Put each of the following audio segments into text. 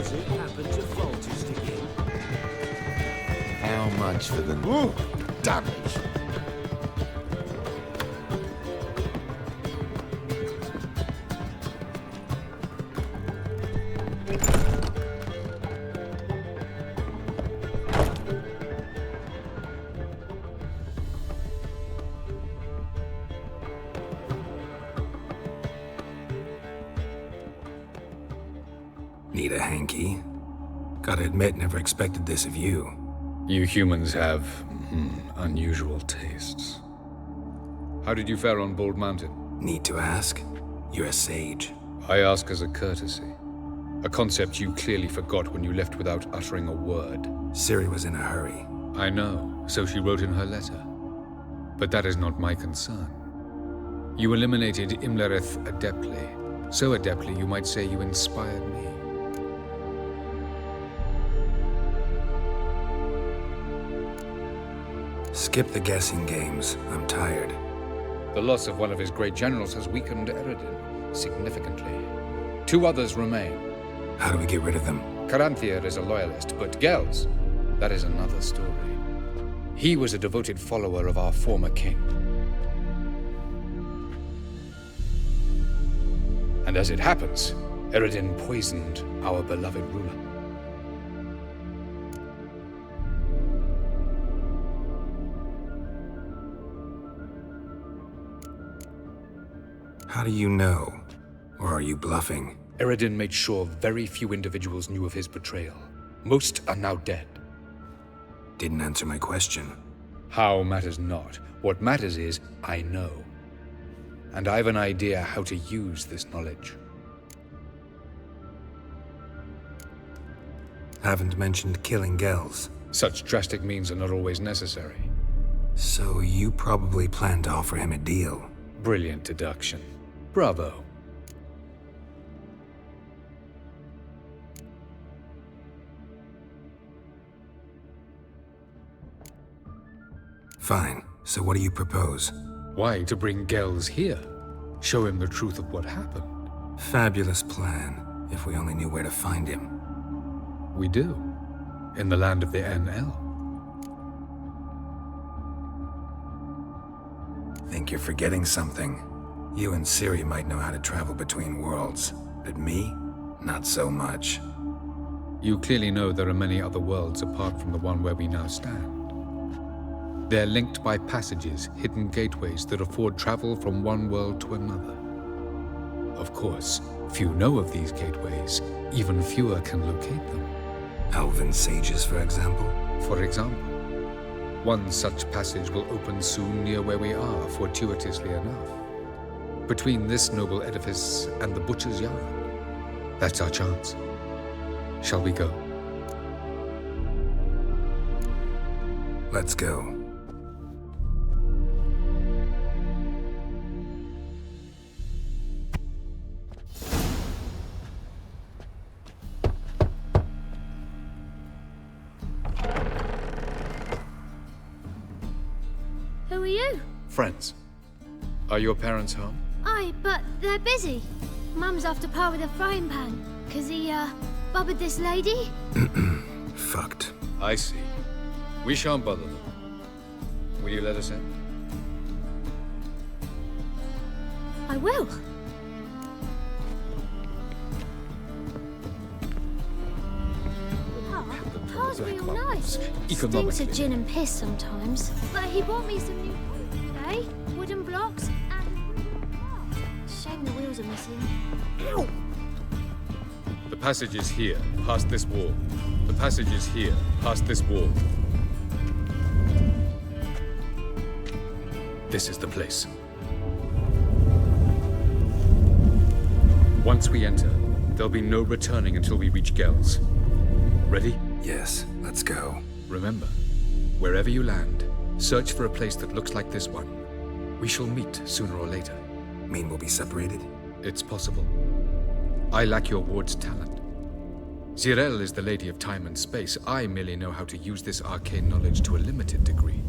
does it happen to Voltage again? How much for the... Ooh, damage. Need a hanky? Gotta admit, never expected this of you. You humans have unusual tastes. How did you fare on Bald Mountain? Need to ask? You're a sage. I ask as a courtesy. A concept you clearly forgot when you left without uttering a word. Ciri was in a hurry. I know, so she wrote in her letter. But that is not my concern. You eliminated Imlerith adeptly. So adeptly you might say you inspired me. Skip the guessing games. I'm tired. The loss of one of his great generals has weakened Eredin significantly. 2 others remain. How do we get rid of them? Caranthir is a loyalist, but Gels, that is another story. He was a devoted follower of our former king. And as it happens, Eredin poisoned our beloved ruler. How do you know? Or are you bluffing? Eredin made sure very few individuals knew of his betrayal. Most are now dead. Didn't answer my question. How matters not. What matters is, I know. And I've an idea how to use this knowledge. Haven't mentioned killing Gels. Such drastic means are not always necessary. So you probably plan to offer him a deal. Brilliant deduction. Bravo. Fine. So what do you propose? Why, to bring Gels here? Show him the truth of what happened. Fabulous plan, if we only knew where to find him. We do. In the land of the NL. Think you're forgetting something. You and Ciri might know how to travel between worlds, but me? Not so much. You clearly know there are many other worlds apart from the one where we now stand. They're linked by passages, hidden gateways that afford travel from one world to another. Of course, few know of these gateways. Even fewer can locate them. Elven sages, for example? For example. One such passage will open soon near where we are, fortuitously enough. Between this noble edifice and the butcher's yard. That's our chance. Shall we go? Let's go. Who are you? Friends. Are your parents home? Aye, but they're busy. Mum's off to par with a frying pan, 'cause he, bubbered this lady. Fucked. I see. We shan't bother them. Will you let us in? I will. Pa's real nice. Stinks of gin and piss sometimes. But he bought me some new toys today. Wooden blocks and shame the wheels are missing. Ow! The passage is here, past this wall. The passage is here, past this wall. This is the place. Once we enter, there'll be no returning until we reach Gels. Ready? Yes, let's go. Remember, wherever you land, search for a place that looks like this one. We shall meet sooner or later. Mean we'll be separated? It's possible. I lack your ward's talent. Zirel is the lady of time and space. I merely know how to use this arcane knowledge to a limited degree.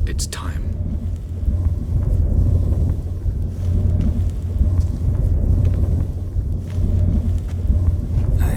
It's time. I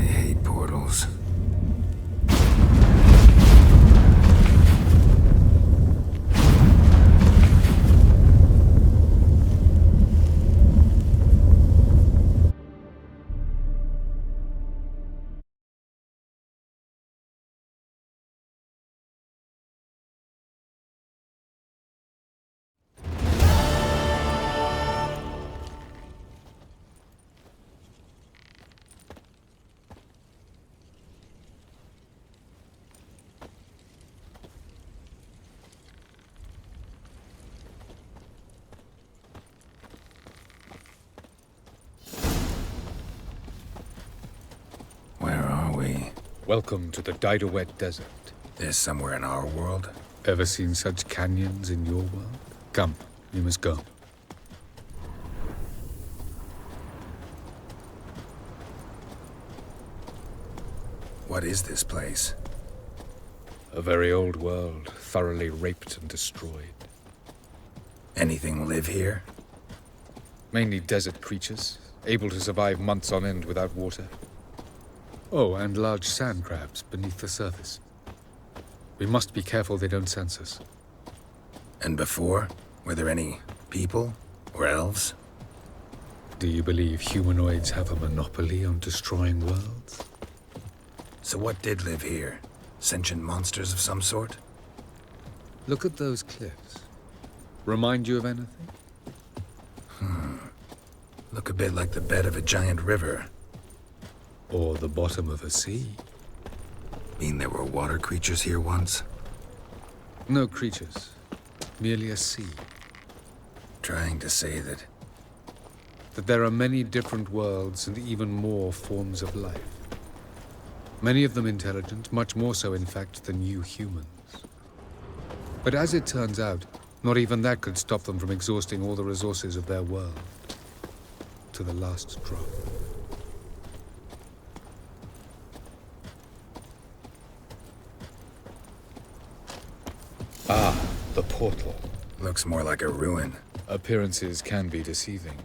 Welcome to the Diderwet Desert. This somewhere in our world? Ever seen such canyons in your world? Come, you must go. What is this place? A very old world, thoroughly raped and destroyed. Anything live here? Mainly desert creatures, able to survive months on end without water. Oh, and large sand crabs beneath the surface. We must be careful they don't sense us. And before? Were there any people? Or elves? Do you believe humanoids have a monopoly on destroying worlds? So what did live here? Sentient monsters of some sort? Look at those cliffs. Remind you of anything? Look a bit like the bed of a giant river. Or the bottom of a sea? Mean there were water creatures here once? No creatures. Merely a sea. Trying to say that... That there are many different worlds and even more forms of life. Many of them intelligent, much more so in fact than you humans. But as it turns out, not even that could stop them from exhausting all the resources of their world. To the last drop. Ah, the portal. Looks more like a ruin. Appearances can be deceiving.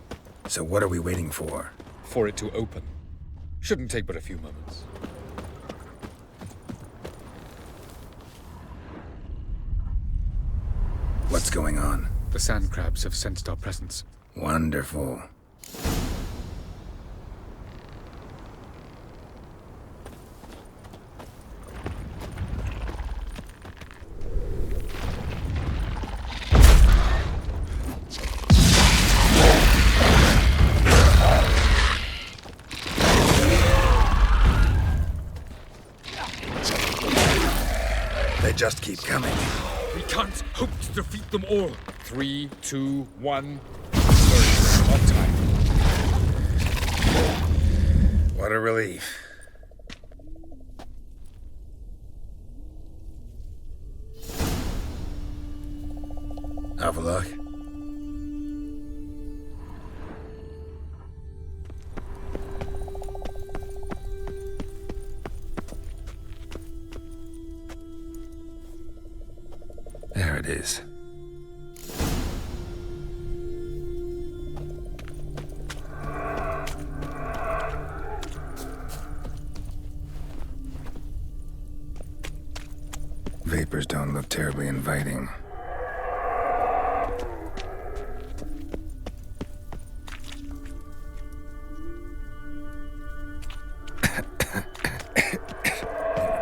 So what are we waiting for? For it to open. Shouldn't take but a few moments. What's going on? The sand crabs have sensed our presence. Wonderful. They just keep coming. We can't hope to defeat them all. 3, 2, 1. Sorry, on time. What a relief. Have a look. There it is. Vapors don't look terribly inviting.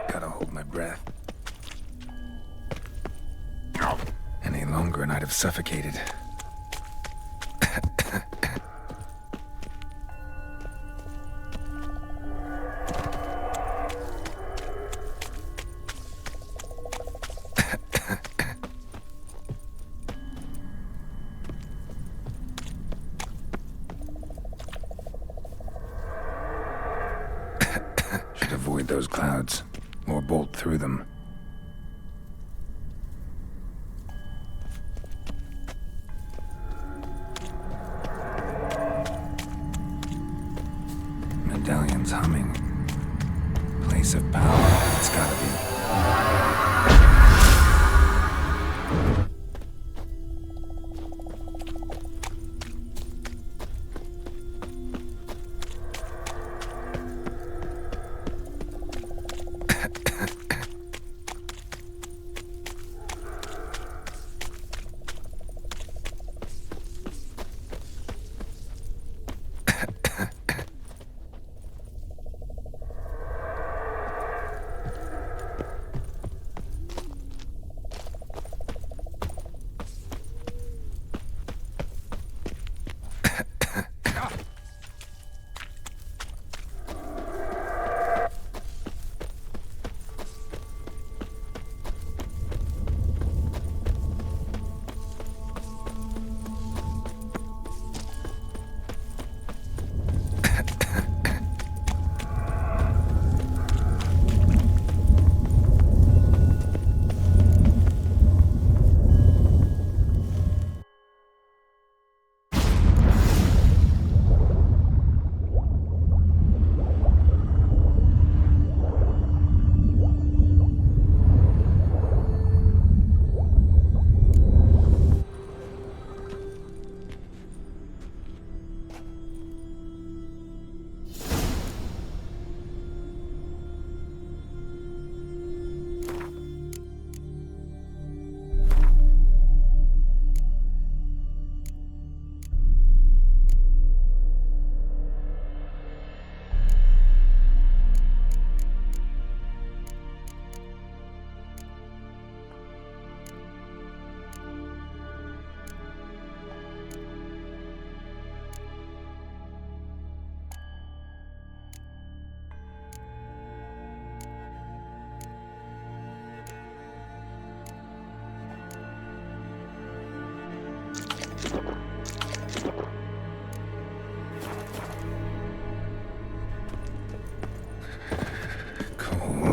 Gotta hold my breath. Any longer and I'd have suffocated. Should avoid those clouds, or bolt through them. Medallion's humming. Place of power, it's gotta be.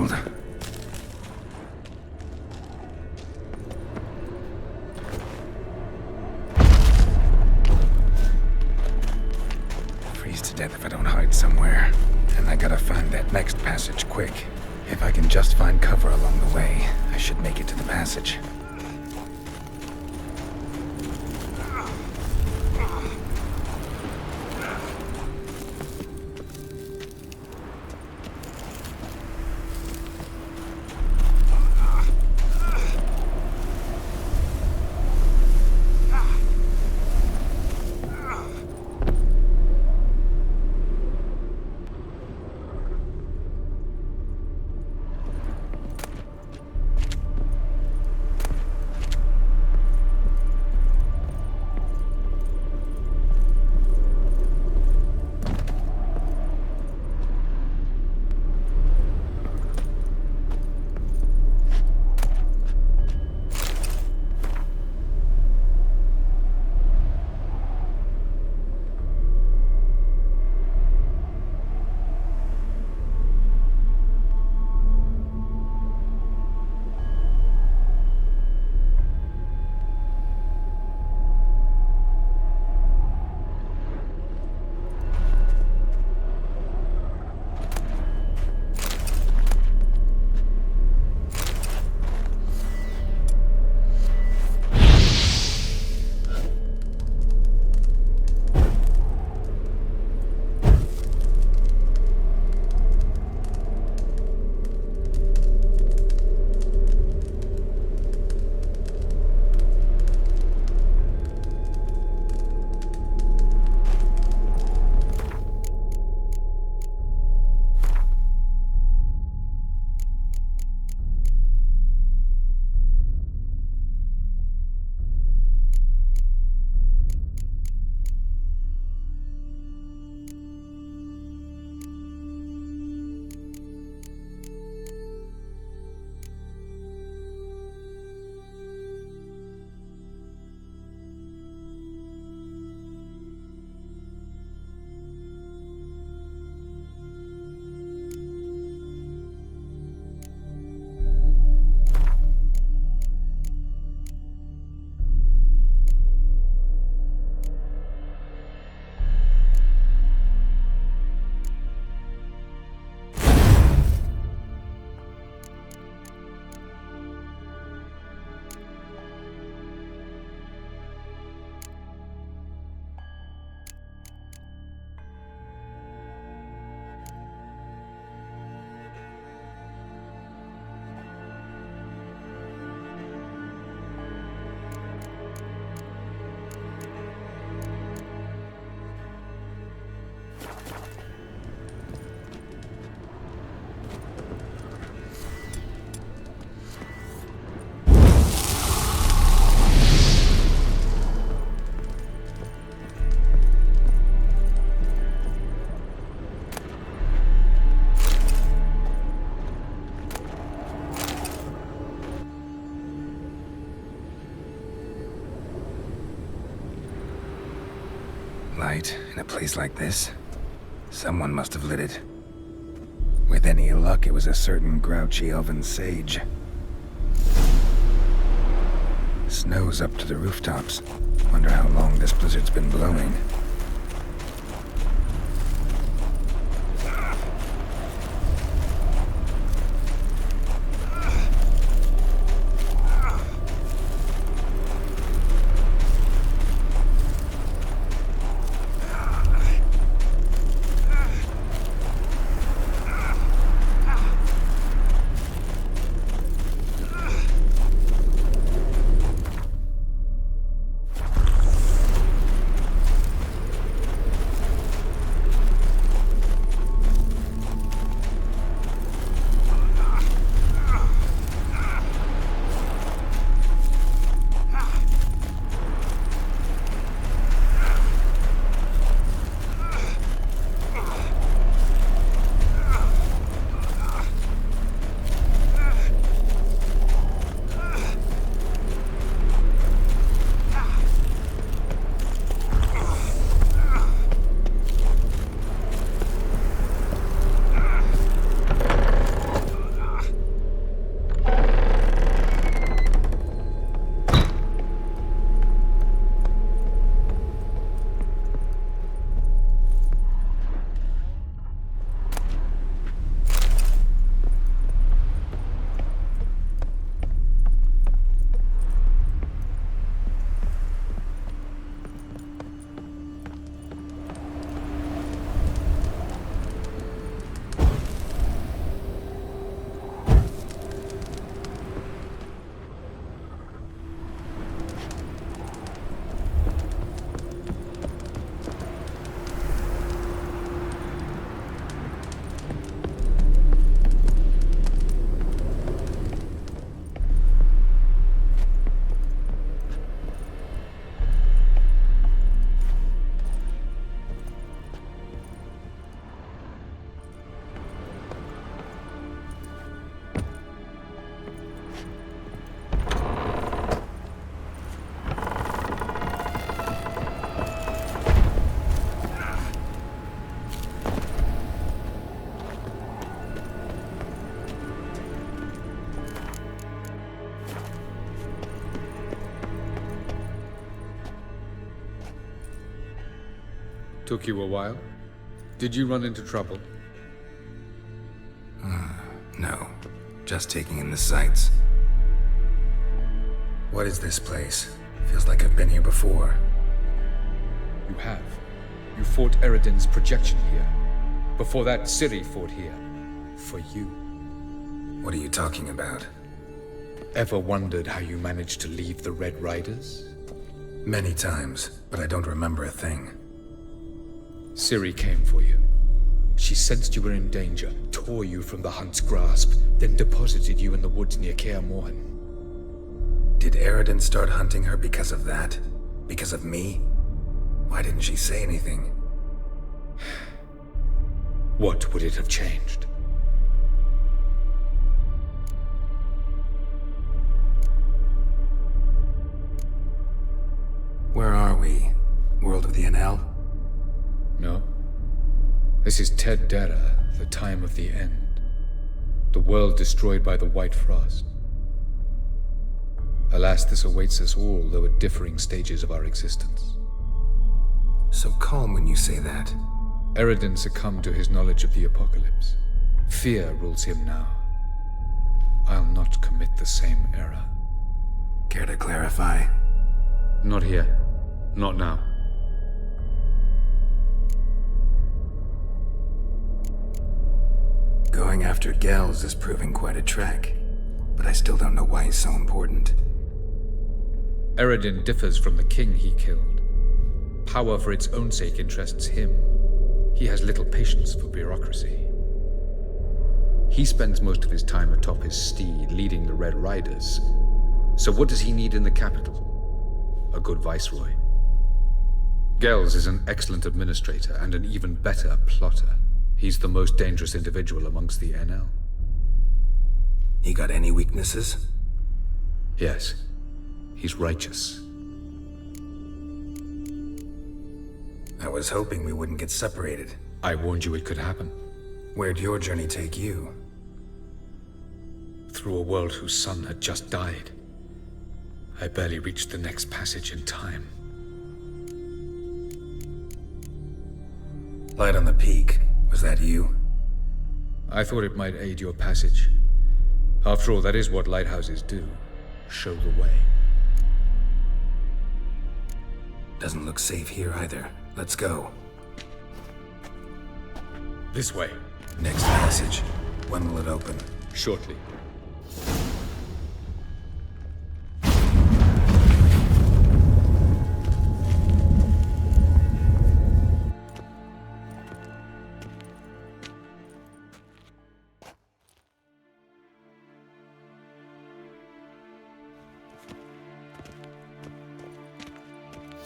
world. Freeze to death if I don't hide somewhere. And I gotta find that next passage quick. If I can just find cover along the way, I should make it to the passage. Light in a place like this? Someone must have lit it. With any luck, it was a certain grouchy elven sage. Snow's up to the rooftops. Wonder how long this blizzard's been blowing. Took you a while? Did you run into trouble? No. Just taking in the sights. What is this place? Feels like I've been here before. You have. You fought Eredin's projection here. Before that, Ciri fought here. For you. What are you talking about? Ever wondered how you managed to leave the Red Riders? Many times, but I don't remember a thing. Ciri came for you. She sensed you were in danger, tore you from the Hunt's grasp, then deposited you in the woods near Kaer Morhen. Did Eredin start hunting her because of that? Because of me? Why didn't she say anything? What would it have changed? Where are we? World of the NL? No. This is Ted Dera, the time of the end. The world destroyed by the White Frost. Alas, this awaits us all, though at differing stages of our existence. So calm when you say that. Eredin succumbed to his knowledge of the apocalypse. Fear rules him now. I'll not commit the same error. Care to clarify? Not here. Not now. Going after Gels is proving quite a trek, but I still don't know why he's so important. Eredin differs from the king he killed. Power for its own sake interests him. He has little patience for bureaucracy. He spends most of his time atop his steed, leading the Red Riders. So what does he need in the capital? A good viceroy. Gels is an excellent administrator and an even better plotter. He's the most dangerous individual amongst the NL. He got any weaknesses? Yes. He's righteous. I was hoping we wouldn't get separated. I warned you it could happen. Where'd your journey take you? Through a world whose sun had just died. I barely reached the next passage in time. Light on the peak. Was that you? I thought it might aid your passage. After all, that is what lighthouses do. Show the way. Doesn't look safe here either. Let's go. This way. Next passage. When will it open? Shortly.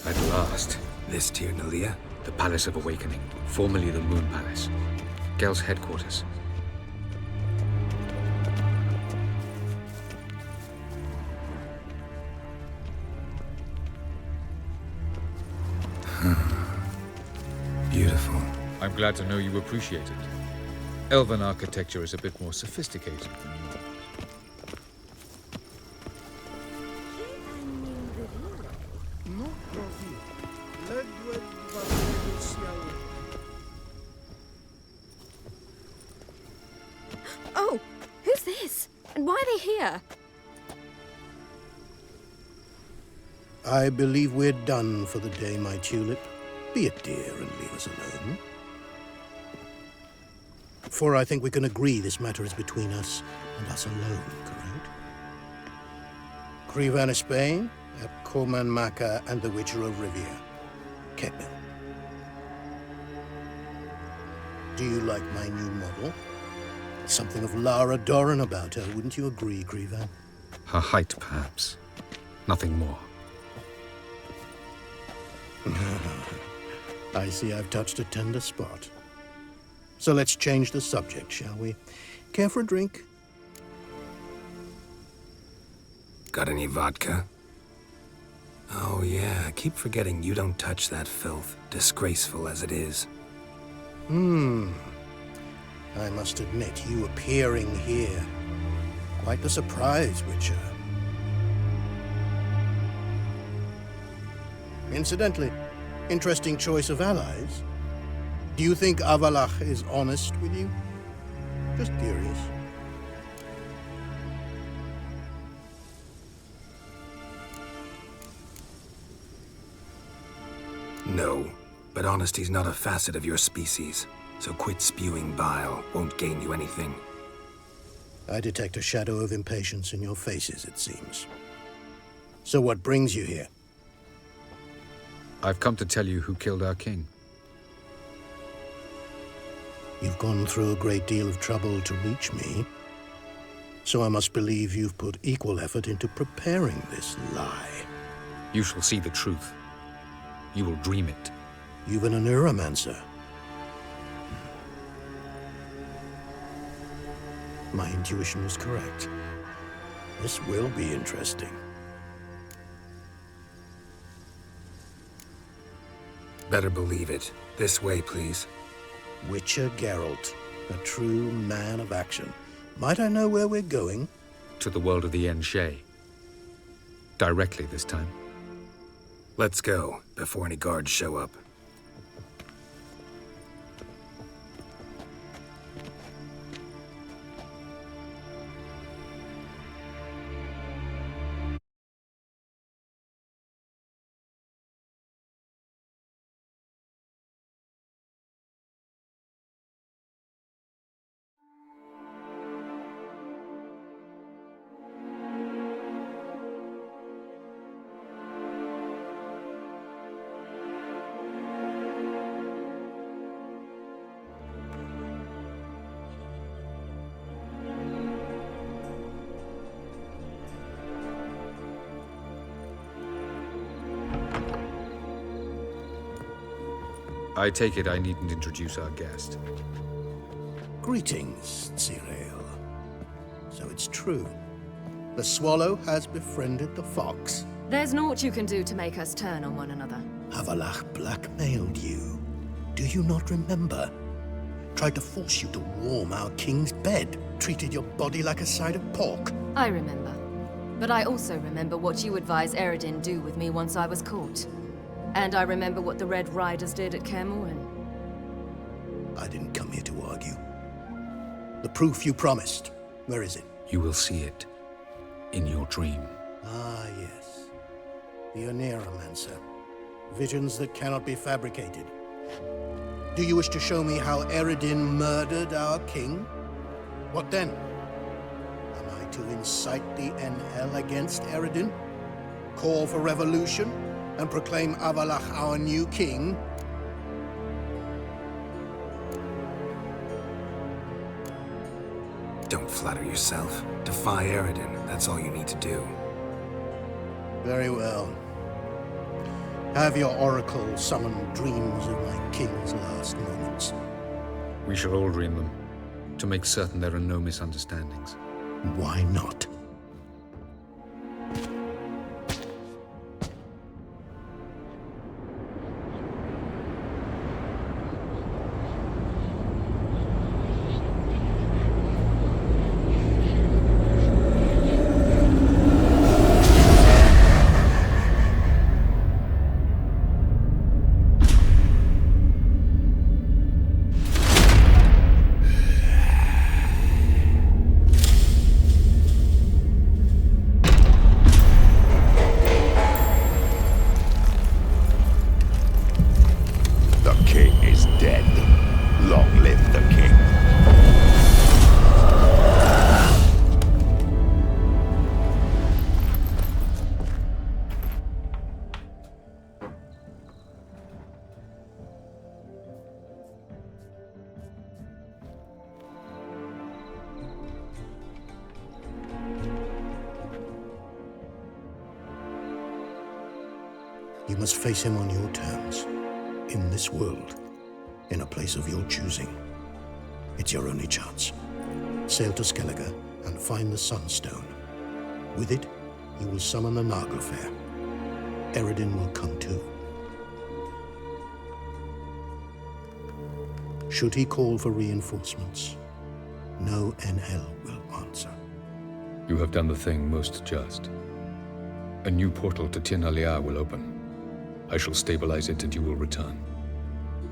At last. This Tir Nalia? The Palace of Awakening, formerly the Moon Palace. Gel's headquarters. Beautiful. I'm glad to know you appreciate it. Elven architecture is a bit more sophisticated than yours. Oh, who's this? And why are they here? I believe we're done for the day, my tulip. Be a dear and leave us alone. For I think we can agree this matter is between us and us alone, correct? Krivan of Spain, at Corman Maka and the Witcher of Rivia. Ketmil. Do you like my new model? Something of Lara Doran about her, wouldn't you agree, Krivan? Her height, perhaps. Nothing more. I see I've touched a tender spot. So let's change the subject, shall we? Care for a drink? Got any vodka? Oh yeah, I keep forgetting you don't touch that filth, disgraceful as it is. I must admit, you appearing here, quite a surprise, Witcher. Incidentally, interesting choice of allies. Do you think Avalach is honest with you? Just curious. No, but honesty's not a facet of your species. So quit spewing bile. Won't gain you anything. I detect a shadow of impatience in your faces, it seems. So what brings you here? I've come to tell you who killed our king. You've gone through a great deal of trouble to reach me. So I must believe you've put equal effort into preparing this lie. You shall see the truth. You will dream it. You've been a neuromancer. My intuition was correct. This will be interesting. Better believe it. This way, please. Witcher Geralt, a true man of action. Might I know where we're going? To the world of the Enshe. Directly this time. Let's go, before any guards show up. I take it I needn't introduce our guest. Greetings, Ciri. So it's true. The swallow has befriended the fox. There's naught you can do to make us turn on one another. Avalach blackmailed you. Do you not remember? Tried to force you to warm our king's bed. Treated your body like a side of pork. I remember. But I also remember what you advised Eredin do with me once I was caught. And I remember what the Red Riders did at Kaer Morhen. I didn't come here to argue. The proof you promised. Where is it? You will see it. In your dream. Ah, yes. The Oneiromancer. Visions that cannot be fabricated. Do you wish to show me how Eredin murdered our king? What then? Am I to incite the NL against Eredin? Call for revolution? And proclaim Avalach our new king? Don't flatter yourself. Defy Eredin. That's all you need to do. Very well. Have your oracle summon dreams of my king's last moments. We shall all dream them, to make certain there are no misunderstandings. Why not? You must face him on your terms, in this world, in a place of your choosing. It's your only chance. Sail to Skellige and find the Sunstone. With it, you will summon the Nagelfair. Eredin will come too. Should he call for reinforcements, no NL will answer. You have done the thing most just. A new portal to Tir na Liar will open. I shall stabilize it and you will return.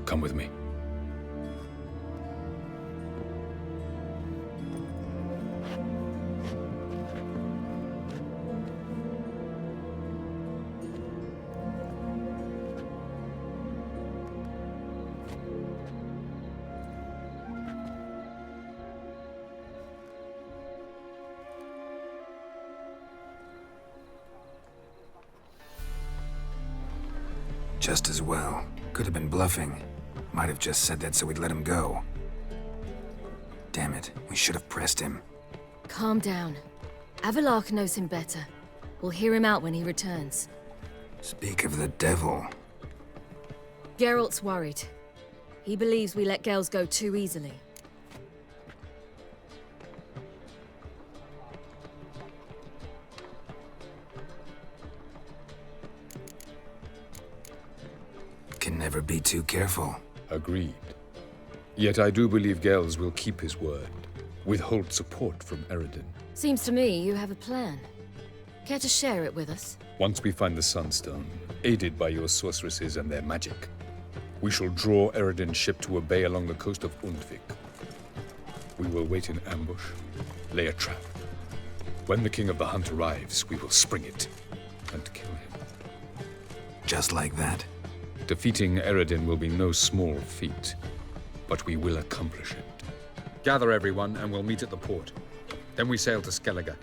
Come with me. Just as well. Could have been bluffing. Might have just said that so we'd let him go. Damn it, we should have pressed him. Calm down. Avalark knows him better. We'll hear him out when he returns. Speak of the devil. Geralt's worried. He believes we let girls go too easily. Can never be too careful. Agreed. Yet I do believe Gels will keep his word. Withhold support from Eredin. Seems to me you have a plan. Care to share it with us? Once we find the Sunstone, aided by your sorceresses and their magic, we shall draw Eredin's ship to a bay along the coast of Undvik. We will wait in ambush, lay a trap. When the King of the Hunt arrives, we will spring it and kill him. Just like that? Defeating Eredin will be no small feat, but we will accomplish it. Gather everyone and we'll meet at the port. Then we sail to Skellige.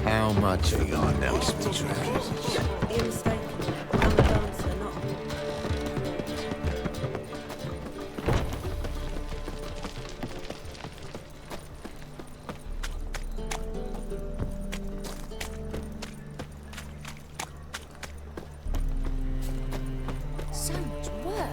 How much are your notes between? You're mistaken. I'm a dancer, not So much work.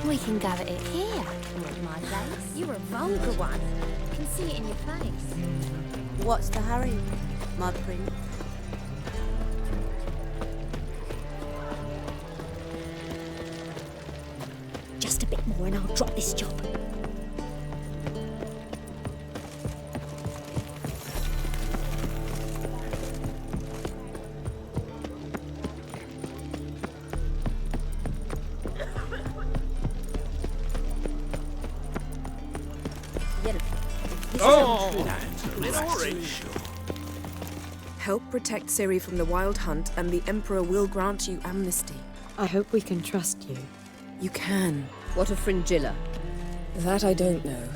We can go at it here, not my place. You're a vulgar one. I can see it in your face. What's the hurry, my prince? Just a bit more and I'll drop this job. Help protect Ciri from the Wild Hunt, and the Emperor will grant you amnesty. I hope we can trust you. You can. What of Fringilla? That I don't know,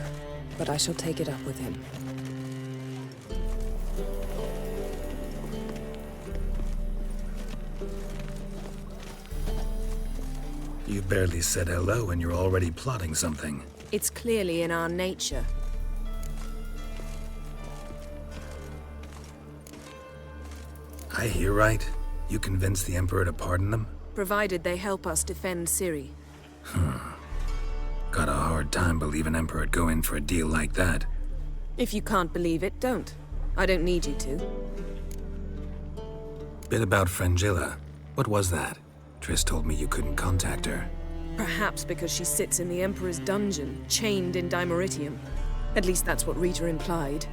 but I shall take it up with him. You barely said hello and you're already plotting something. It's clearly in our nature. I hear right. You convinced the Emperor to pardon them? Provided they help us defend Ciri. Got a hard time believing Emperor'd go in for a deal like that. If you can't believe it, don't. I don't need you to. Bit about Fringilla. What was that? Triss told me you couldn't contact her. Perhaps because she sits in the Emperor's dungeon, chained in Dimeritium. At least that's what Rita implied.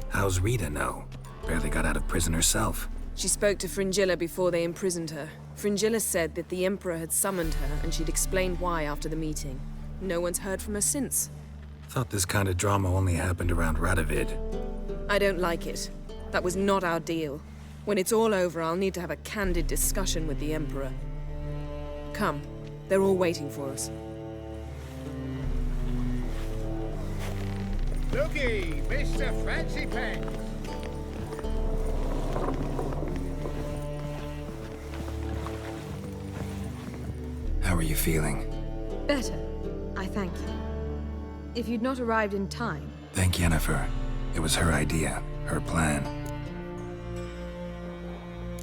How's Rita know? Barely got out of prison herself. She spoke to Fringilla before they imprisoned her. Fringilla said that the Emperor had summoned her and she'd explained why after the meeting. No one's heard from her since. Thought this kind of drama only happened around Radovid. I don't like it. That was not our deal. When it's all over, I'll need to have a candid discussion with the Emperor. Come. They're all waiting for us. Looky, Mr. Fancy Pants. How are you feeling? Better. I thank you. If you'd not arrived in time... Thank Yennefer. It was her idea, her plan.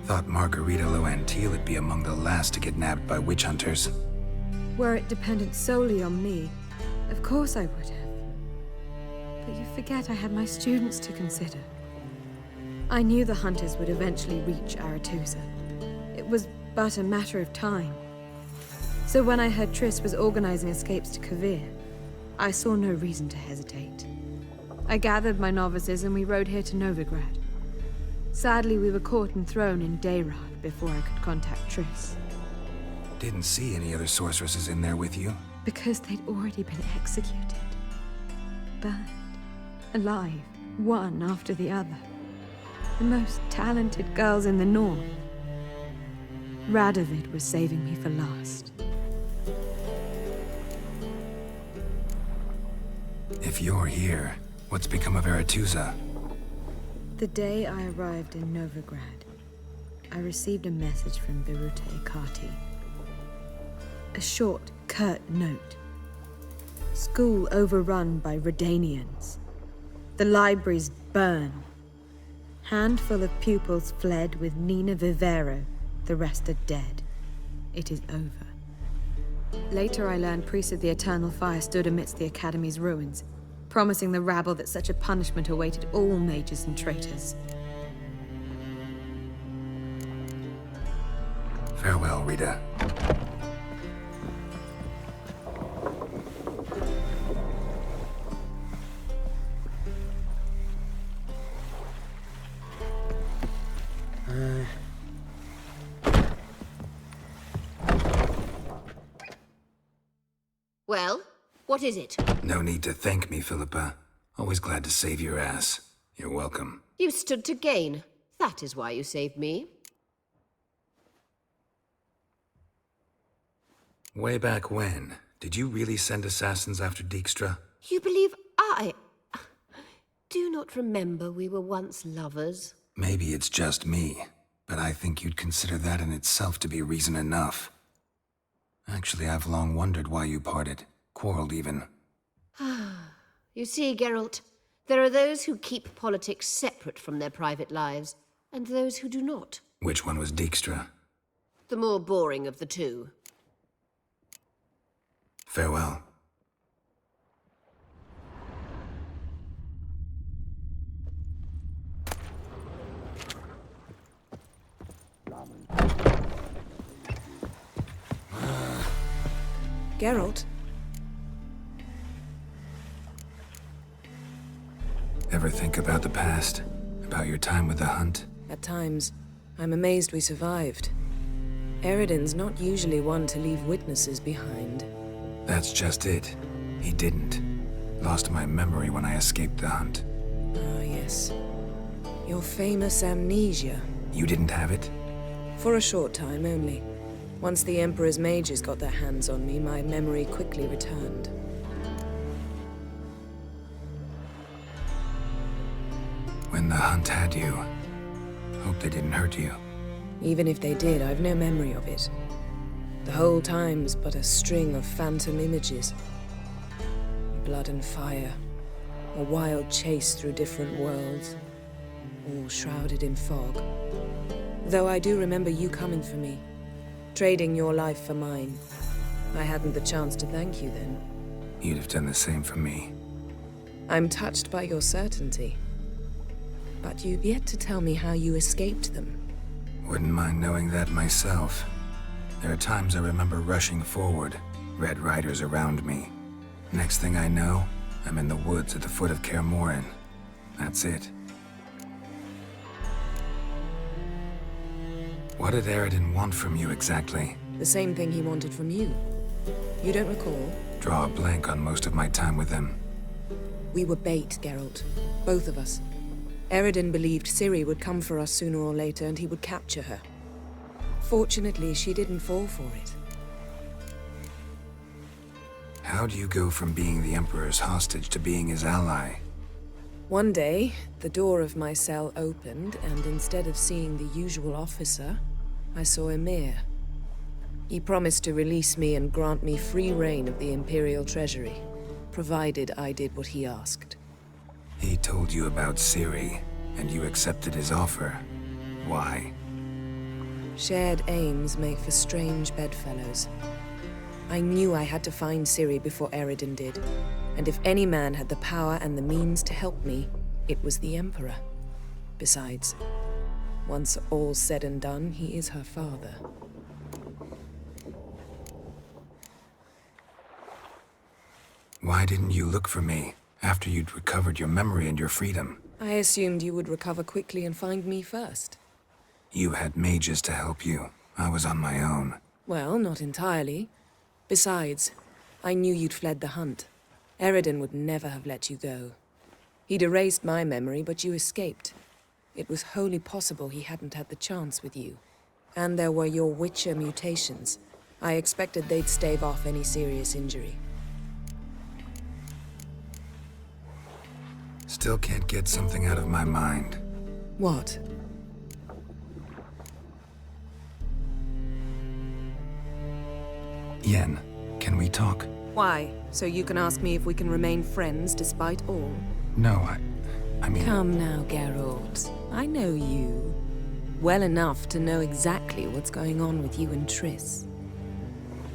Thought Margarita Loantil would be among the last to get nabbed by witch hunters. Were it dependent solely on me, of course I would have. But you forget I had my students to consider. I knew the hunters would eventually reach Aretusa. It was but a matter of time. So when I heard Triss was organizing escapes to Kovir, I saw no reason to hesitate. I gathered my novices and we rode here to Novigrad. Sadly, we were caught and thrown in Dayrad before I could contact Triss. Didn't see any other sorceresses in there with you? Because they'd already been executed. Burned. Alive. One after the other. The most talented girls in the North. Radovid was saving me for last. If you're here, what's become of Aretusa? The day I arrived in Novigrad, I received a message from Birute Kati. A short, curt note. School overrun by Redanians. The libraries burn. Handful of pupils fled with Nina Vivero. The rest are dead. It is over. Later I learned priests of the Eternal Fire stood amidst the Academy's ruins, promising the rabble that such a punishment awaited all mages and traitors. Farewell, Rita. Well, what is it? No need to thank me, Philippa. Always glad to save your ass. You're welcome. You stood to gain. That is why you saved me. Way back when, did you really send assassins after Dijkstra? You believe I do not remember we were once lovers? Maybe it's just me, but I think you'd consider that in itself to be reason enough. Actually, I've long wondered why you parted. Quarreled, even. You see, Geralt, there are those who keep politics separate from their private lives, and those who do not. Which one was Dijkstra? The more boring of the two. Farewell. Geralt? Ever think about the past? About your time with the Hunt? At times, I'm amazed we survived. Eredin's not usually one to leave witnesses behind. That's just it. He didn't. Lost my memory when I escaped the Hunt. Ah, yes. Your famous amnesia. You didn't have it? For a short time only. Once the Emperor's mages got their hands on me, my memory quickly returned. When the Hunt had you, hope they didn't hurt you. Even if they did, I've no memory of it. The whole time's but a string of phantom images. Blood and fire. A wild chase through different worlds. All shrouded in fog. Though I do remember you coming for me. Trading your life for mine. I hadn't the chance to thank you then. You'd have done the same for me. I'm touched by your certainty. But you've yet to tell me how you escaped them. Wouldn't mind knowing that myself. There are times I remember rushing forward, Red Riders around me. Next thing I know, I'm in the woods at the foot of Kaer Morhen. That's it. What did Eredin want from you exactly? The same thing he wanted from you. You don't recall? Draw a blank on most of my time with him. We were bait, Geralt. Both of us. Eredin believed Ciri would come for us sooner or later and he would capture her. Fortunately, she didn't fall for it. How do you go from being the Emperor's hostage to being his ally? One day, the door of my cell opened, and instead of seeing the usual officer, I saw Emir. He promised to release me and grant me free reign of the Imperial Treasury, provided I did what he asked. He told you about Ciri, and you accepted his offer. Why? Shared aims make for strange bedfellows. I knew I had to find Ciri before Eredin did, and if any man had the power and the means to help me, it was the Emperor. Besides, once all's said and done, he is her father. Why didn't you look for me after you'd recovered your memory and your freedom? I assumed you would recover quickly and find me first. You had mages to help you. I was on my own. Well, not entirely. Besides, I knew you'd fled the hunt. Eredin would never have let you go. He'd erased my memory, but you escaped. It was wholly possible he hadn't had the chance with you. And there were your Witcher mutations. I expected they'd stave off any serious injury. Still can't get something out of my mind. What? Yen, can we talk? Why? So you can ask me if we can remain friends despite all? No, I mean... Come now, Geralt. I know you. Well enough to know exactly what's going on with you and Triss.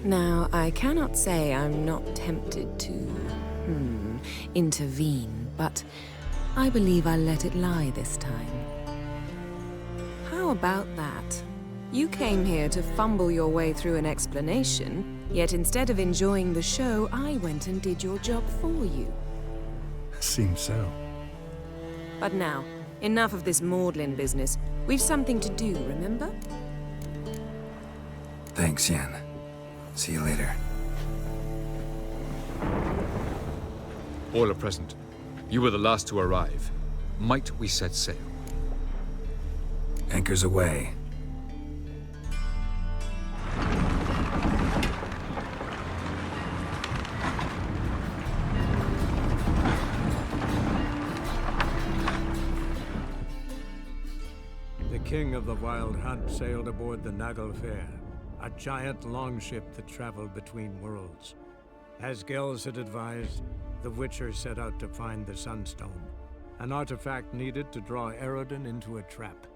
Now, I cannot say I'm not tempted to, intervene, but I believe I'll let it lie this time. How about that? You came here to fumble your way through an explanation, yet instead of enjoying the show, I went and did your job for you. Seems so. But now, enough of this maudlin business. We've something to do, remember? Thanks, Yen. See you later. All are present. You were the last to arrive. Might we set sail? Anchors away. The king of the Wild Hunt sailed aboard the Naglfar, a giant longship that traveled between worlds. As Gels had advised, the Witcher set out to find the Sunstone, an artifact needed to draw Eredin into a trap.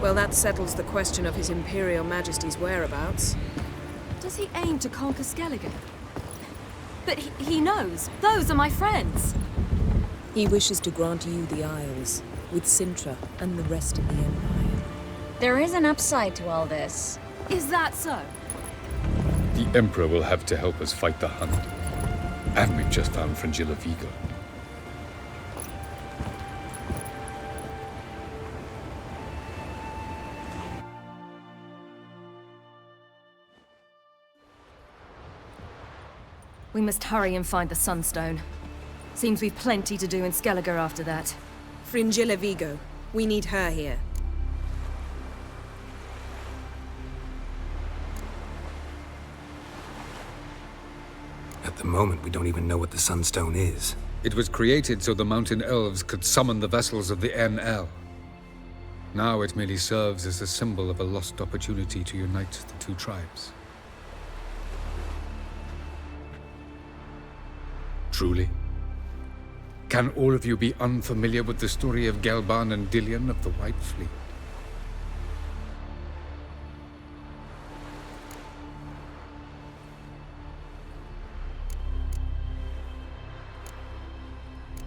Well, that settles the question of His Imperial Majesty's whereabouts. Does he aim to conquer Skellige? But he knows. Those are my friends. He wishes to grant you the Isles, with Sintra and the rest of the Empire. There is an upside to all this. Is that so? The Emperor will have to help us fight the Hunt. And we've just found Fringilla Vigo. We must hurry and find the Sunstone. Seems we've plenty to do in Skellige after that. Fringilla Vigo. We need her here. At the moment, we don't even know what the Sunstone is. It was created so the Mountain Elves could summon the vessels of the NL. Now it merely serves as a symbol of a lost opportunity to unite the two tribes. Truly? Can all of you be unfamiliar with the story of Gelban and Dillion of the White Fleet?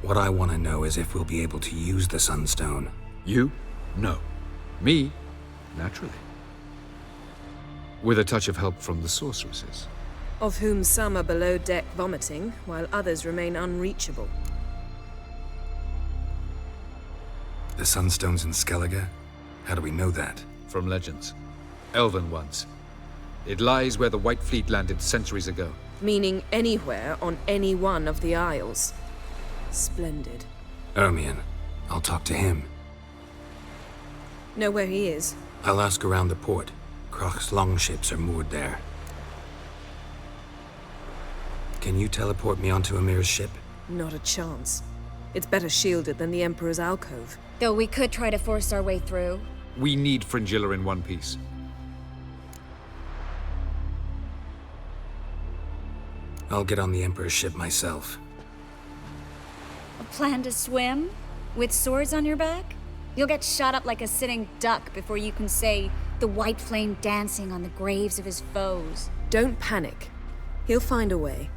What I want to know is if we'll be able to use the Sunstone. You? No. Me? Naturally. With a touch of help from the sorceresses. Of whom some are below deck vomiting, while others remain unreachable. The Sunstone's in Skellige? How do we know that? From legends. Elven ones. It lies where the White Fleet landed centuries ago. Meaning anywhere on any one of the Isles. Splendid. Ermion. I'll talk to him. Know where he is? I'll ask around the port. Croc's longships are moored there. Can you teleport me onto Amir's ship? Not a chance. It's better shielded than the Emperor's alcove. Though we could try to force our way through. We need Fringilla in one piece. I'll get on the Emperor's ship myself. A plan to swim? With swords on your back? You'll get shot up like a sitting duck before you can say the white flame dancing on the graves of his foes. Don't panic. He'll find a way.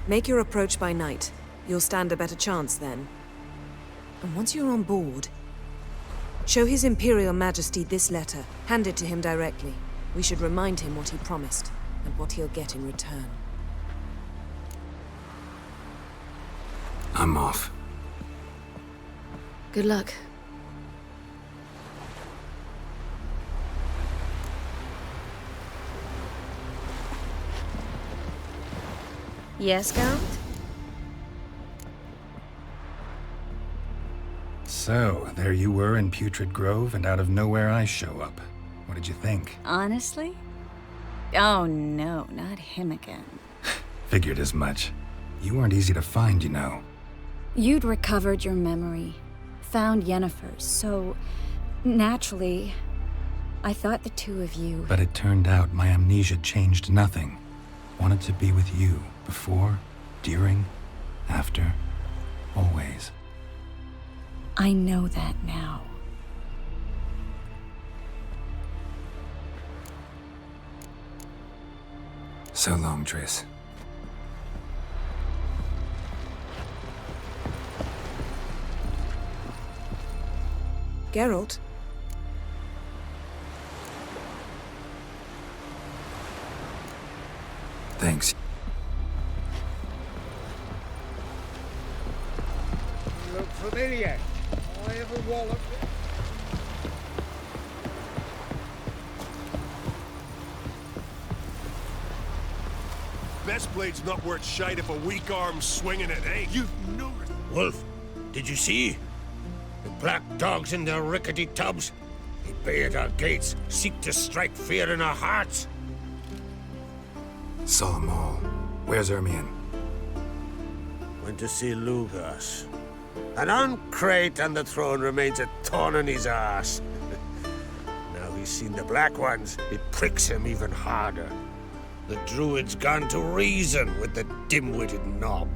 Make your approach by night. You'll stand a better chance then. And once you're on board, show His Imperial Majesty this letter. Hand it to him directly. We should remind him what he promised, and what he'll get in return. I'm off. Good luck. Yes, Geralt? So, there you were in Putrid Grove, and out of nowhere I show up. What did you think? Honestly? Oh no, not him again. Figured as much. You weren't easy to find, you know. You'd recovered your memory, found Yennefer's, so naturally, I thought the two of you... But it turned out my amnesia changed nothing. Wanted to be with you, before, during, after, always. I know that now. So long, Triss. Geralt? Thanks. Look familiar. I have a wallet. Best blade's not worth shite if a weak arm's swinging it, eh? You know it. Wolf, did you see? The black dogs in their rickety tubs. They bay at our gates, seek to strike fear in our hearts. Saw them all. Where's Ermion? Went to see Lugas. An uncrate on the throne remains a thorn in his arse. Now he's seen the Black Ones, it pricks him even harder. The druid's gone to reason with the dim-witted knob.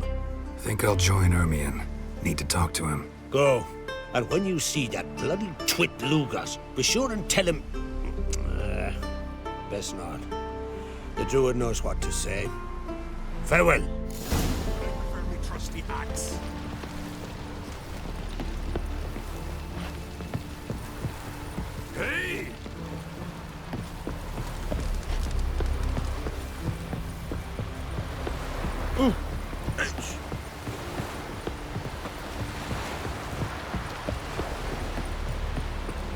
Think I'll join Ermion. Need to talk to him. Go. And when you see that bloody twit Lugas, be sure and tell him... best not. The druid knows what to say. Farewell. Firmly trusty axe. Hey! Ooh.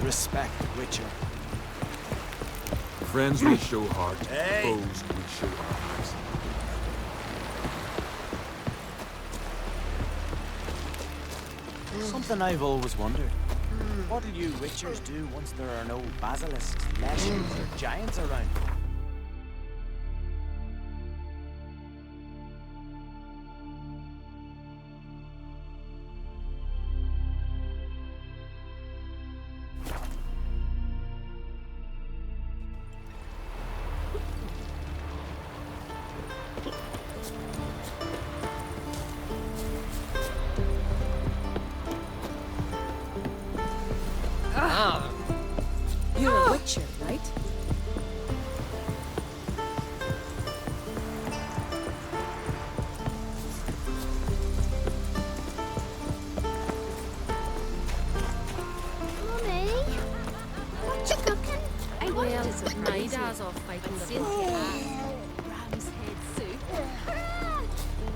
Respect, Witcher. Friends we show heart, Hey. foes we show hearts. Something I've always wondered. What'll you Witchers do once there are no basilisks, leshies, or giants around? You're a witcher, right? Mommy, what you cooking? I wanted to surprise you. Off by Cynthia. Ram's head soup.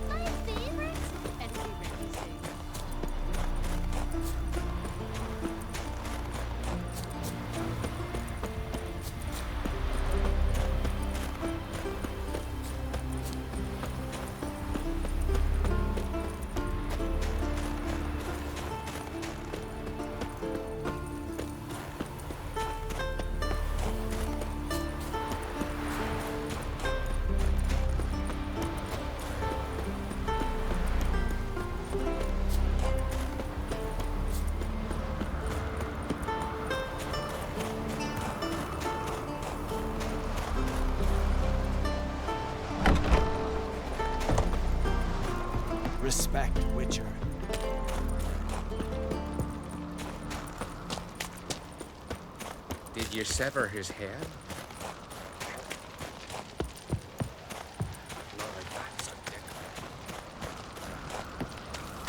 My favourite. It'll be ready soon. Respect, Witcher. Did you sever his head?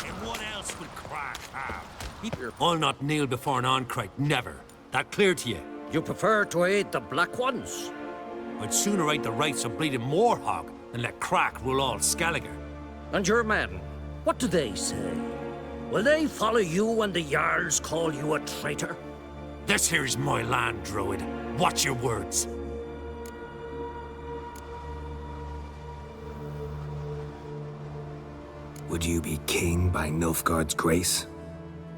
And what else would Crack have? I'll not kneel before an Oncrite, never. That clear to you? You prefer to aid the Black Ones? I'd sooner aid the rights of bleeding Moorhog than let Crack rule all Skelliger. And your men, what do they say? Will they follow you when the Jarls call you a traitor? This here's my land, Druid. Watch your words. Would you be king by Nilfgaard's grace?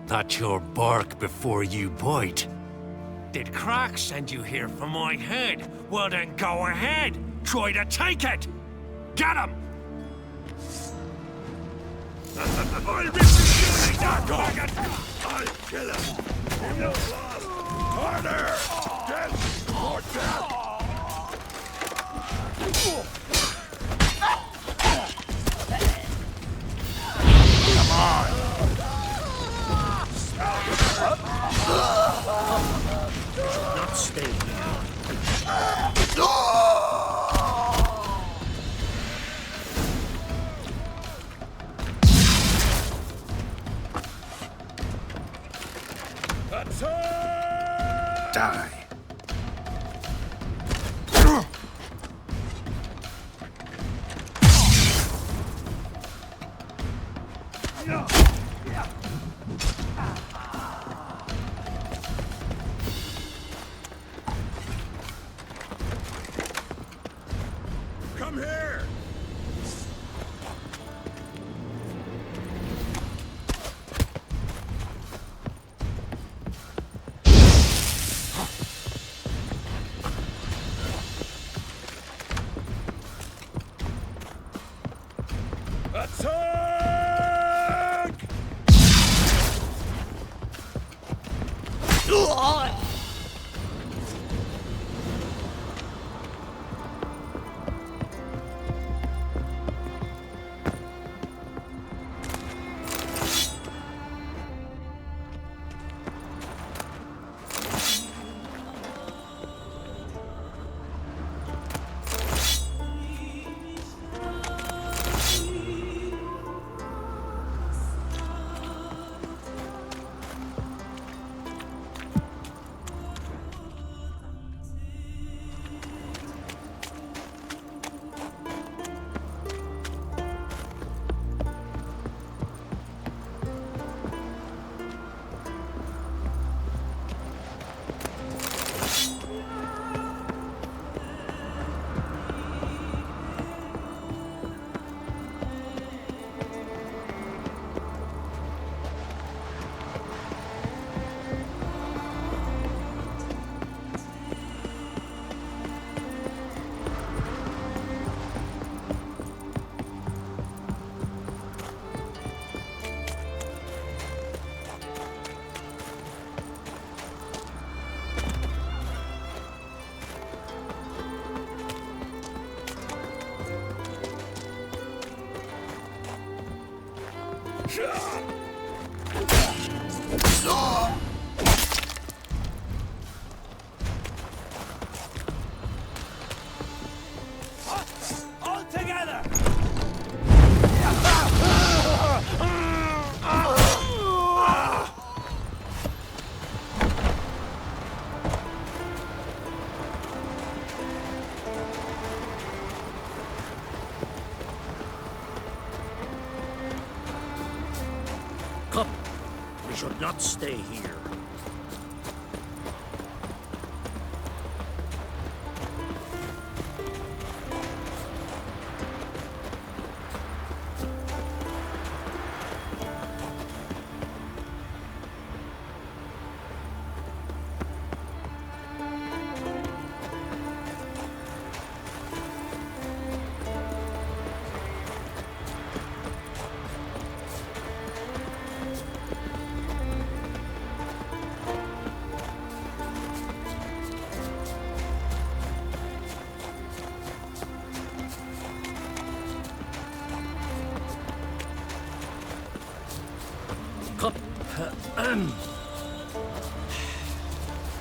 That's your bark before you bite. Did Crack send you here for my head? Well then go ahead. Try to take it. Get him! I'll rip the shooting that dragon! I'll kill him! No loss! Harder! Death! More death! Come on! You should not stay here. Die. Come here! Attack! should not stay here.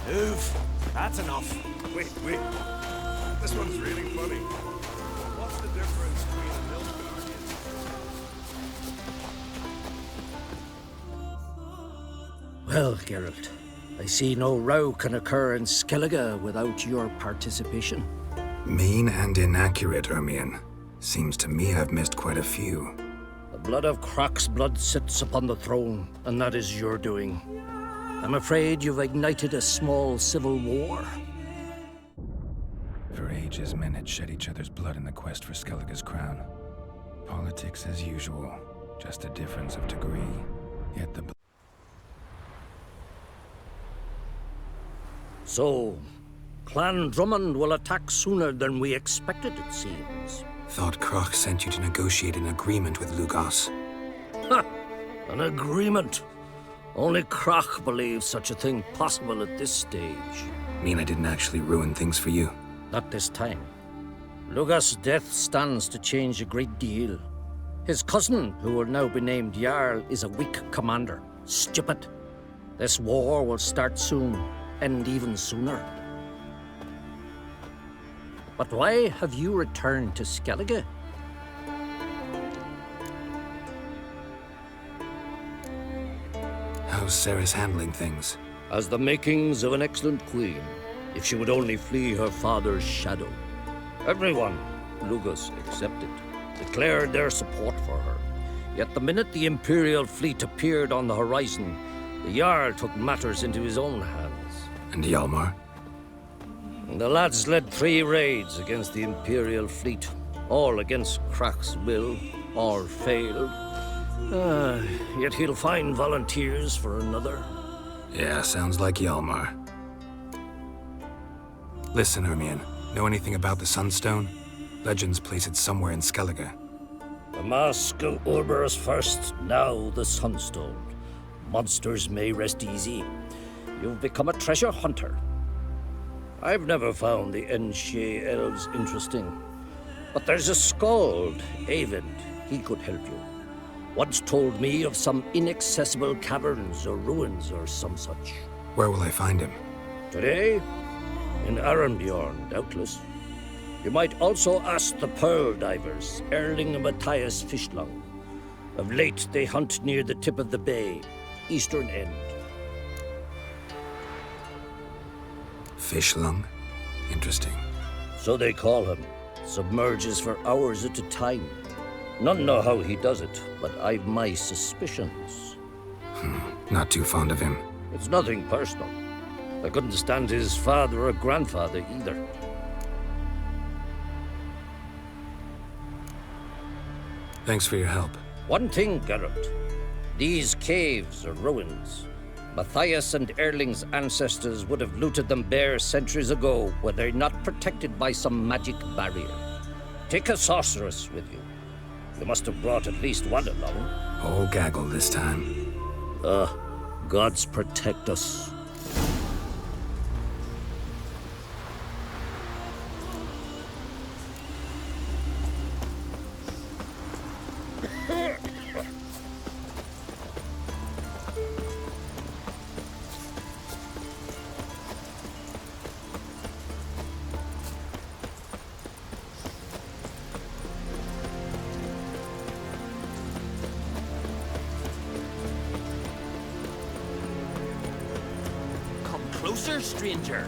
Move. That's enough. Wait. This one's really funny. What's the difference between a milk guardian? Well, Geralt, I see no row can occur in Skellige without your participation. Mean and inaccurate, Ermion. Seems to me I've missed quite a few. The blood of Croc's blood sits upon the throne, and that is your doing. I'm afraid you've ignited a small civil war. For ages, men had shed each other's blood in the quest for Skellige's crown. Politics as usual, just a difference of degree. Yet the... So, Clan Drummond will attack sooner than we expected, it seems. Thought Croc sent you to negotiate an agreement with Lugos. Ha! An agreement? Only Croc believes such a thing possible at this stage. Mean I didn't actually ruin things for you? Not this time. Lugos' death stands to change a great deal. His cousin, who will now be named Jarl, is a weak commander. Stupid. This war will start soon, end even sooner. But why have you returned to Skellige? How's Ciri's handling things? As the makings of an excellent queen, if she would only flee her father's shadow. Everyone, Lugos excepted, declared their support for her. Yet the minute the Imperial fleet appeared on the horizon, the Jarl took matters into his own hands. And Hjalmar? The lads led 3 raids against the Imperial fleet, all against Croc's will, all failed. Yet he'll find volunteers for another. Yeah, sounds like Hjalmar. Listen, Ermion, know anything about the Sunstone? Legends place it somewhere in Skellige. The mask of Urberus first, now the Sunstone. Monsters may rest easy. You've become a treasure hunter. I've never found the Enshe elves interesting. But there's a skald, Eyvind. He could help you. Once told me of some inaccessible caverns or ruins or some such. Where will I find him? Today? In Arenbjorn, doubtless. You might also ask the pearl divers, Erling and Matthias Fishlung. Of late, they hunt near the tip of the bay, eastern end. Fishlung? Interesting. So they call him. Submerges for hours at a time. None know how he does it, but I've my suspicions. Not too fond of him. It's nothing personal. I couldn't stand his father or grandfather either. Thanks for your help. One thing, Geralt. These caves are ruins. Matthias and Erling's ancestors would have looted them bare centuries ago were they not protected by some magic barrier. Take a sorceress with you. You must have brought at least one along. Whole gaggle this time. Gods protect us. Closer, stranger.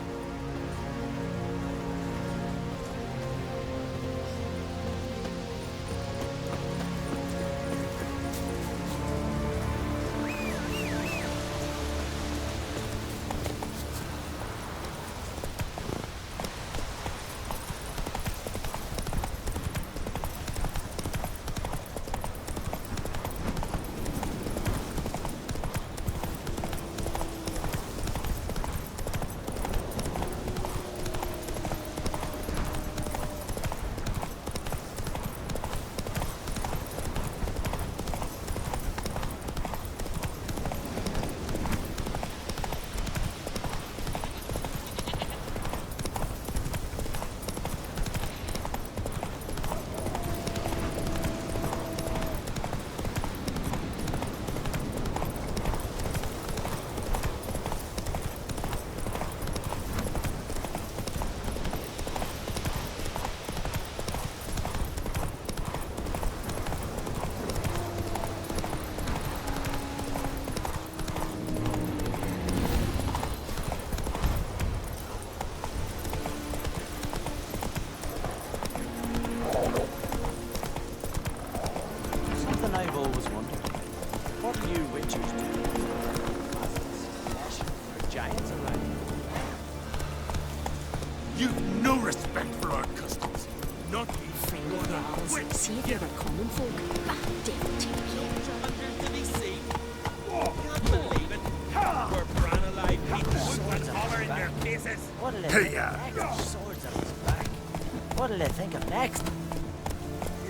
always wondered, what do you witchers do? Basilisks, or giants around? You've no respect for our customs. Not even Friend for of the ours. witch. See if they were common folk. Devil take care. Under to be seen. Can't believe it. We're brand alive people and holler in their faces. What'll they think of next? Swords at his back. What'll they think of next?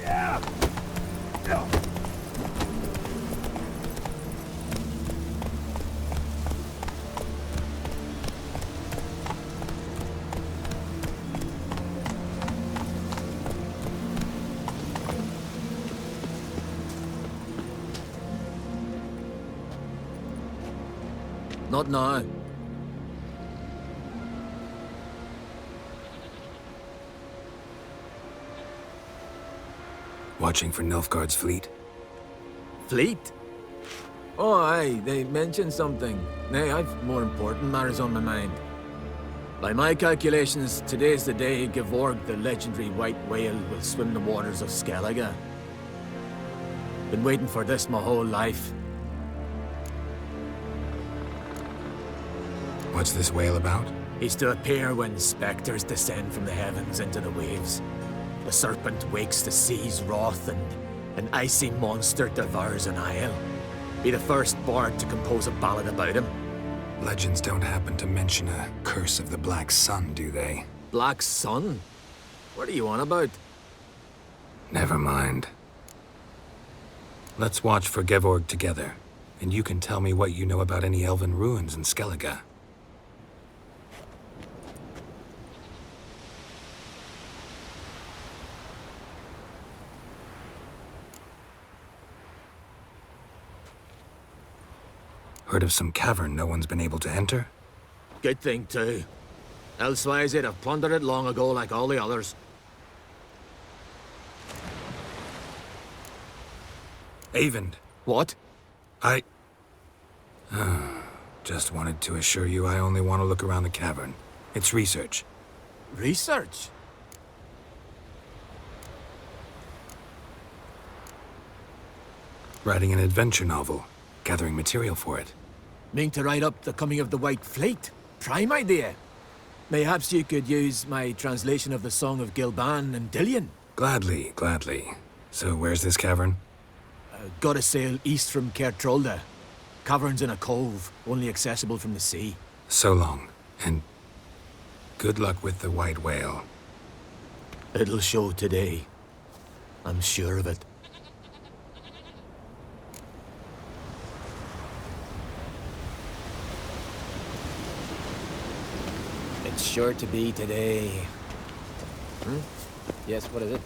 Yeah. Not now. Watching for Nilfgaard's fleet? Fleet? Oh, aye, they mentioned something. Nay, I've more important matters on my mind. By my calculations, today's the day Gevorg, the legendary white whale, will swim the waters of Skellige. Been waiting for this my whole life. What's this whale about? He's to appear when spectres descend from the heavens into the waves. The serpent wakes the sea's wrath, and an icy monster devours an isle. Be the first bard to compose a ballad about him. Legends don't happen to mention a curse of the Black Sun, do they? Black Sun? What are you on about? Never mind. Let's watch for Gevorg together, and you can tell me what you know about any elven ruins in Skellige. Heard of some cavern no one's been able to enter? Good thing, too. Elsewise, they'd have plundered it long ago like all the others. Avend. What? I... just wanted to assure you I only want to look around the cavern. It's research. Research? Writing an adventure novel. Gathering material for it. Mean to write up the coming of the White Fleet? Prime idea. Mayhaps you could use my translation of the Song of Gilban and Dillion. Gladly, gladly. So where's this cavern? Gotta sail east from Kertrolda. Cavern's in a cove, only accessible from the sea. So long, and good luck with the white whale. It'll show today. I'm sure of it. It's sure to be today. Yes, what is it?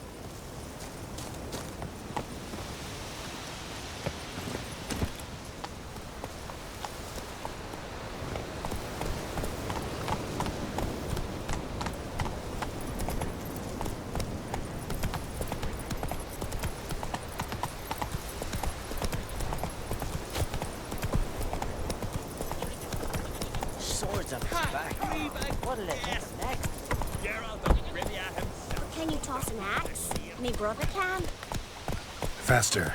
Swords up his back. What'll they think of next? Geralt of Rivia himself. Can you toss an axe? Me brother can. Faster.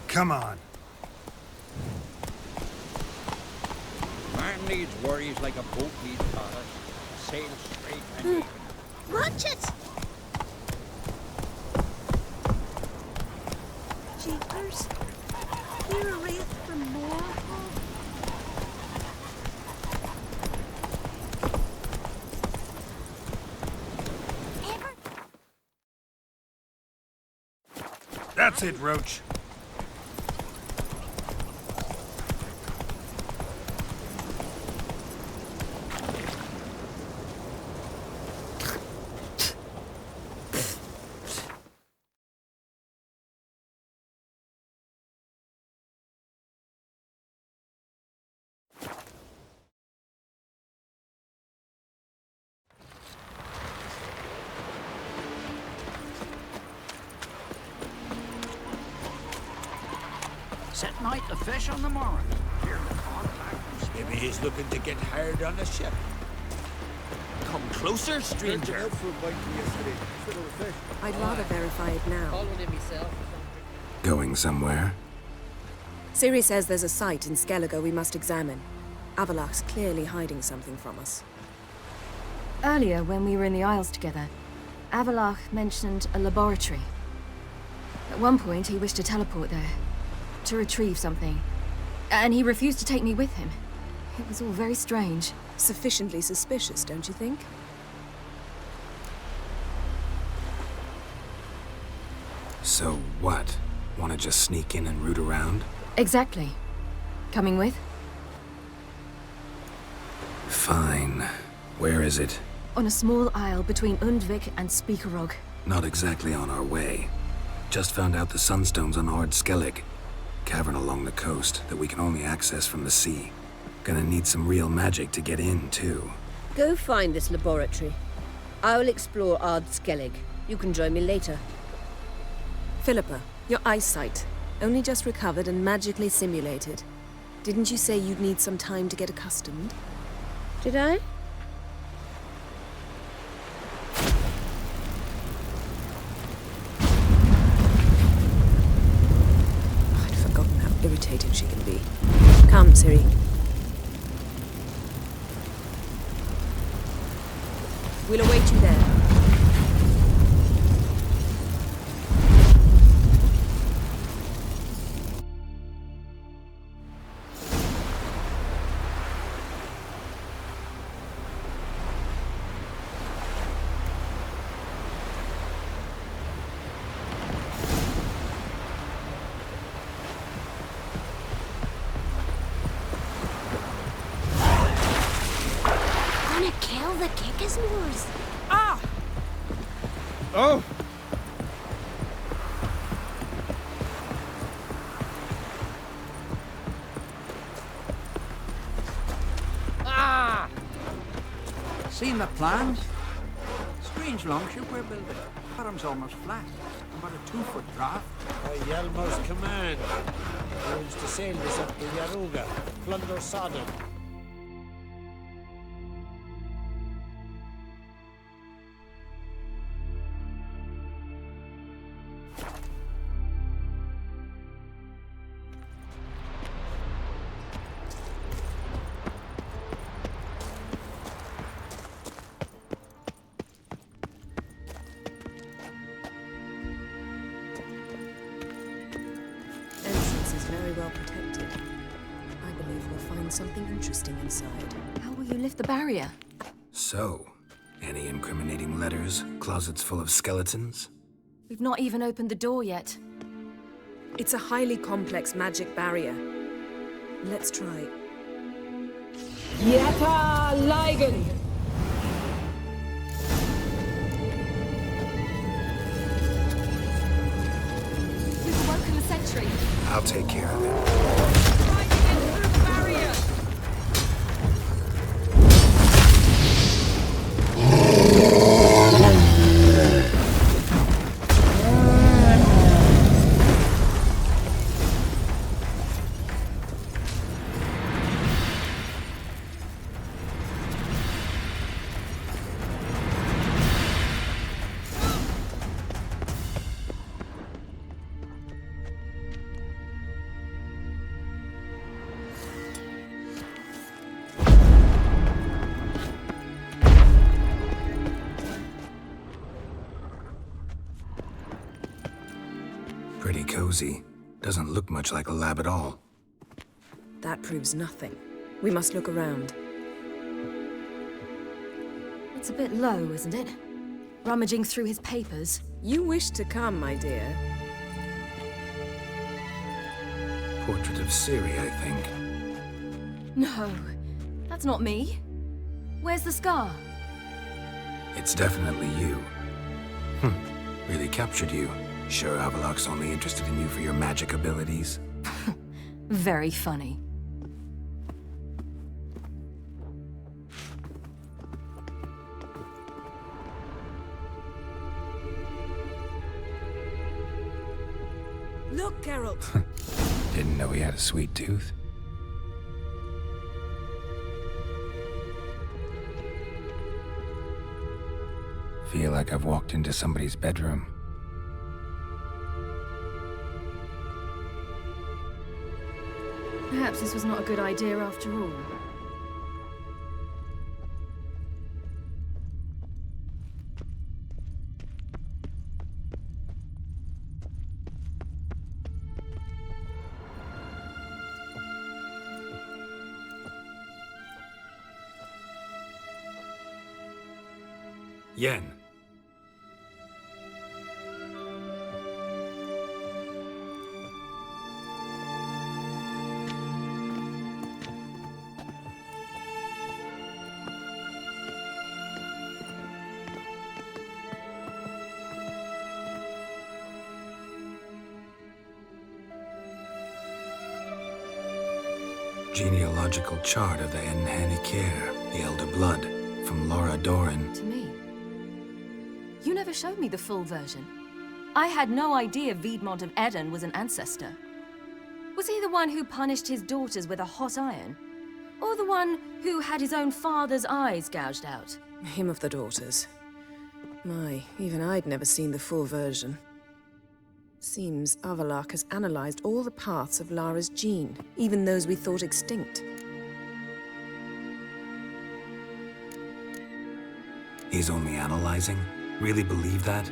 Come on. Man needs worries like a boat needs ballast. Sail straight and even. Watch it! Jeepers. You're a wraith from Mortal. That's it, Roach. Set night the fish on the morrow. Maybe he's looking to get hired on a ship. Come closer, stranger. I'd rather verify it now. Going somewhere? Ciri says there's a site in Skellige we must examine. Avalok's clearly hiding something from us. Earlier, when we were in the Isles together, Avalok mentioned a laboratory. At one point, he wished to teleport there, to retrieve something. And he refused to take me with him. It was all very strange. Sufficiently suspicious, don't you think? So what? Want to just sneak in and root around? Exactly. Coming with? Fine. Where is it? On a small isle between Undvik and Speakerog. Not exactly on our way. Just found out the Sunstone's on Ard Skellig. Cavern along the coast that we can only access from the sea. Gonna need some real magic to get in, too. Go find this laboratory. I'll explore Ard Skellig. You can join me later. Philippa, your eyesight. Only just recovered and magically simulated. Didn't you say you'd need some time to get accustomed? Did I? I'd forgotten how irritating she can be. Come, Ciri. We'll await you there. The kick is yours. Ah! Oh! Ah! Seen the plans? Strange longship we're building. Bottom's almost flat. About a 2-foot draft. By Hjalmar's command. He wants to sail this up to Yaruga. Plunder Sodom. Well protected. I believe we'll find something interesting inside. How will you lift the barrier? So, any incriminating letters? Closets full of skeletons? We've not even opened the door yet. It's a highly complex magic barrier. Let's try. Yeta Ligen! We've awoken the sentry. I'll take care of it. Pretty cozy. Doesn't look much like a lab at all. That proves nothing. We must look around. It's a bit low, isn't it? Rummaging through his papers. You wish to come, my dear. Portrait of Ciri, I think. No, that's not me. Where's the scar? It's definitely you. Really captured you. Sure Avalok's only interested in you for your magic abilities? Very funny. Look, Geralt! Didn't know he had a sweet tooth. Feel like I've walked into somebody's bedroom. Perhaps this was not a good idea after all. Yen. Genealogical chart of the Enhanikir, the Elder Blood, from Laura Doran. To me. You never showed me the full version. I had no idea Viedmont of Eden was an ancestor. Was he the one who punished his daughters with a hot iron? Or the one who had his own father's eyes gouged out? Him of the daughters. My, even I'd never seen the full version. Seems Avallac'h has analyzed all the parts of Lara's gene, even those we thought extinct. He's only analyzing? Really believe that?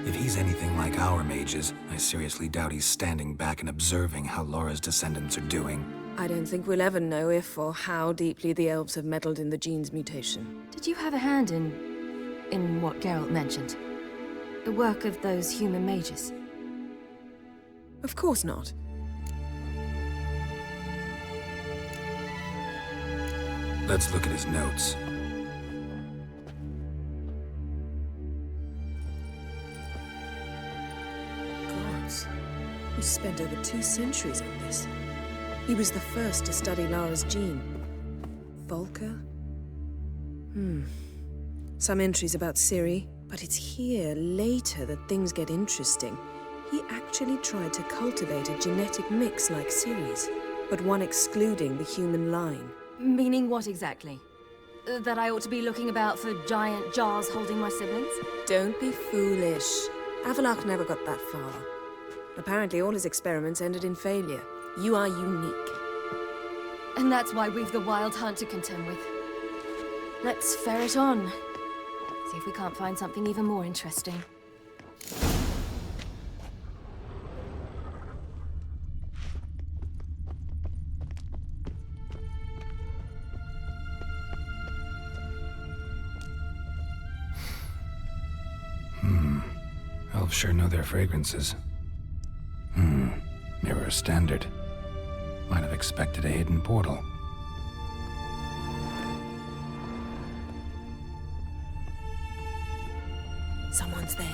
If he's anything like our mages, I seriously doubt he's standing back and observing how Laura's descendants are doing. I don't think we'll ever know if or how deeply the elves have meddled in the gene's mutation. Did you have a hand in what Geralt mentioned? The work of those human mages? Of course not. Let's look at his notes. Gods. He spent over 2 centuries on this. He was the first to study Lara's gene. Volker? Some entries about Ciri, but it's here, later, that things get interesting. He actually tried to cultivate a genetic mix like Ciri's, but one excluding the human line. Meaning what exactly? That I ought to be looking about for giant jars holding my siblings? Don't be foolish. Avallac'h never got that far. Apparently all his experiments ended in failure. You are unique. And that's why we've the Wild Hunt to contend with. Let's ferret on. See if we can't find something even more interesting. Elves sure know their fragrances. Mirror standard. Might have expected a hidden portal. Someone's there,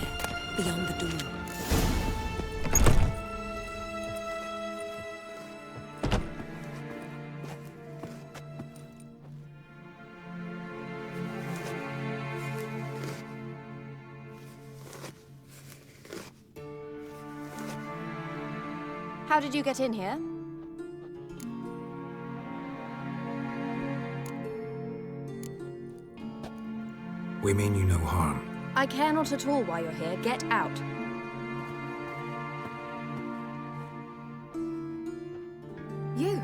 beyond the door. How did you get in here? We mean you no harm. I care not at all why you're here. Get out. You.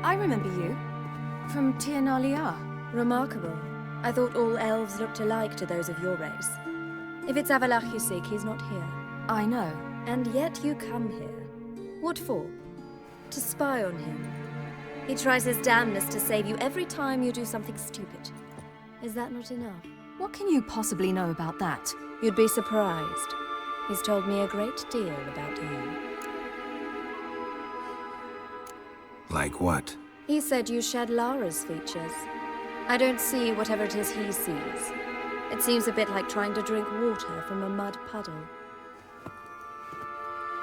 I remember you. From Tir na Liar. Remarkable. I thought all elves looked alike to those of your race. If it's Avallac'h you seek, he's not here. I know. And yet you come here. What for? To spy on him. He tries his damnedest to save you every time you do something stupid. Is that not enough? What can you possibly know about that? You'd be surprised. He's told me a great deal about you. Like what? He said you shared Lara's features. I don't see whatever it is he sees. It seems a bit like trying to drink water from a mud puddle.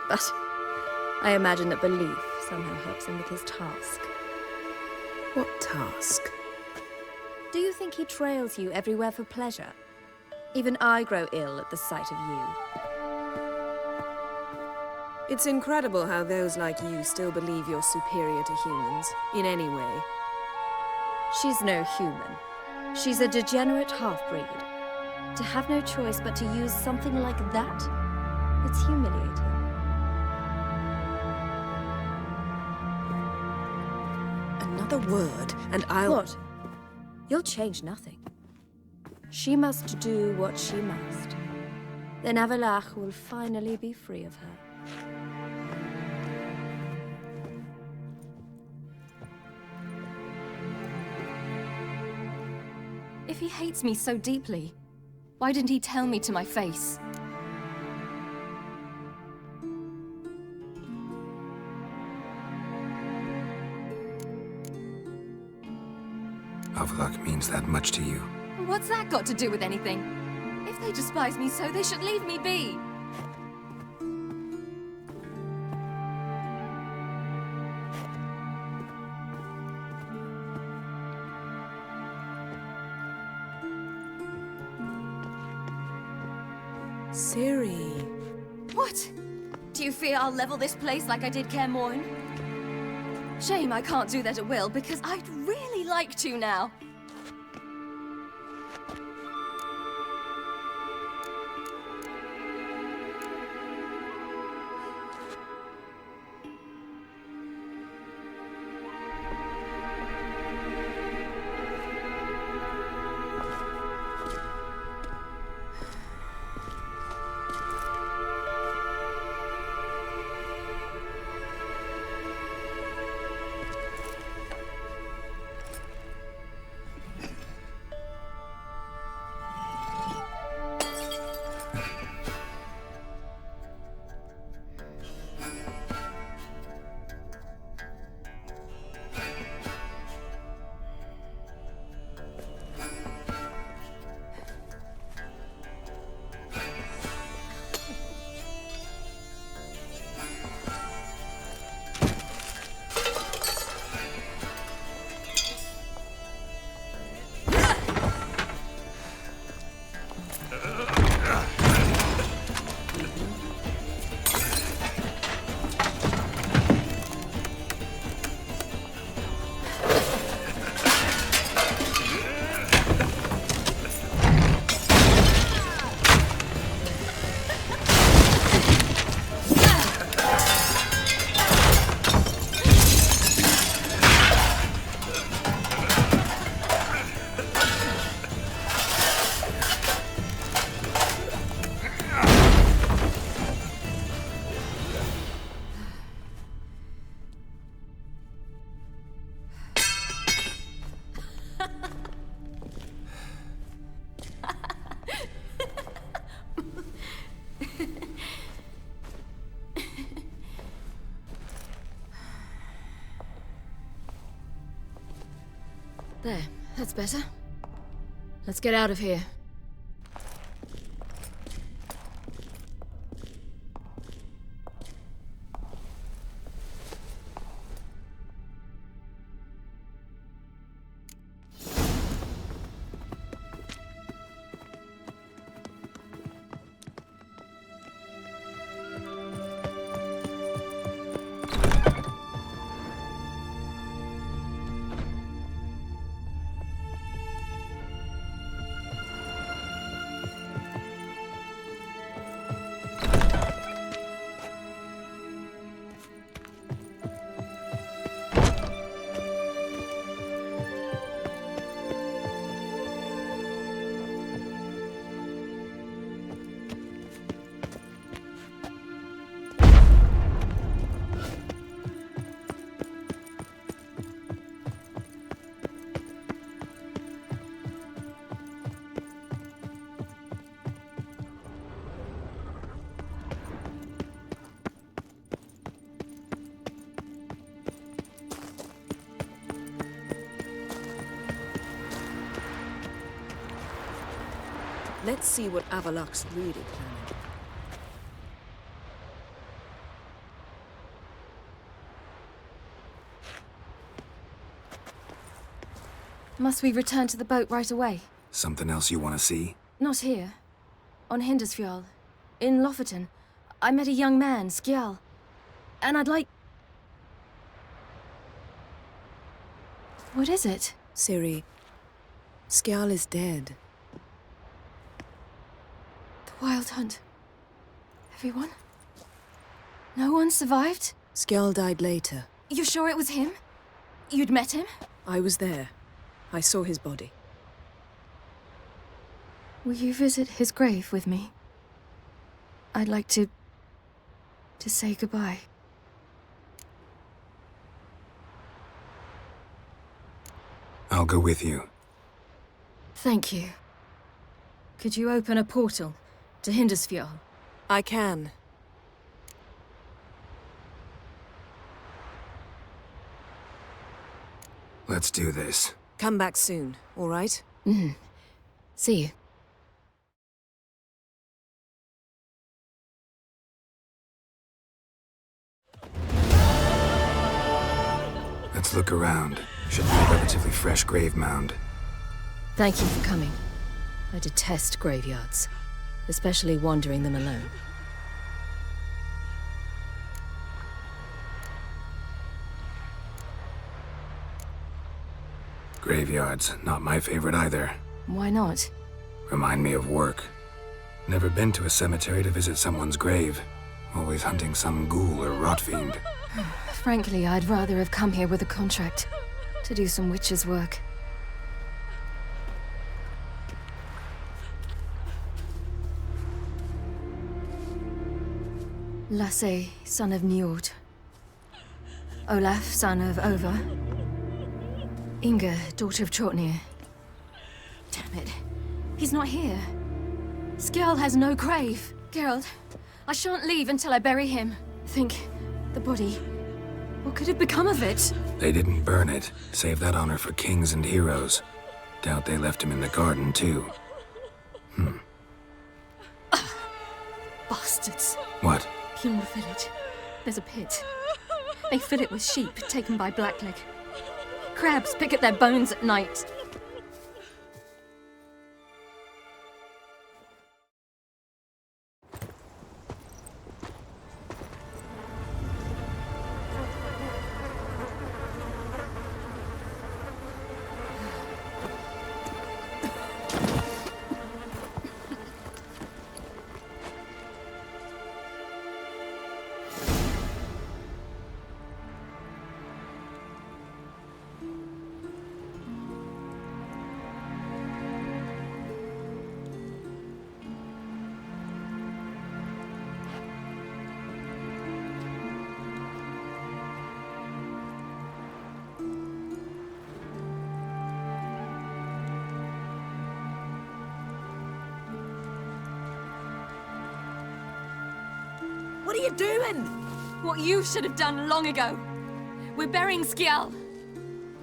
But I imagine that belief somehow helps him with his task. What task? Do you think he trails you everywhere for pleasure? Even I grow ill at the sight of you. It's incredible how those like you still believe you're superior to humans, in any way. She's no human. She's a degenerate half-breed. To have no choice but to use something like that, it's humiliating. Another word, and I'll... What? You'll change nothing. She must do what she must. Then Avallac'h will finally be free of her. If he hates me so deeply, why didn't he tell me to my face? Avallac'h means that much to you. What's that got to do with anything? If they despise me so, they should leave me be. Ciri. What? Do you fear I'll level this place like I did Kaer Morhen? Shame I can't do that at will, because I'd really like to now. There, that's better. Let's get out of here. Let's see what Avallac'h's really planning. Must we return to the boat right away? Something else you want to see? Not here. On Hindersfjall. In Lofoten. I met a young man, Skjal. And I'd like... What is it? Ciri, Skjal is dead. The Wild Hunt. Everyone? No one survived? Skjal died later. You sure it was him? You'd met him? I was there. I saw his body. Will you visit his grave with me? I'd like to say goodbye. I'll go with you. Thank you. Could you open a portal to Hindersfjall? I can. Let's do this. Come back soon, all right? Mm-hmm. See you. Let's look around. Should be a relatively fresh grave mound. Thank you for coming. I detest graveyards, especially wandering them alone. Graveyards, not my favorite either. Why not? Remind me of work. Never been to a cemetery to visit someone's grave. Always hunting some ghoul or rot fiend. Frankly, I'd rather have come here with a contract to do some witch's work. Lasse, son of Njord. Olaf, son of Over. Inga, daughter of Trotnir. Damn it. He's not here. Skjal has no grave. Geralt, I shan't leave until I bury him. Think, the body. What could have become of it? They didn't burn it. Save that honor for kings and heroes. Doubt they left him in the garden, too. Bastards. What? Beyond the village, there's a pit. They fill it with sheep taken by Blackleg. Crabs pick at their bones at night. What are you doing? What you should have done long ago. We're burying Skjal.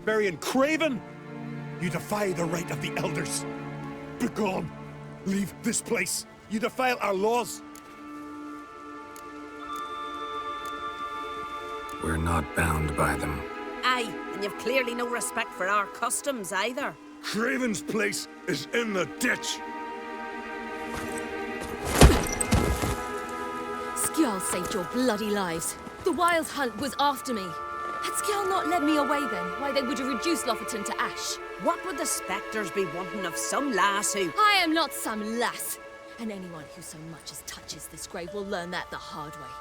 Burying Craven? You defy the right of the elders. Begone. Leave this place. You defile our laws. We're not bound by them. Aye, and you've clearly no respect for our customs either. Craven's place is in the ditch. Skjal saved your bloody lives. The Wild Hunt was after me. Had Skjal not led me away then, why they would have reduced Lofoten to ash. What would the spectres be wanting of some lass who... I am not some lass. And anyone who so much as touches this grave will learn that the hard way.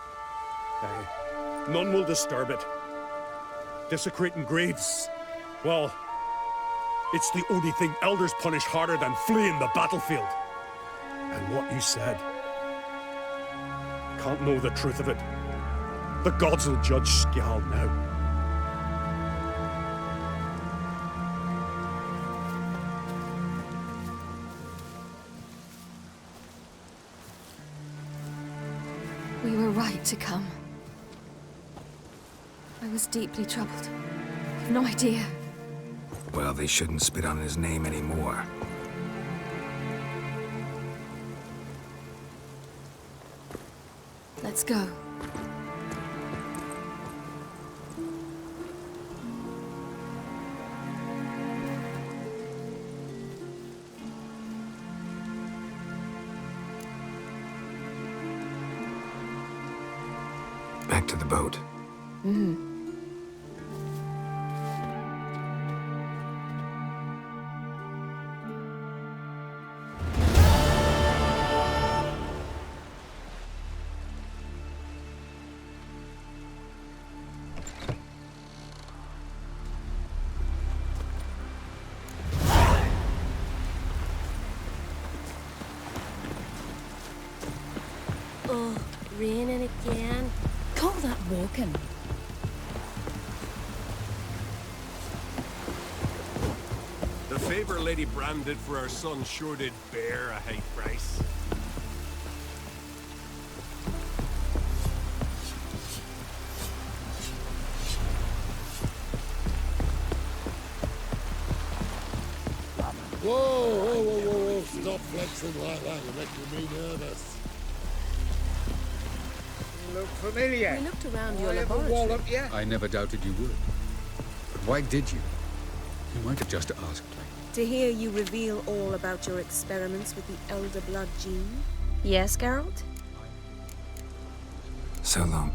Aye. None will disturb it. Desecrating graves, well, it's the only thing elders punish harder than fleeing the battlefield. And what you said, can't know the truth of it. The gods will judge Skjal now. We were right to come. I was deeply troubled. I've no idea. Well, they shouldn't spit on his name anymore. Let's go. Back to the boat. Mm-hmm. Oh, raining again. Call that walking. The favor Lady Bran did for our son sure did bear a high price. Whoa, stop flexing like that, you're making me nervous. You look familiar. We looked around your I ever laboratory. wallop you? I never doubted you would. But why did you? You might have just asked me. To hear you reveal all about your experiments with the Elder Blood gene? Yes, Geralt? So long.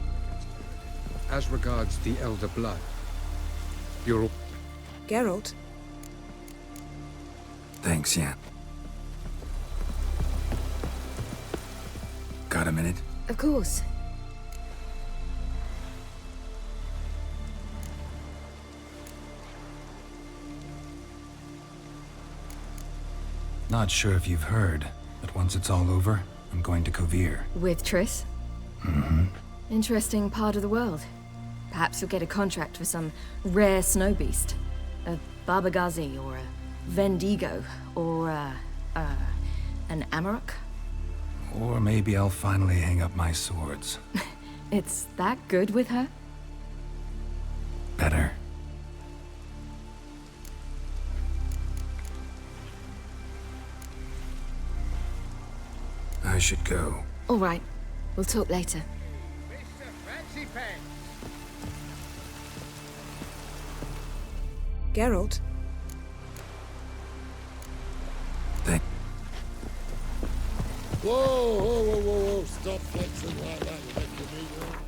As regards the Elder Blood, you're... Geralt? Thanks, yeah. Got a minute? Of course. Not sure if you've heard, but once it's all over, I'm going to Kovir. With Triss? Mm-hmm. Interesting part of the world. Perhaps you'll get a contract for some rare snow beast. A Barbagazi or a Vendigo or an Amarok. Or maybe I'll finally hang up my swords. It's that good with her? Better. I should go. All right. We'll talk later. Mr. Fancy Pants. Geralt? Whoa, stop flexing like that, you're making me nervous.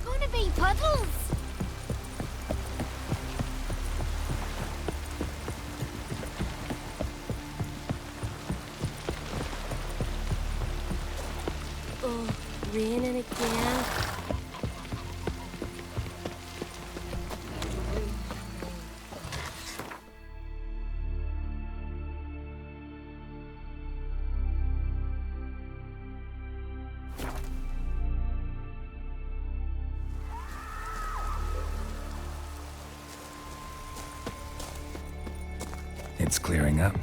Gonna be puddles. Oh, raining again. It's clearing up.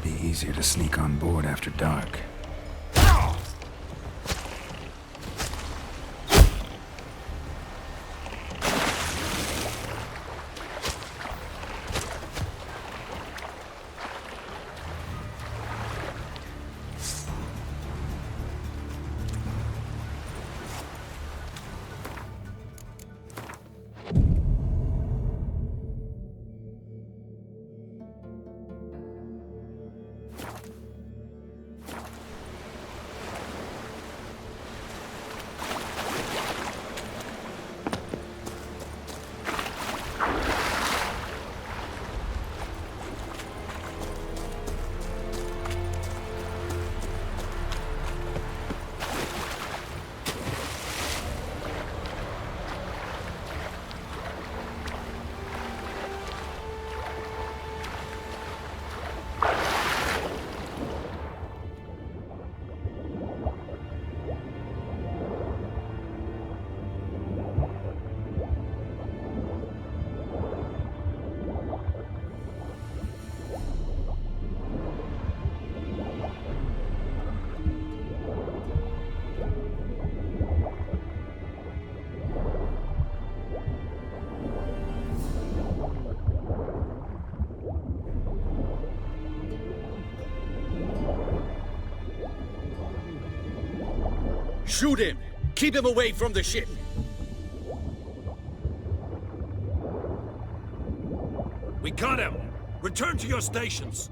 Be easier to sneak on board after dark. Shoot him! Keep him away from the ship! We got him! Return to your stations!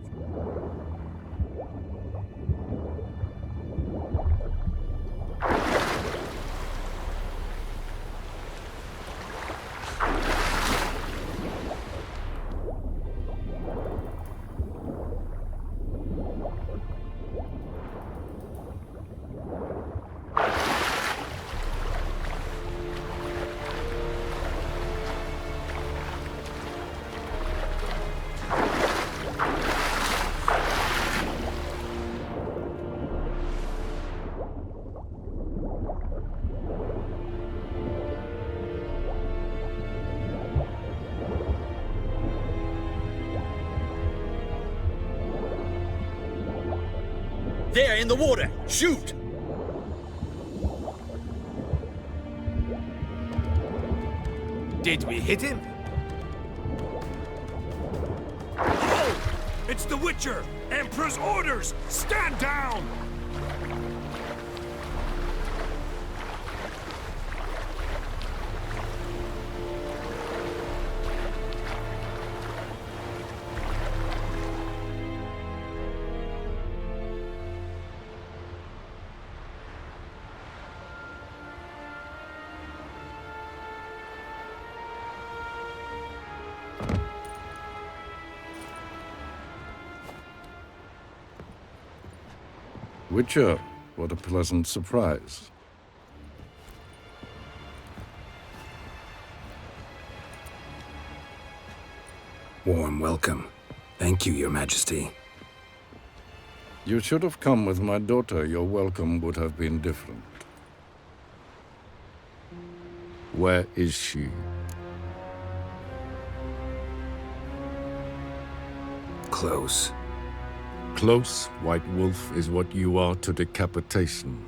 There, in the water! Shoot! Did we hit him? Oh! It's the Witcher! Emperor's orders! Stand down! Witcher, what a pleasant surprise. Warm welcome. Thank you, Your Majesty. You should have come with my daughter. Your welcome would have been different. Where is she? Close. Close, White Wolf, is what you are to decapitation.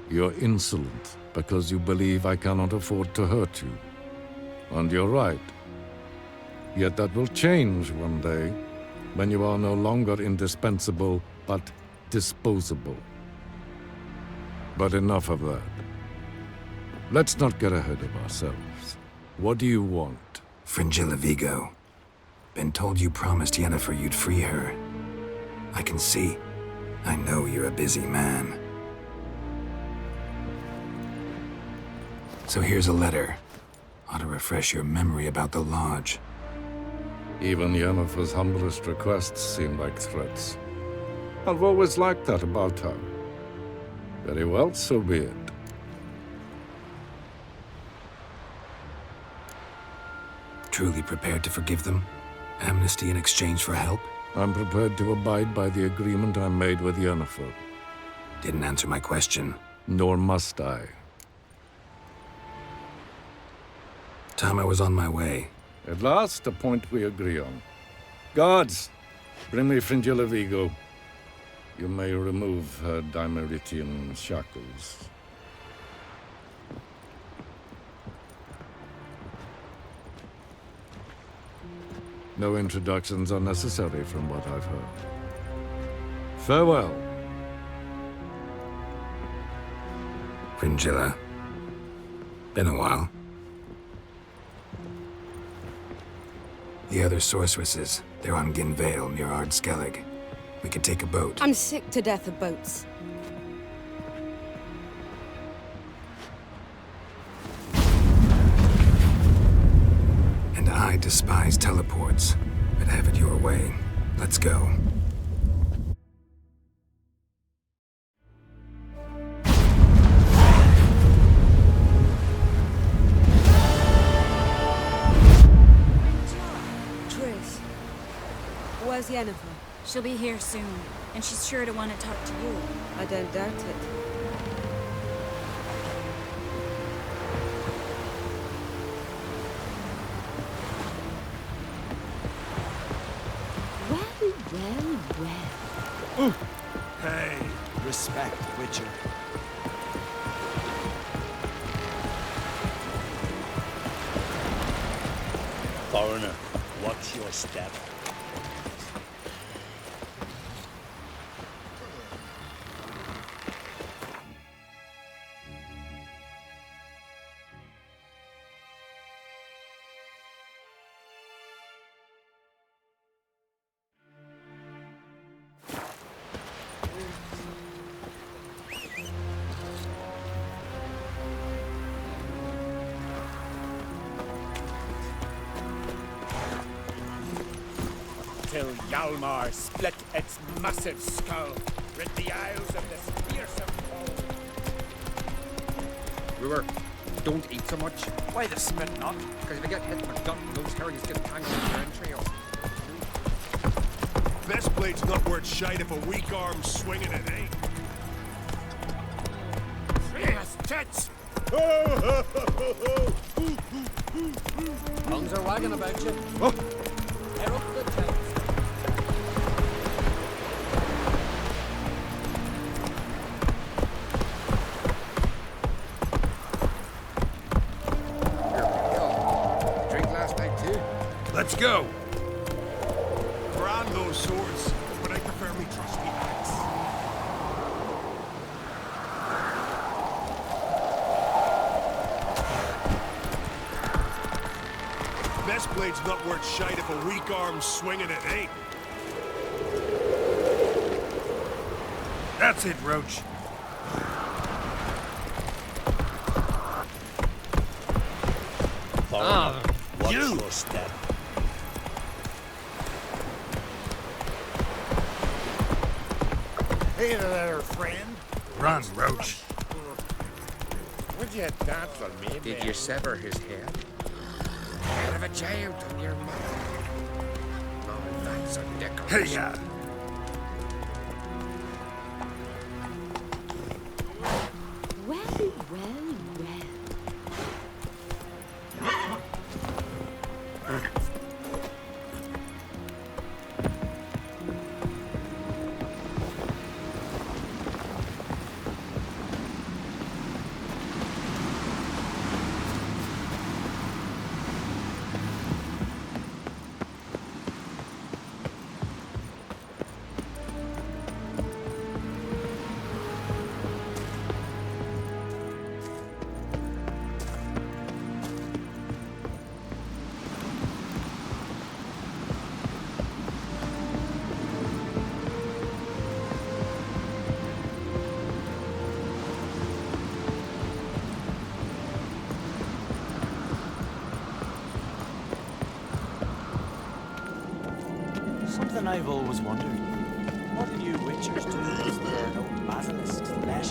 You're insolent because you believe I cannot afford to hurt you. And you're right. Yet that will change one day, when you are no longer indispensable, but disposable. But enough of that. Let's not get ahead of ourselves. What do you want? Fringilla Vigo. Been told you promised Yennefer you'd free her. I can see. I know you're a busy man. So here's a letter. Ought to refresh your memory about the Lodge. Even Yennefer's humblest requests seem like threats. I've always liked that about her. Very well, so be it. Truly prepared to forgive them? Amnesty in exchange for help? I'm prepared to abide by the agreement I made with Yennefer. Didn't answer my question. Nor must I. Time I was on my way. At last, a point we agree on. Guards, bring me Fringilla Vigo. You may remove her Dimeritian shackles. No introductions are necessary from what I've heard. Farewell. Fringilla. Been a while. The other sorceresses, they're on Ginvale near Ardskellig. We could take a boat. I'm sick to death of boats. And I despise teleports, but have it your way. Let's go. Where's Yennefer? She'll be here soon, and she's sure to want to talk to you. I don't doubt it. Well. Hey! Respect, Witcher. Foreigner, watch your step. Hjalmar split its massive skull, rid the isles of this fearsome foe. Brewer, don't eat so much. Why the spit not? Because if you get hit in the gut, those herrings get tangled in your entrails. Best blade's not worth shite if a weak arm's swinging it ain't. Yes, tits! Tongues are wagging about you. Tear up the tents. Drink last night too. Let's go. Brand those swords, but I prefer me trusty axe. Best blade's not worth shite if a weak arm's swinging it ain't. That's it, Roach. Watch you! your step. Hey there, friend. Run, Roach. Would you dance on me, Did man? you sever his head? Head of a giant on your mother. Oh, that's a decoration. Hey, Well, well, well. Something I've always wondered. What do you witchers do if there are no basilisks flesh?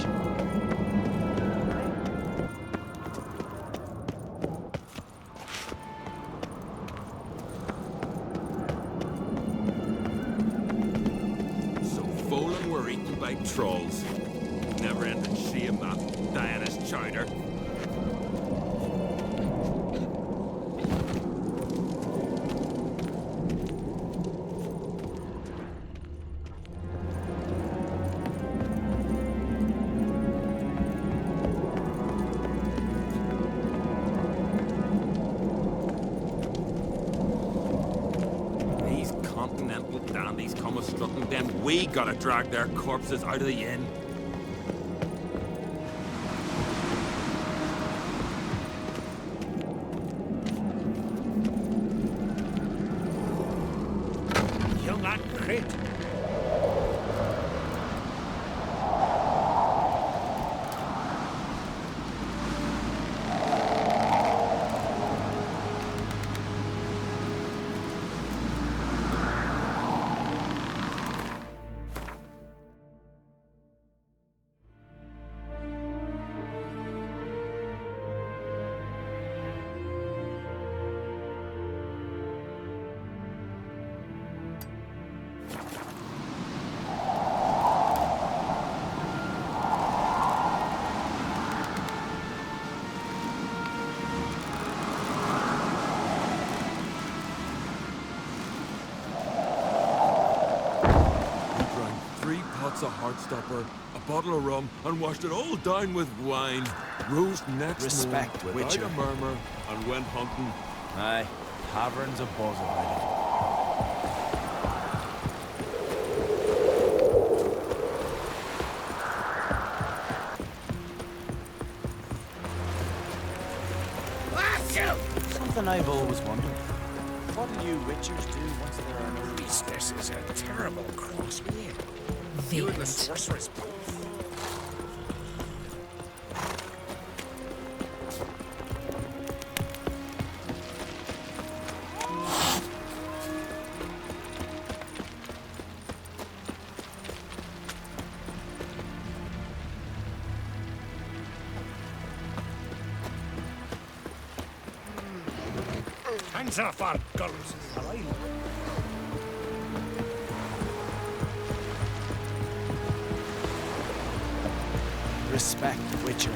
So full and we're eaten by trolls. Never ending shame that. Diana's chowder. Dandies come a strutting, then we gotta drag their corpses out of the inn. Young lad, great. A heartstopper, a bottle of rum, and washed it all down with wine. Rose next Respect, morning without Witcher. a murmur and went hunting. Aye, tavern's a buzz about it. Something I've always wondered. What do you witchers do once there are no This is a terrible crossbeard. You and the sorceress both. Hands off our girls, or I'll... Respect the Witcher.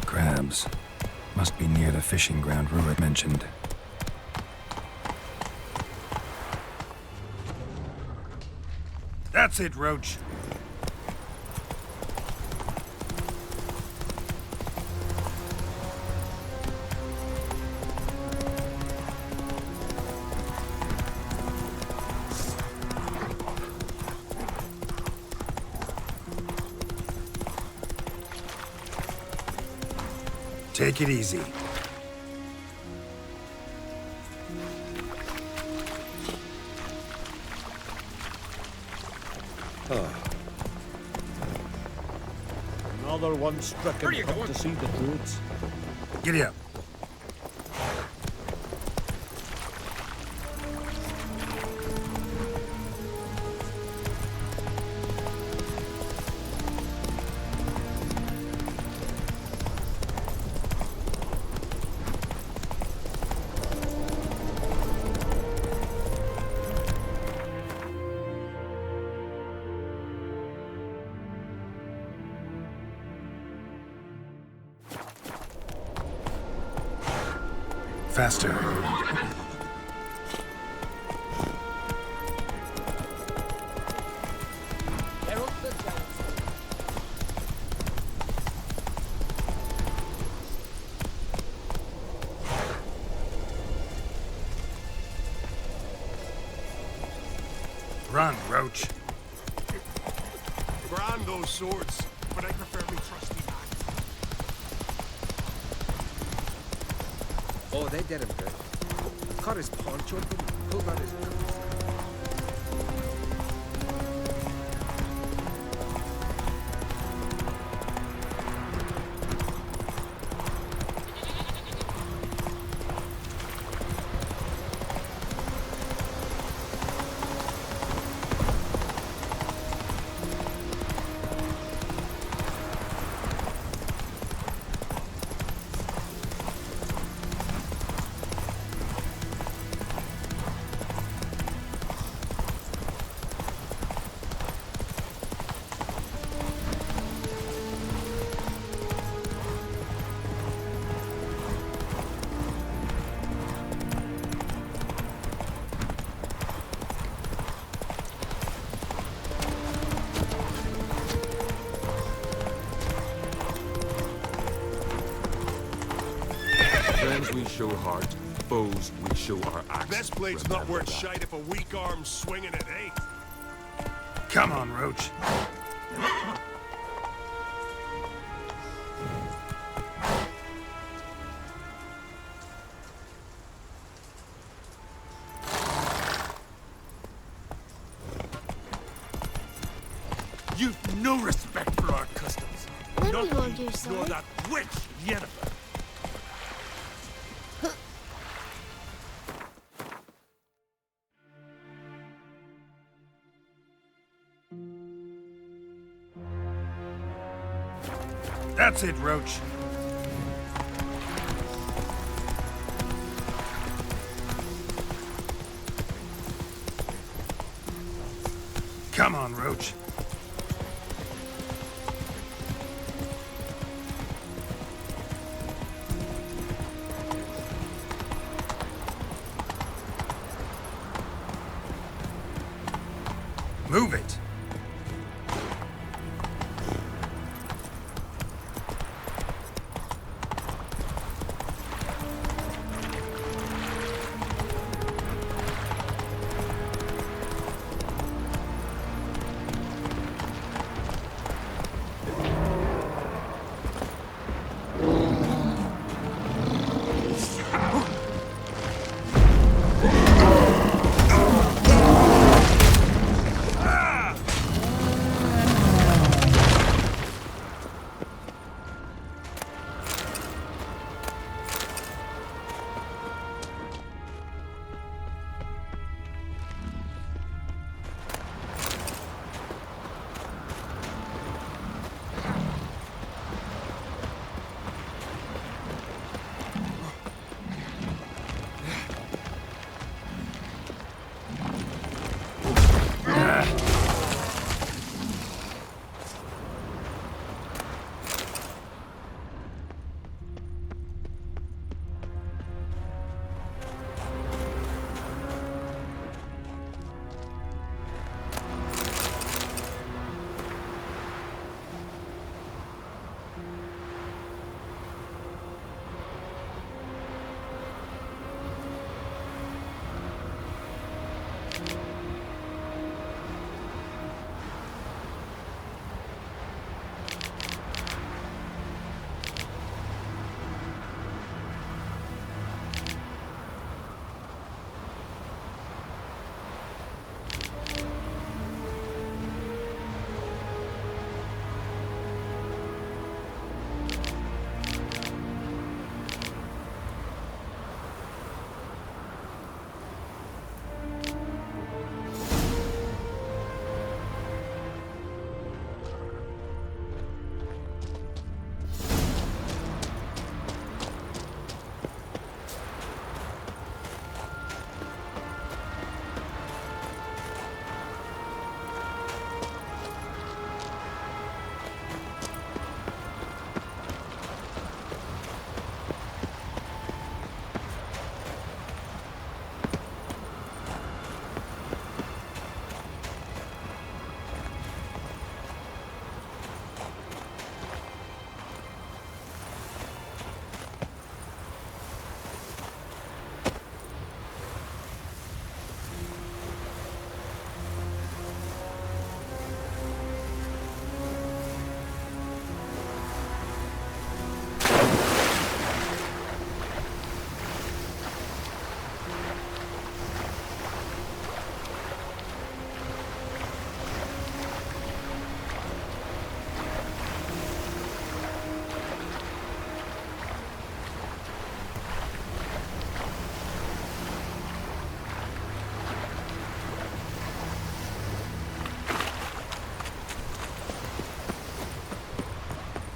Crabs. Must be near the fishing ground Rurik mentioned. That's it, Roach. Take it easy. Another one stricken up to see the druids. Giddy up. Faster. Run, Roach. Grand those swords, but I prefer me trusty knife. Oh, they did him good. Cut his paunch open, pulled out his boots. hard, foes we show our axe. Best blade's not worth shite if a weak arm's swinging it, eh? Come on, Roach. You've no respect for our customs. Then Not we won't you, do so. nor that witch, Yennefer. That's it, Roach. Come on, Roach. Move it.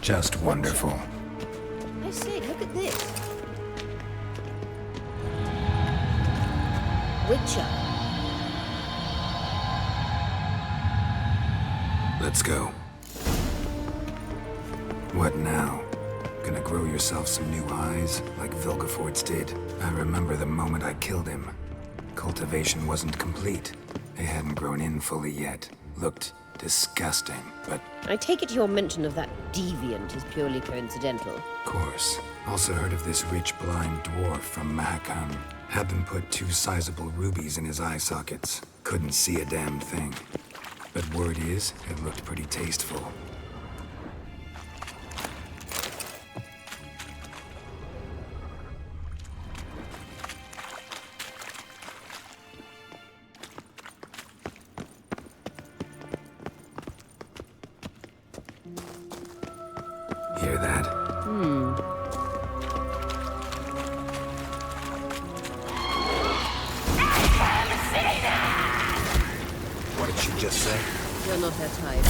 Just wonderful. I say, look at this. Witcher. Let's go. What now? Gonna grow yourself some new eyes, like Vilgefortz did? I remember the moment I killed him. Cultivation wasn't complete. They hadn't grown in fully yet. Looked disgusting, but I take it your mention of that deviant is purely coincidental. of course. Also heard of this rich blind dwarf from Mahakam. Had them put 2 sizable rubies in his eye sockets. Couldn't see a damn thing. But word is, it looked pretty tasteful. Hear that? What did she just say? You're not her type.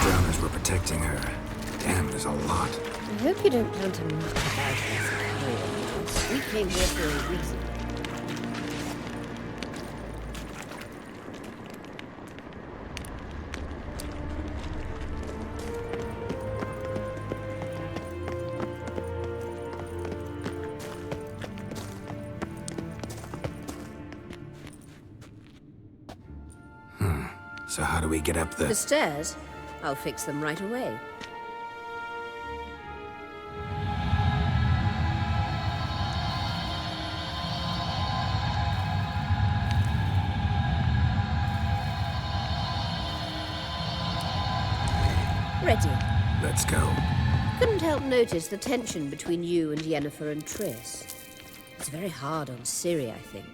Drowners were protecting her. Damn, there's a lot. I hope you don't plan to muck about this. We came here for a reason. So how do we get up The stairs? I'll fix them right away. Ready. Let's go. Couldn't help notice the tension between you and Yennefer and Triss. It's very hard on Ciri, I think.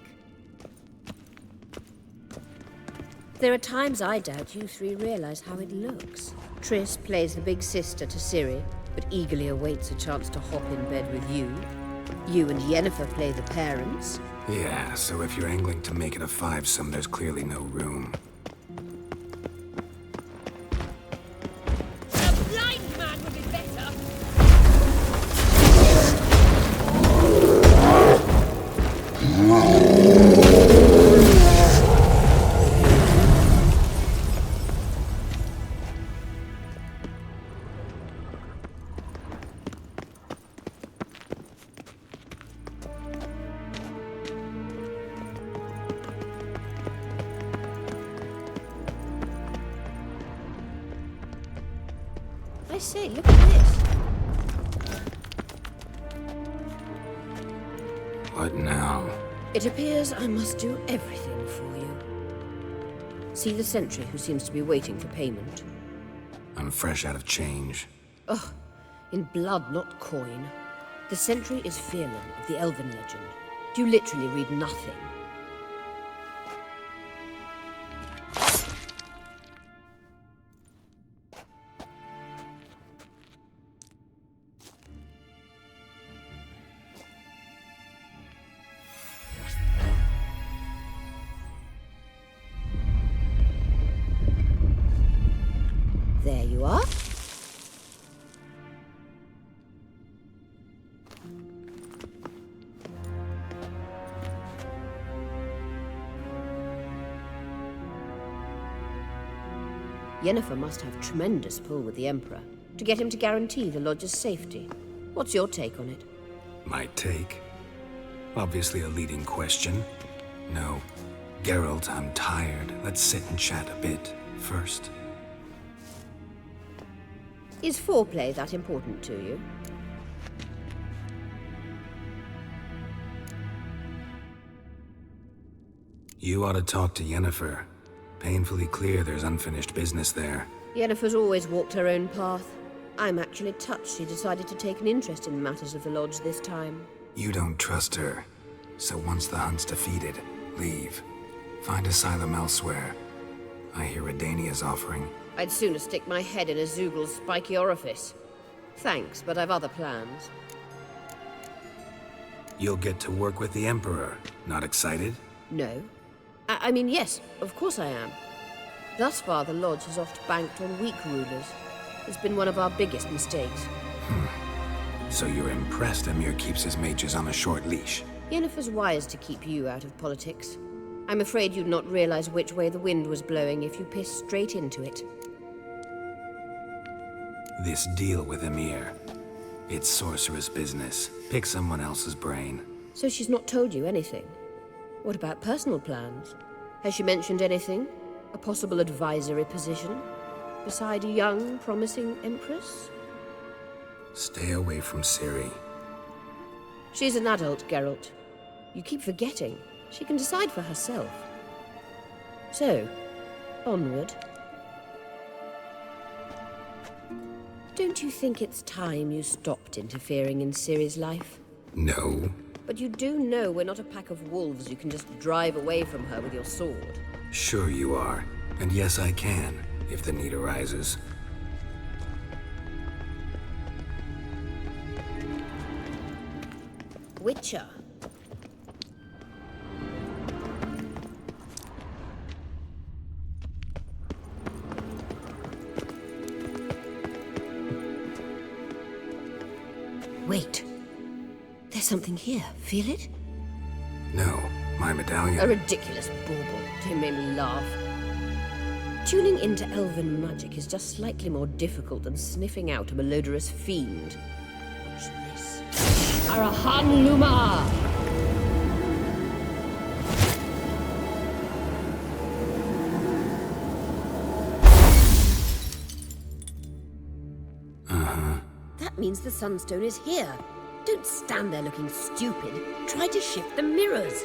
There are times I doubt you three realize how it looks. Triss plays the big sister to Ciri, but eagerly awaits a chance to hop in bed with you. You and Yennefer play the parents. Yeah, so if you're angling to make it a 5-some, there's clearly no room. A blind man would be better. I say, look at this. What now? It appears I must do everything for you. See the sentry who seems to be waiting for payment? I'm fresh out of change. Ugh, in blood, not coin. The sentry is Fearlan of the Elven legend. You literally read nothing. There you are. Yennefer must have tremendous pull with the Emperor to get him to guarantee the Lodge's safety. What's your take on it? My take? Obviously a leading question. No. Geralt, I'm tired. Let's sit and chat a bit first. Is foreplay that important to you? You ought to talk to Yennefer. Painfully clear there's unfinished business there. Yennefer's always walked her own path. I'm actually touched she decided to take an interest in matters of the Lodge this time. You don't trust her. So once the hunt's defeated, leave. Find asylum elsewhere. I hear Redania's offering. I'd sooner stick my head in a Zoogl's spiky orifice. Thanks, but I've other plans. You'll get to work with the Emperor. Not excited? No. I mean, yes, of course I am. Thus far, the Lodge has oft banked on weak rulers. It's been one of our biggest mistakes. So you're impressed Emir keeps his mages on a short leash? Yennefer's wise to keep you out of politics. I'm afraid you'd not realize which way the wind was blowing if you pissed straight into it. This deal with Emir, it's sorceress business. Pick someone else's brain. So she's not told you anything? What about personal plans? Has she mentioned anything? A possible advisory position? Beside a young, promising empress? Stay away from Ciri. She's an adult, Geralt. You keep forgetting. She can decide for herself. So, onward. Don't you think it's time you stopped interfering in Ciri's life? No. But you do know we're not a pack of wolves you can just drive away from her with your sword. Sure you are. And yes, I can, if the need arises. Witcher. Wait. There's something here. Feel it? No, my medallion. A ridiculous bauble. Don't make me laugh. Tuning into elven magic is just slightly more difficult than sniffing out a malodorous fiend. Watch this. Arahan Luma! That means the Sunstone is here. Don't stand there looking stupid. Try to shift the mirrors.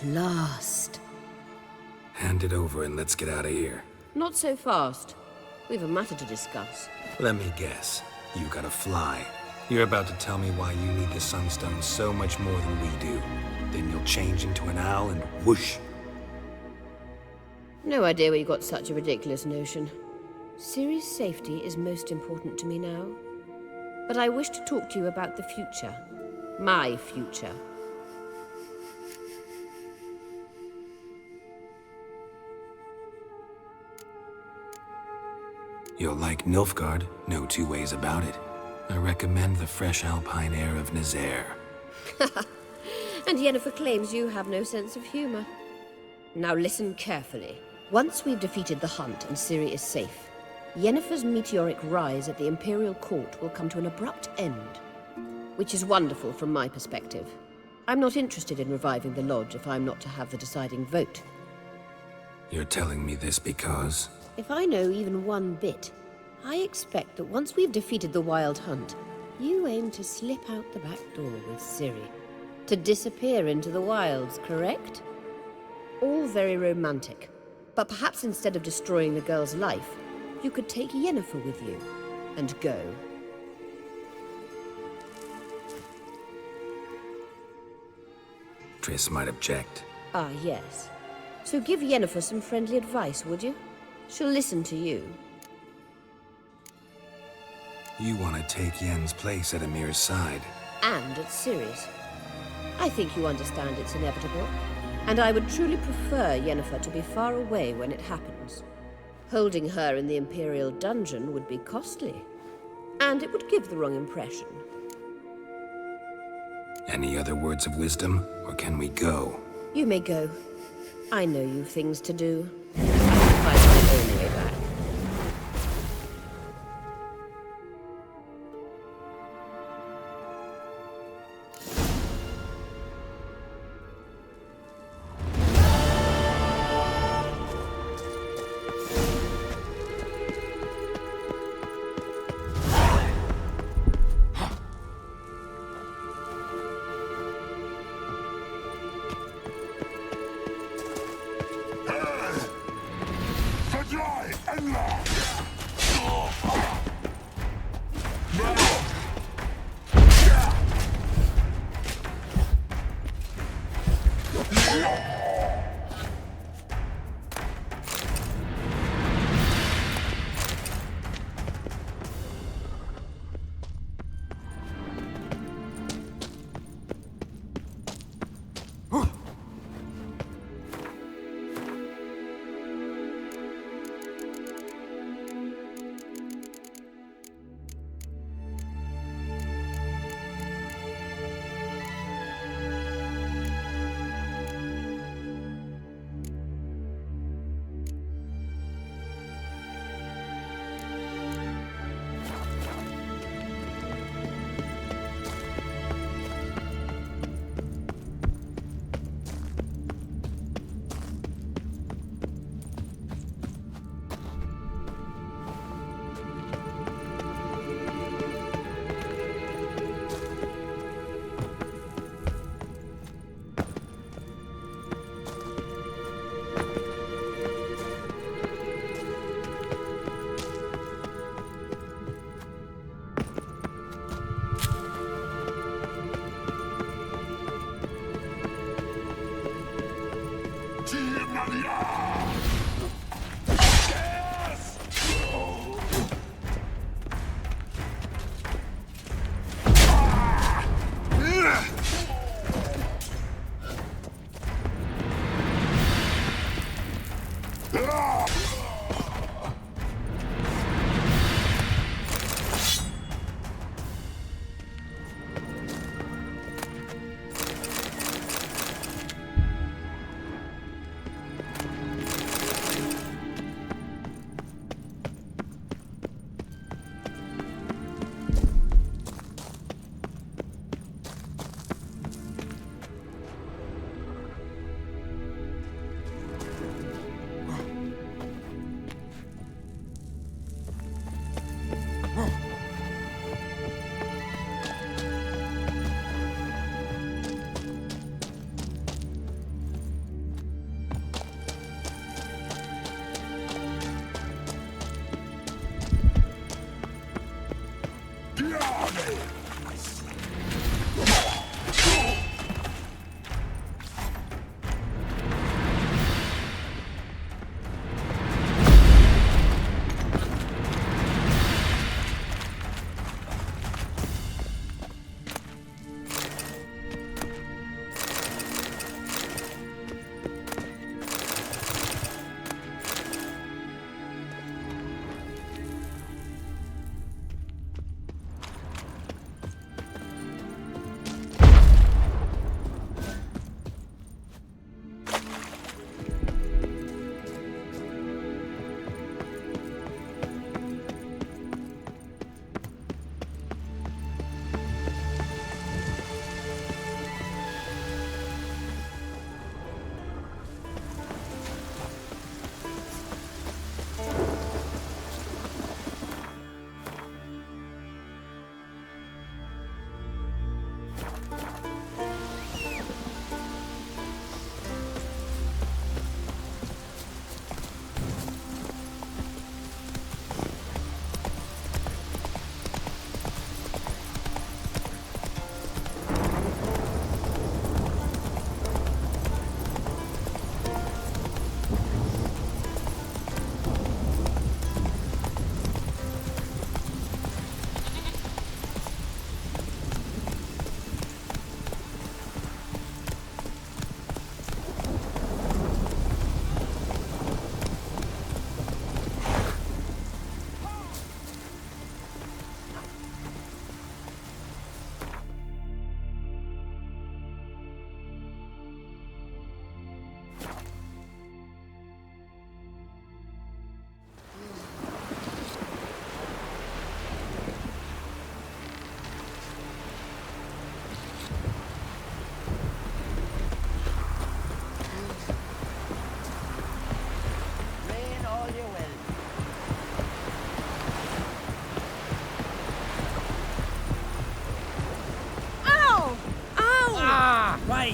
At last. Hand it over and let's get out of here. Not so fast. We've a matter to discuss. Let me guess. You gotta fly. You're about to tell me why you need the Sunstone so much more than we do. Then you'll change into an owl and whoosh. No idea where you got such a ridiculous notion. Ciri's safety is most important to me now. But I wish to talk to you about the future. My future. You'll like Nilfgaard, no two ways about it. I recommend the fresh alpine air of Nazaire. And Yennefer claims you have no sense of humor. Now listen carefully. Once we've defeated the hunt and Ciri is safe, Yennefer's meteoric rise at the Imperial Court will come to an abrupt end. Which is wonderful from my perspective. I'm not interested in reviving the Lodge if I'm not to have the deciding vote. You're telling me this because... If I know even one bit, I expect that once we've defeated the Wild Hunt, you aim to slip out the back door with Ciri. To disappear into the wilds, correct? All very romantic. But perhaps instead of destroying the girl's life, you could take Yennefer with you, and go. Triss might object. Ah, yes. So give Yennefer some friendly advice, would you? She'll listen to you. You want to take Yen's place at Amir's side. And at Ciri's. I think you understand it's inevitable. And I would truly prefer Yennefer to be far away when it happens. Holding her in the Imperial dungeon would be costly. And it would give the wrong impression. Any other words of wisdom, or can we go? You may go. I know you've things to do. I can find my own way back.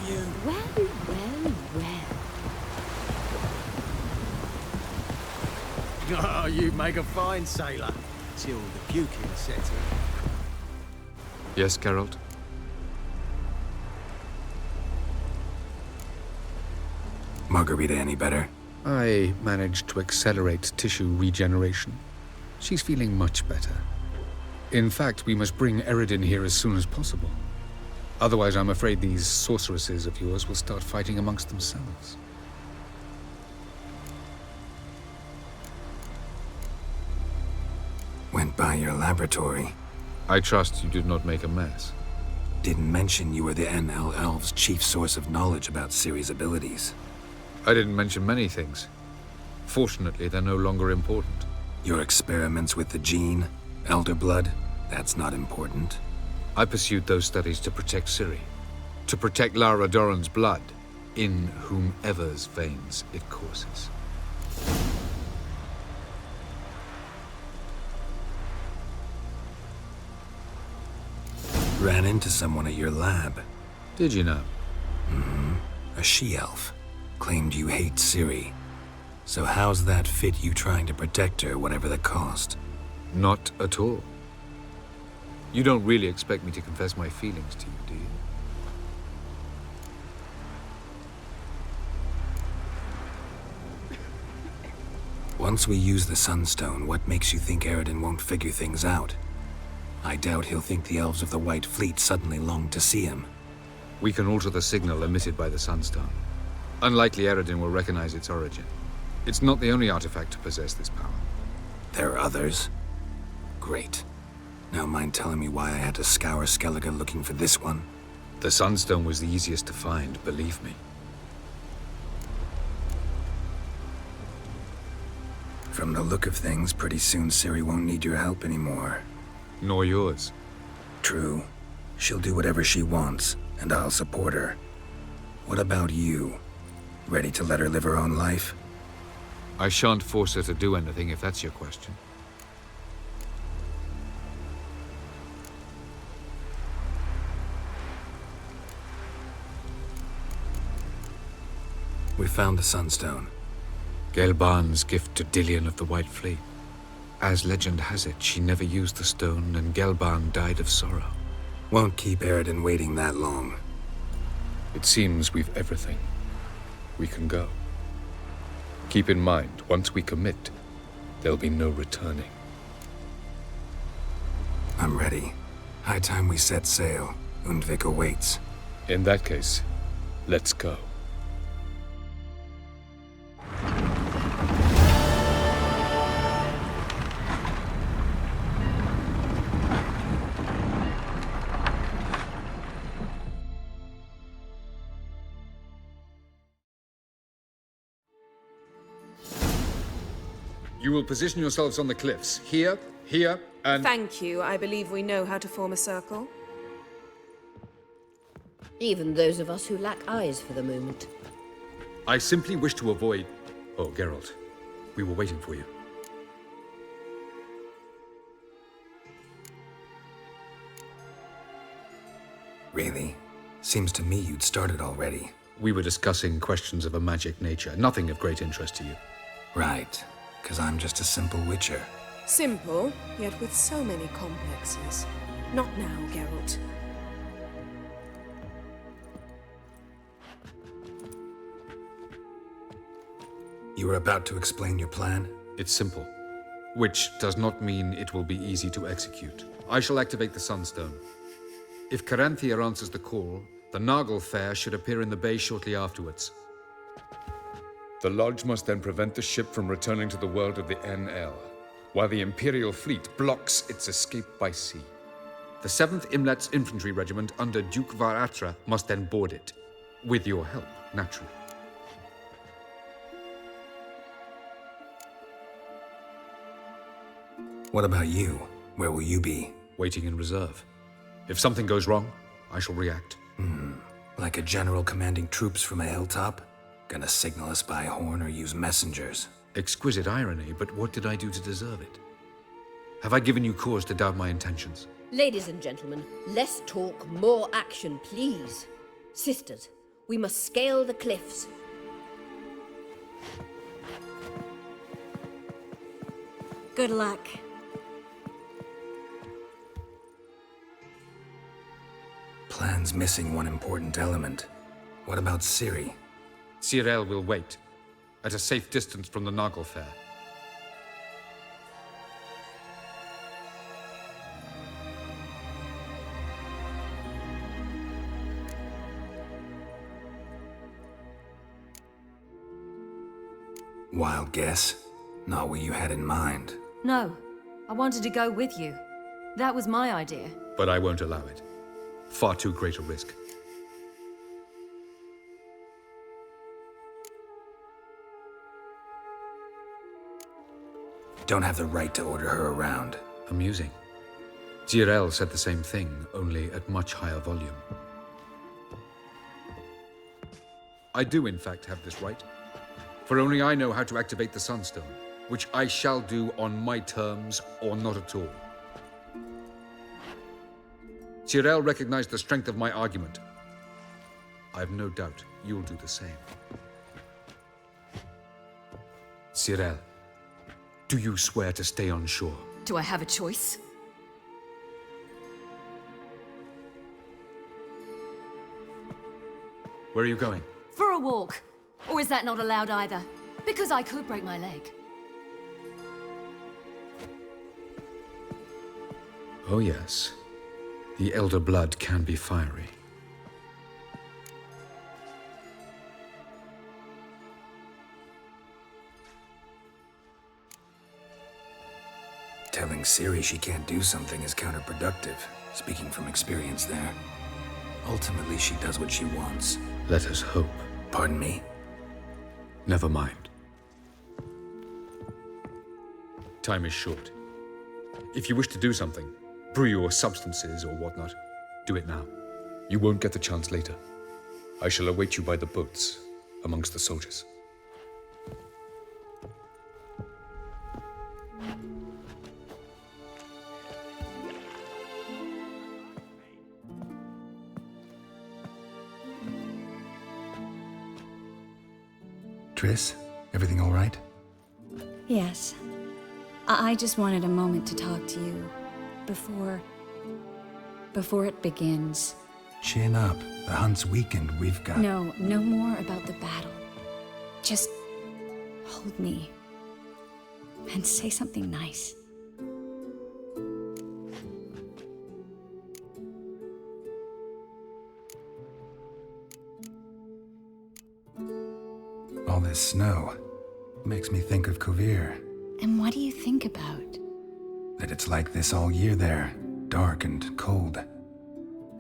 you. Well, well, well. Oh, you make a fine sailor. Till the puking sets in. Yes, Geralt? Margarita any better? I managed to accelerate tissue regeneration. She's feeling much better. In fact, we must bring Eredin here as soon as possible. Otherwise, I'm afraid these sorceresses of yours will start fighting amongst themselves. Went by your laboratory. I trust you did not make a mess. Didn't mention you were the NL Elves' chief source of knowledge about Ciri's abilities. I didn't mention many things. Fortunately, they're no longer important. Your experiments with the gene, Elder Blood, that's not important. I pursued those studies to protect Ciri. To protect Lara Doran's blood, in whomever's veins it courses. Ran into someone at your lab. Did you know? Mm-hmm. A she-elf. Claimed you hate Ciri. So how's that fit you trying to protect her, whatever the cost? Not at all. You don't really expect me to confess my feelings to you, do you? Once we use the Sunstone, what makes you think Eredin won't figure things out? I doubt he'll think the Elves of the White Fleet suddenly long to see him. We can alter the signal emitted by the Sunstone. Unlikely Eredin will recognize its origin. It's not the only artifact to possess this power. There are others? Great. Now mind telling me why I had to scour Skellige looking for this one? The Sunstone was the easiest to find, believe me. From the look of things, pretty soon Ciri won't need your help anymore. Nor yours. True. She'll do whatever she wants, and I'll support her. What about you? Ready to let her live her own life? I shan't force her to do anything, if that's your question. We found the Sunstone. Gelban's gift to Dillion of the White Fleet. As legend has it, she never used the stone and Gelban died of sorrow. Won't keep Eridan waiting that long. It seems we've everything. We can go. Keep in mind, once we commit, there'll be no returning. I'm ready. High time we set sail. Undvik awaits. In that case, let's go. You will position yourselves on the cliffs. Here, here, and... Thank you. I believe we know how to form a circle. Even those of us who lack eyes for the moment. I simply wish to avoid... Oh, Geralt. We were waiting for you. Really? Seems to me you'd started already. We were discussing questions of a magic nature, nothing of great interest to you. Right. Because I'm just a simple witcher. Simple, yet with so many complexes. Not now, Geralt. You were about to explain your plan? It's simple. Which does not mean it will be easy to execute. I shall activate the Sunstone. If Caranthia answers the call, the Nargle Fair should appear in the bay shortly afterwards. The Lodge must then prevent the ship from returning to the world of the NL, while the Imperial fleet blocks its escape by sea. The 7th Imlet's Infantry Regiment under Duke Varatra must then board it. With your help, naturally. What about you? Where will you be? Waiting in reserve. If something goes wrong, I shall react. Like a general commanding troops from a hilltop? Gonna signal us by horn or use messengers? Exquisite irony, but what did I do to deserve it? Have I given you cause to doubt my intentions? Ladies and gentlemen, less talk, more action, please. Sisters, we must scale the cliffs. Good luck. Plan's missing one important element. What about Ciri? Ciri will wait, at a safe distance from the Nargle Fair. Wild guess? Not what you had in mind. No, I wanted to go with you. That was my idea. But I won't allow it. Far too great a risk. Don't have the right to order her around. Amusing. Ciri said the same thing, only at much higher volume. I do, in fact, have this right. For only I know how to activate the Sunstone, which I shall do on my terms or not at all. Ciri recognized the strength of my argument. I have no doubt you'll do the same. Ciri, do you swear to stay on shore? Do I have a choice? Where are you going? For a walk. Or is that not allowed either? Because I could break my leg. Oh yes. The elder blood can be fiery. Telling Ciri she can't do something is counterproductive, speaking from experience there. Ultimately, she does what she wants. Let us hope. Pardon me? Never mind. Time is short. If you wish to do something, brew your substances or whatnot, do it now. You won't get the chance later. I shall await you by the boats, amongst the soldiers. Triss, everything all right? Yes. I just wanted a moment to talk to you before it begins. Chin up. The hunt's weakened. We've got... No more about the battle. Just hold me and say something nice. All this snow makes me think of Kovir. And what do you think about? That it's like this all year there, dark and cold.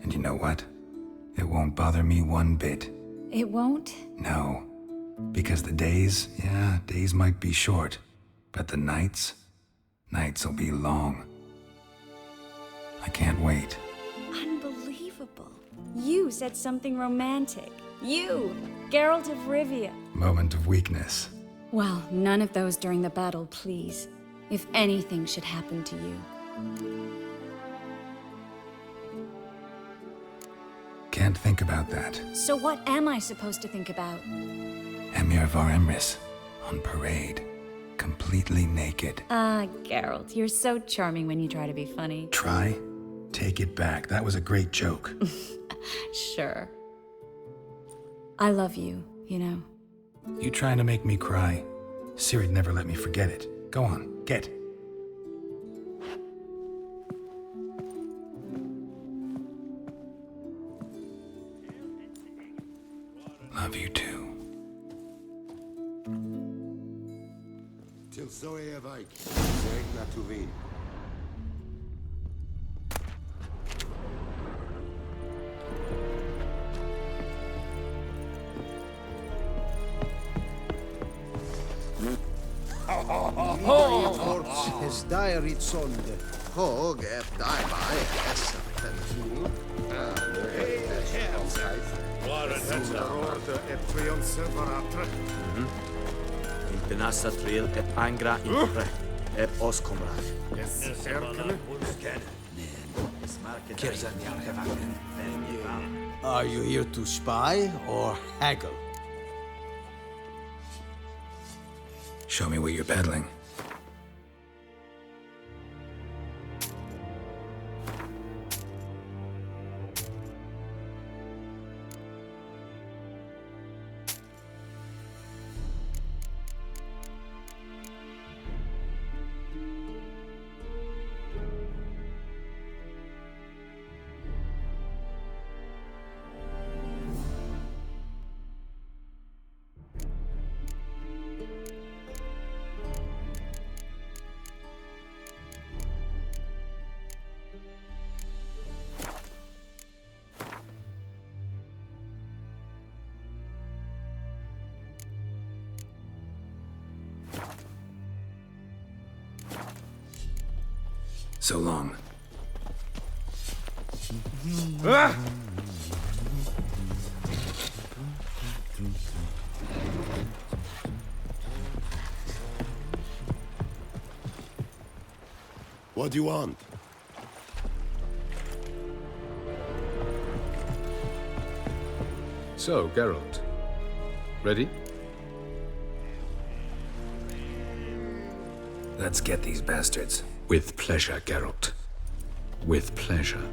And you know what? It won't bother me one bit. It won't? No. Because the days might be short. But the nights will be long. I can't wait. Unbelievable. You said something romantic. You, Geralt of Rivia. Moment of weakness. Well, none of those during the battle, please. If anything should happen to you. Can't think about that. So what am I supposed to think about? Emir Var Emrys, on parade. Completely naked. Ah, Geralt, you're so charming when you try to be funny. Try? Take it back. That was a great joke. Sure. I love you, you know. You trying to make me cry? Ciri'd never let me forget it. Go on, get. Love you too. Till zo je wijk. Zeg naar Turin. His diary sonde. Hoog heb daarbij Essen ten Toel. In Benassa Trail et Angra Impre et Oskomra. Are you here to spy or haggle? Show me what you're peddling. So long. What do you want? So, Geralt. Ready? Let's get these bastards. With pleasure, Geralt. With pleasure.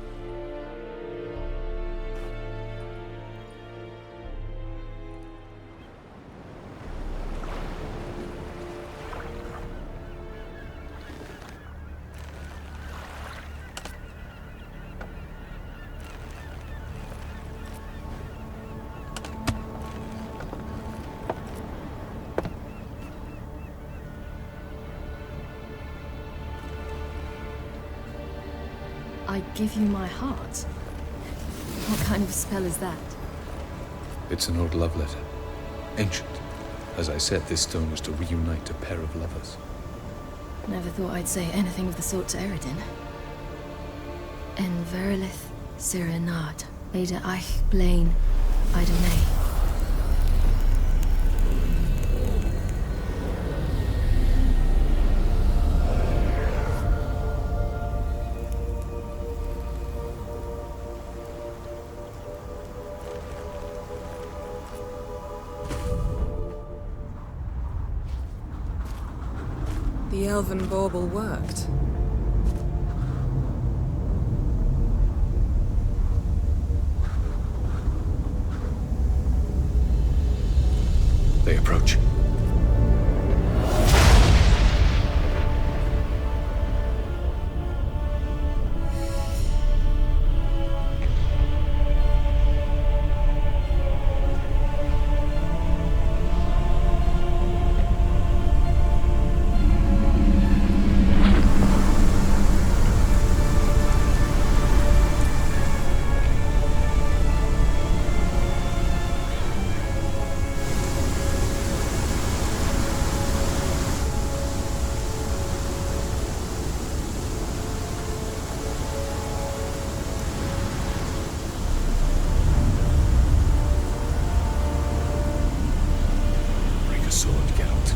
I give you my heart? What kind of spell is that? It's an old love letter. Ancient. As I said, this stone was to reunite a pair of lovers. Never thought I'd say anything of the sort to Eredin. En verilith Sirenad, Ada Eich Blaine, Idonay. The elven bauble worked. They approach. Sword, Geralt.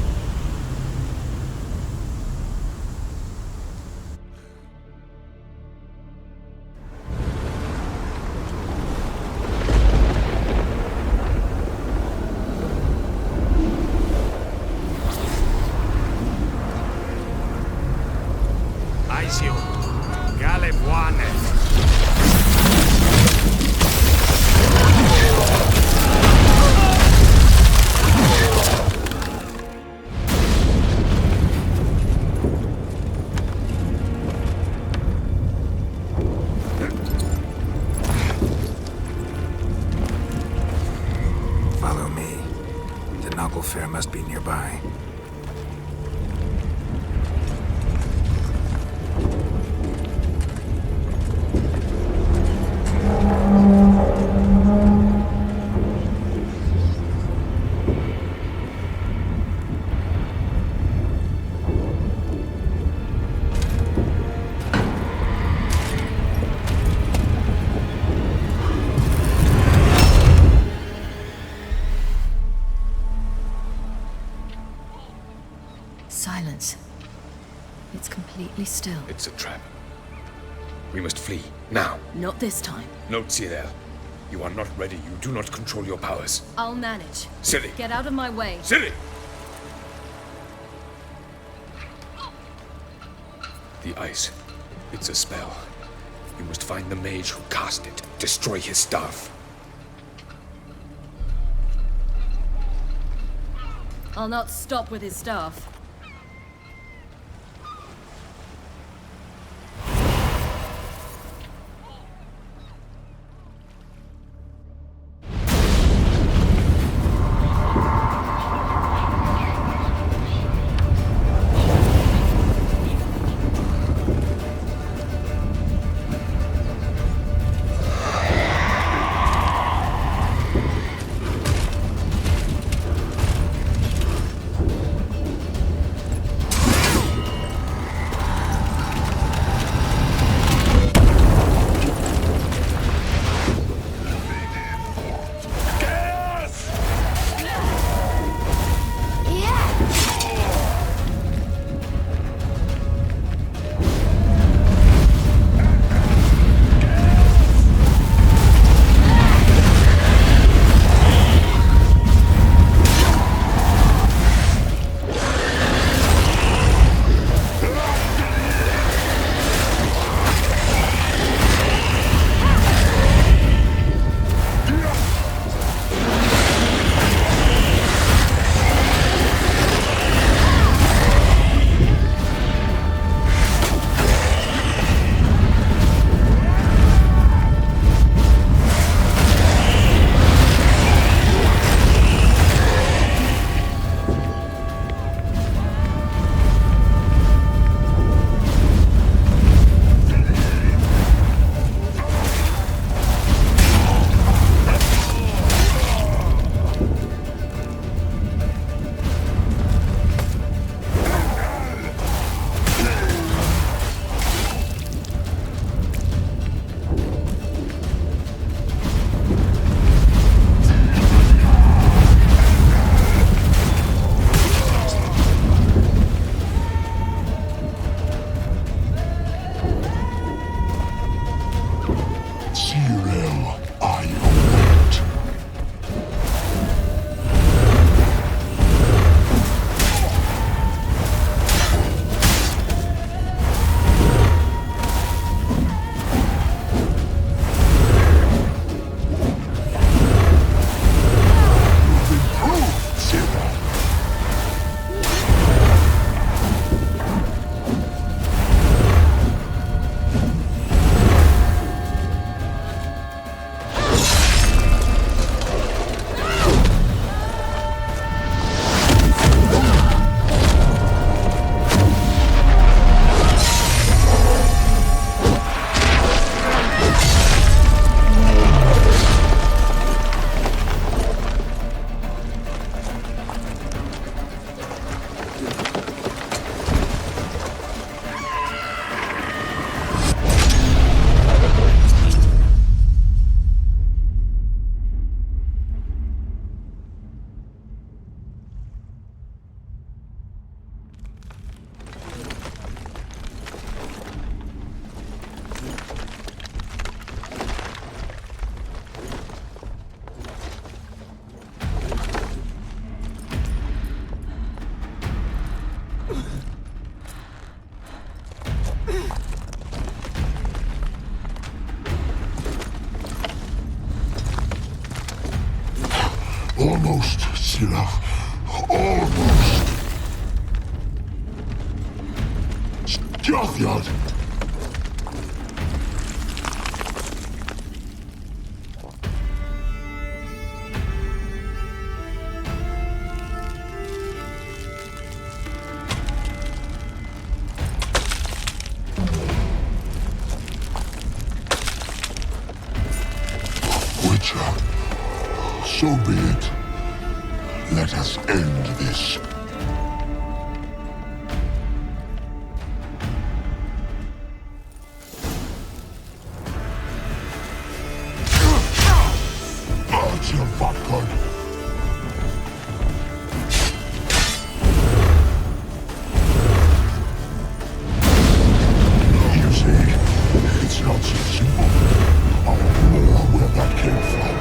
Aizio, Galebuane. Follow me. The Knuckle Fair must be nearby. Silence. It's completely still. It's a trap. We must flee, now. Not this time. No, Ciri. You are not ready. You do not control your powers. I'll manage. Ciri! Get out of my way. Ciri! The ice. It's a spell. You must find the mage who cast it. Destroy his staff. I'll not stop with his staff. Close enough. Almost. Scathyard! Witcher, so be it. Let us end this. Archer Vodka. You see, it's not so simple. I have more where that came from.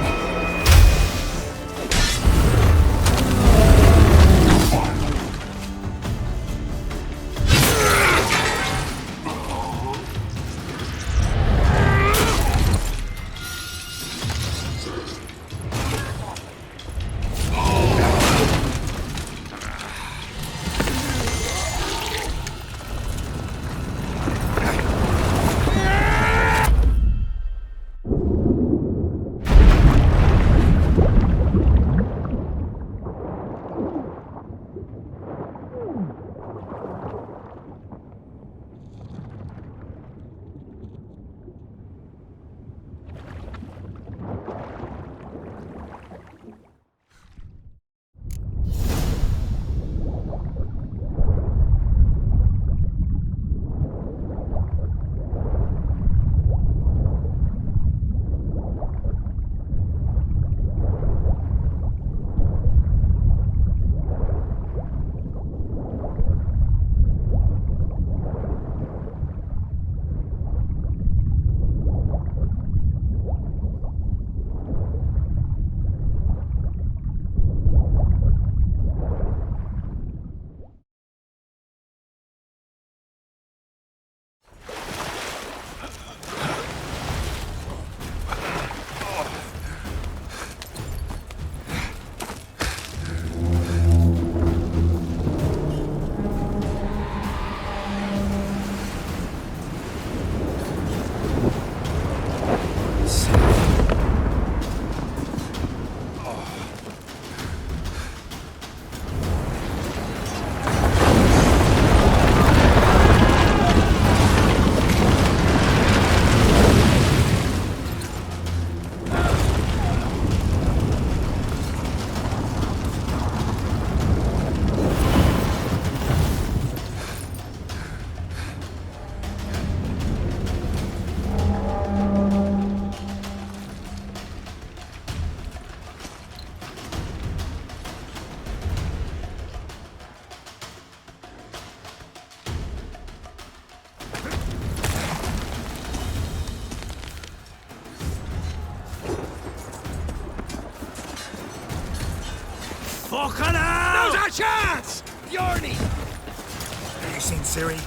Fucking hell! Now's our chance! Bjorny! Have you seen Ciri?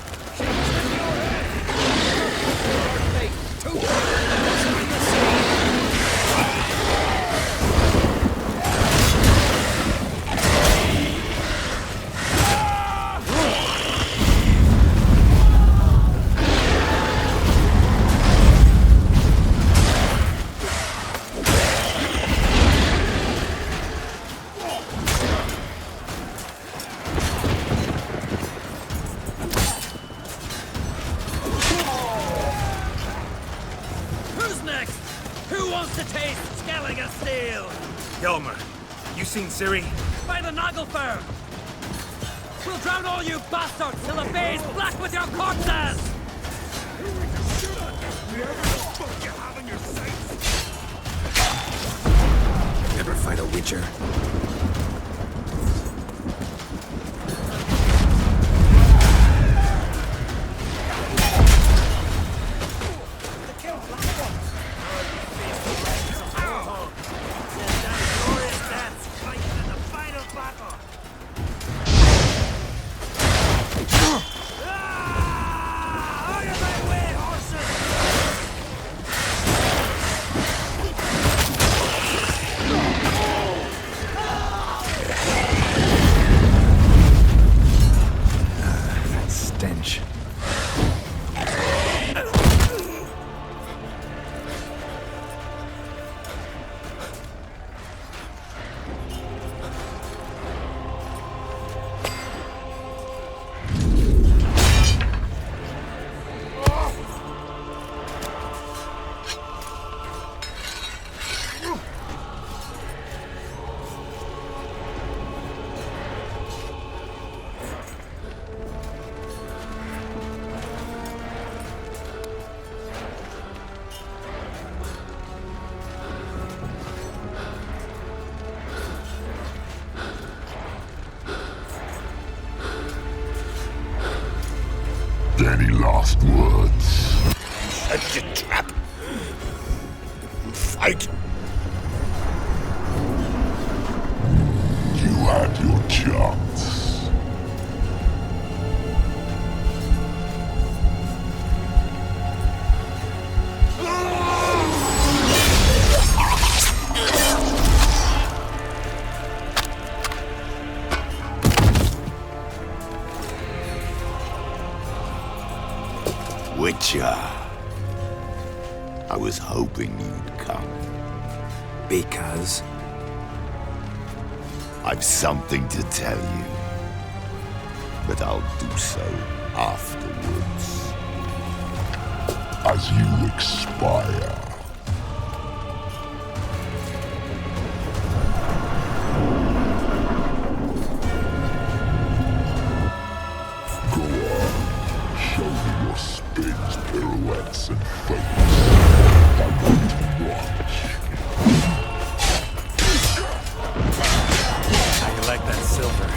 Seen Ciri? By the Nagelfur! We'll drown all you bastards till the bay's black with your corpses! Never fight a Witcher. Any last words? Set your trap. Fight. You had your chance. Witcher. I was hoping you'd come. Because? I've something to tell you. But I'll do so afterwards. As you expire. Go on. Show me your spins, pirouettes, and feats. I want to watch. How you like that silver?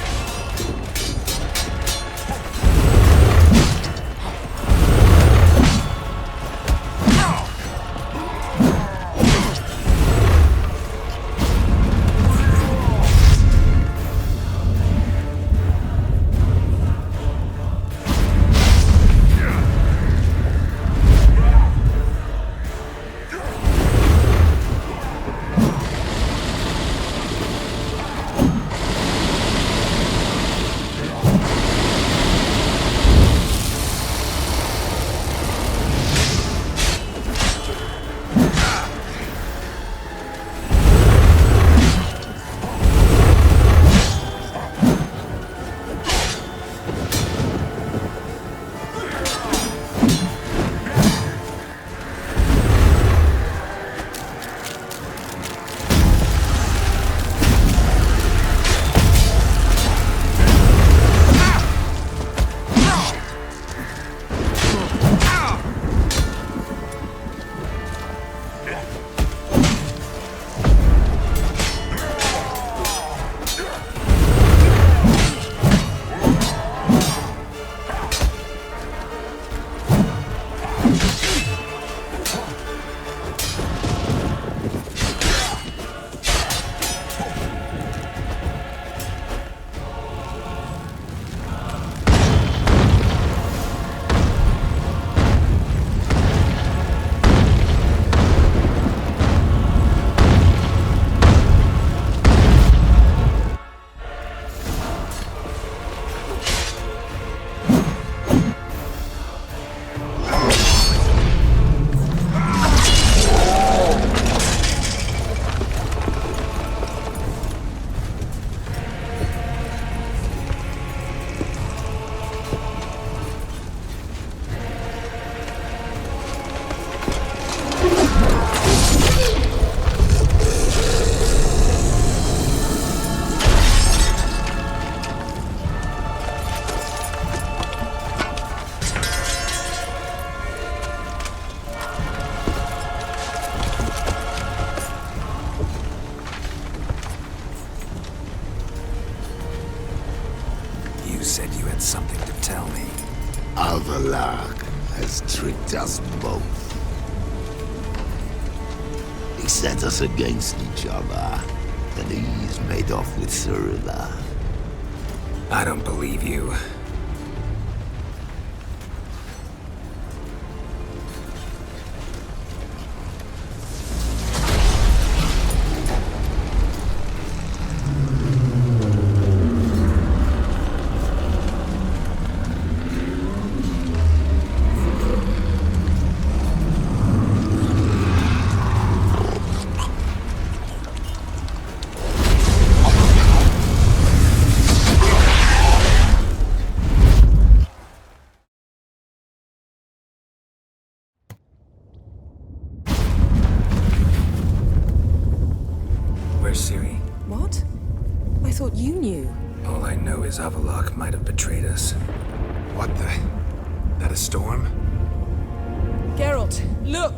You said you had something to tell me. Avallac'h has tricked us both. He set us against each other, and he's made off with Ciri. I don't believe you. Where's Ciri? What? I thought you knew. All I know is Avallac'h might have betrayed us. What the? That a storm? Geralt, look!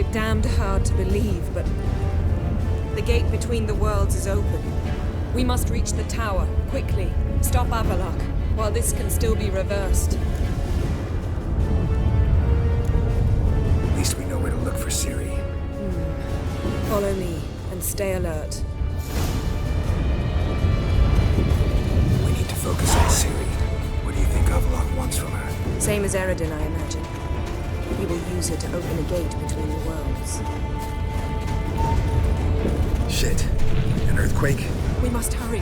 it damned hard to believe, but the gate between the worlds is open. We must reach the tower, quickly. Stop Avallac'h, while this can still be reversed. At least we know where to look for Ciri. Follow me, and stay alert. We need to focus on Ciri. What do you think Avallac'h wants from her? Same as Eredin, I imagine. He will use her to open a gate between the worlds. Shit. An earthquake? We must hurry.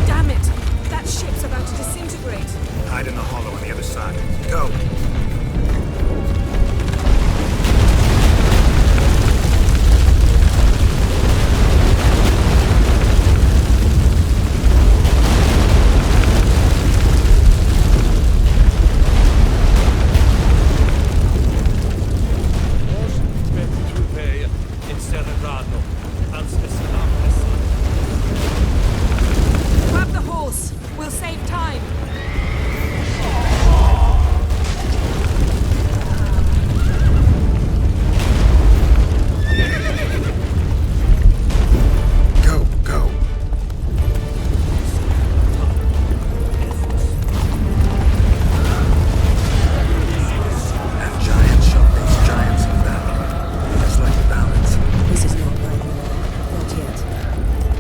Damn it! That ship's about to disintegrate. Hide in the hollow on the other side. Go! Grab the horse. We'll save time. Go, go. And giants shall face giants in battle. Just like the balance. This is not right, not yet.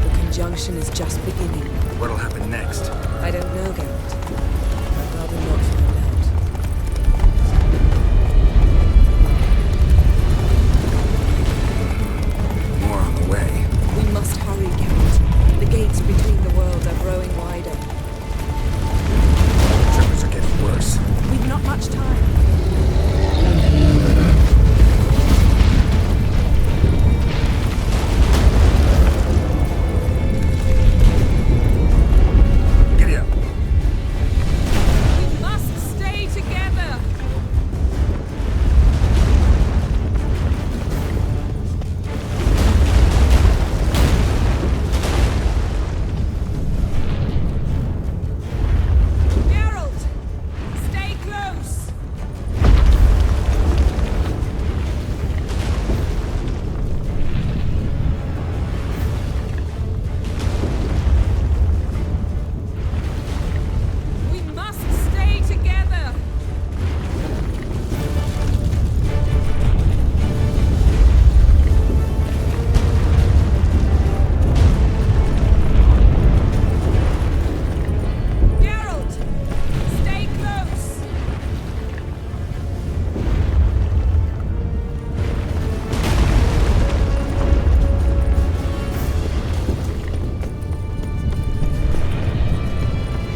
The conjunction is just beginning. What'll happen next? I don't know, Geralt. I'd rather not find out. More on the way. We must hurry, Geralt. The gates between the worlds are growing wider. Tremors are getting worse. We've not much time. Giddy up. We must stay together. Geralt, stay close. We must stay together. Geralt, stay close.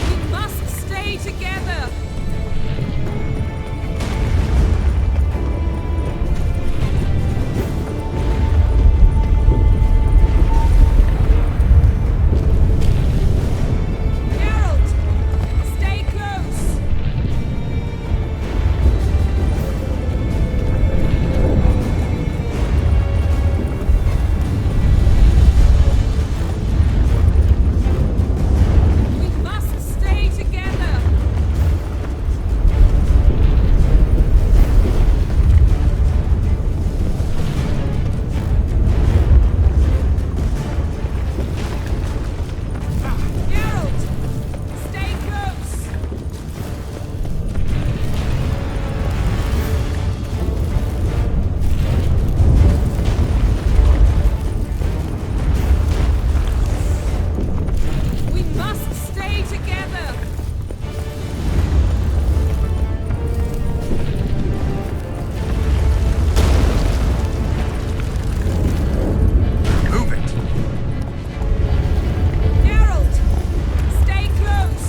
We must stay together. Geralt, stay close. We must stay together. Geralt, stay close. We must stay together. Move it. Geralt, stay close.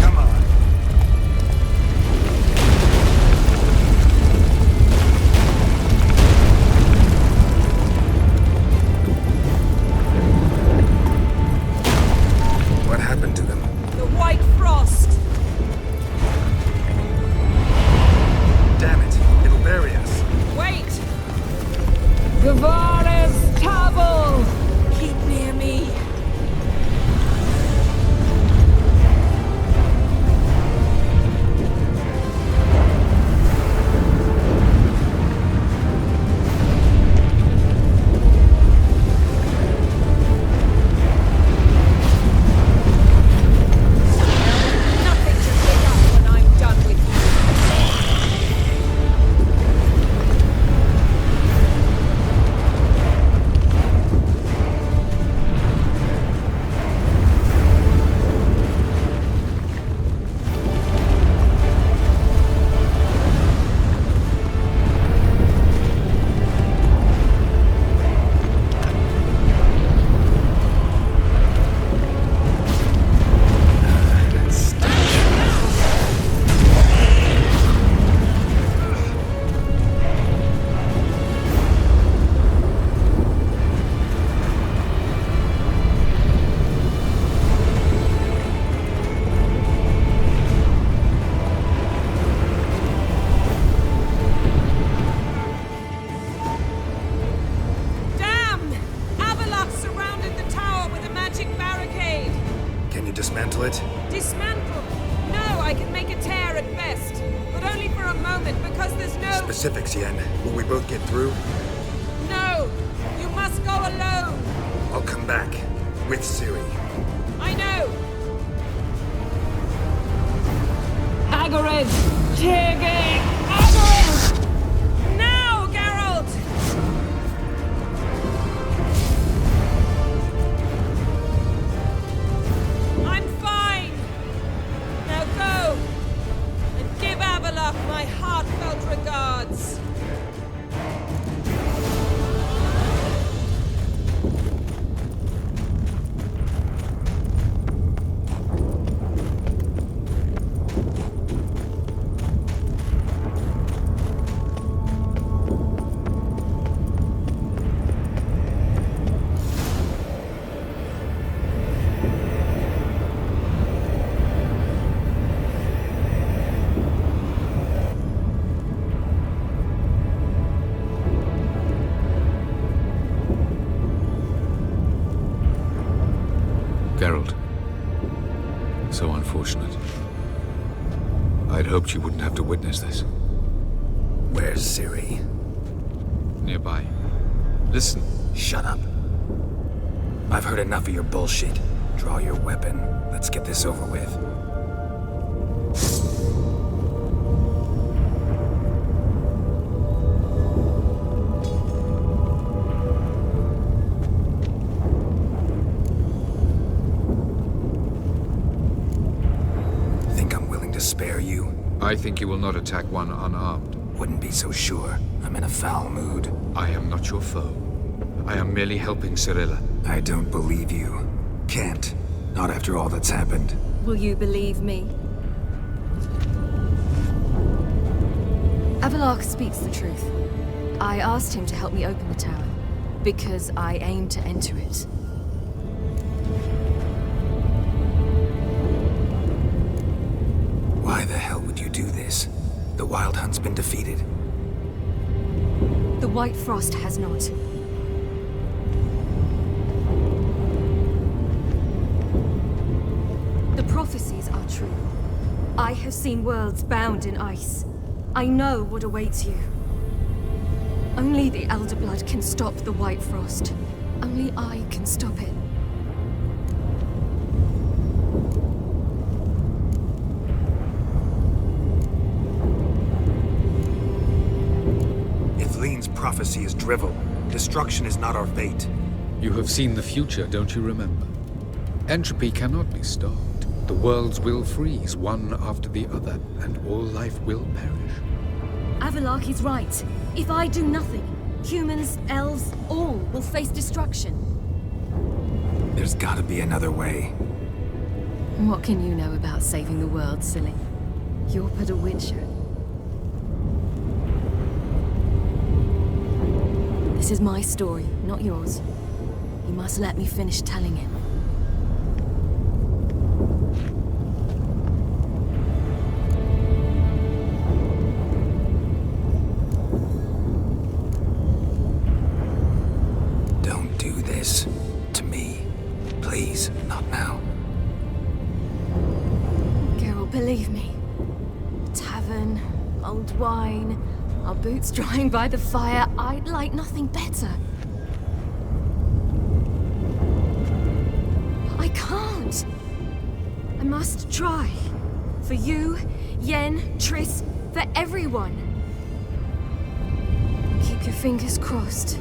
Come on. What happened to them? The white frost. Damn it. It'll bury us. Wait. Gavares Tavel. Keep near me. foot? Dismantle! No, I can make a tear at best. But only for a moment, because there's no... Specifics, Yen. Will we both get through? No! You must go alone! I'll come back. With Ciri. I know! Agarid! Tiggy! Agarid! Now, Geralt! I'm fine! Now go! And give Avalok my heartfelt regards! Geralt. So unfortunate. I'd hoped you wouldn't have to witness this. Where's Ciri? Nearby. Listen. Shut up. I've heard enough of your bullshit. Draw your weapon. Let's get this over with. Spare you? I think you will not attack one unarmed. Wouldn't be so sure. I'm in a foul mood. I am not your foe. I am merely helping Cirilla. I don't believe you. Can't. Not after all that's happened. Will you believe me? Avalok speaks the truth. I asked him to help me open the tower, because I aim to enter it. Why the hell would you do this? The Wild Hunt's been defeated. The White Frost has not. The prophecies are true. I have seen worlds bound in ice. I know what awaits you. Only the Elder Blood can stop the White Frost. Only I can stop it. Prophecy is drivel. Destruction is not our fate. You have seen the future, don't you remember? Entropy cannot be stopped. The worlds will freeze, one after the other, and all life will perish. Avalok is right. If I do nothing, humans, elves, all will face destruction. There's gotta be another way. What can you know about saving the world, silly? You're but a witcher. This is my story, not yours. You must let me finish telling it. Don't do this to me. Please, not now. Geralt, believe me. A tavern, old wine, our boots drying by the fire. I'd like nothing better. But I can't. I must try. For you, Yen, Triss, for everyone. Keep your fingers crossed.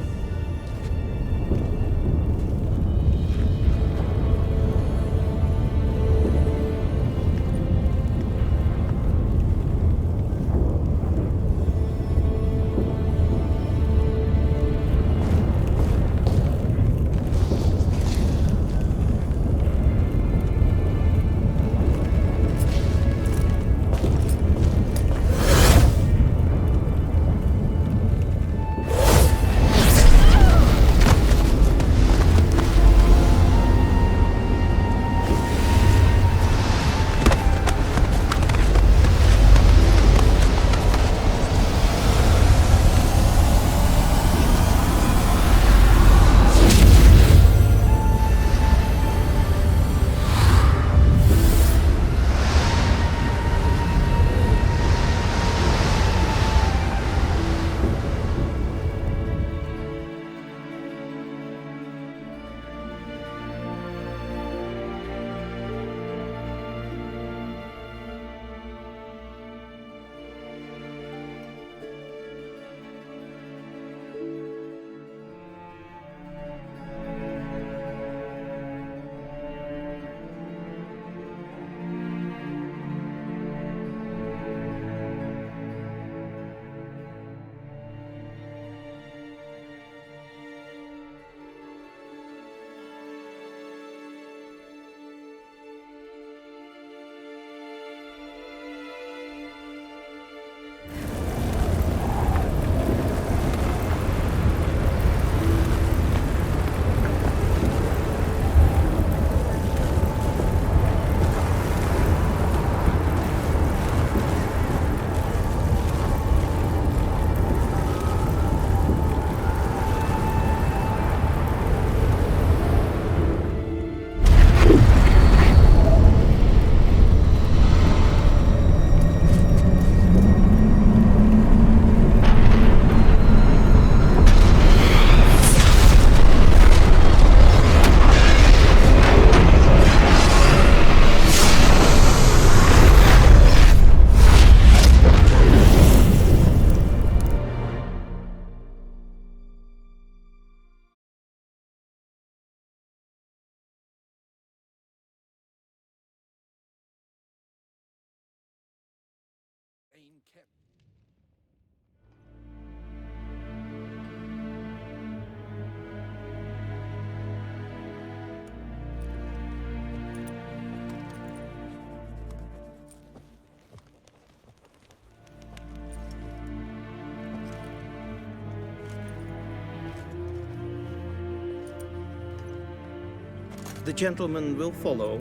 The gentleman will follow.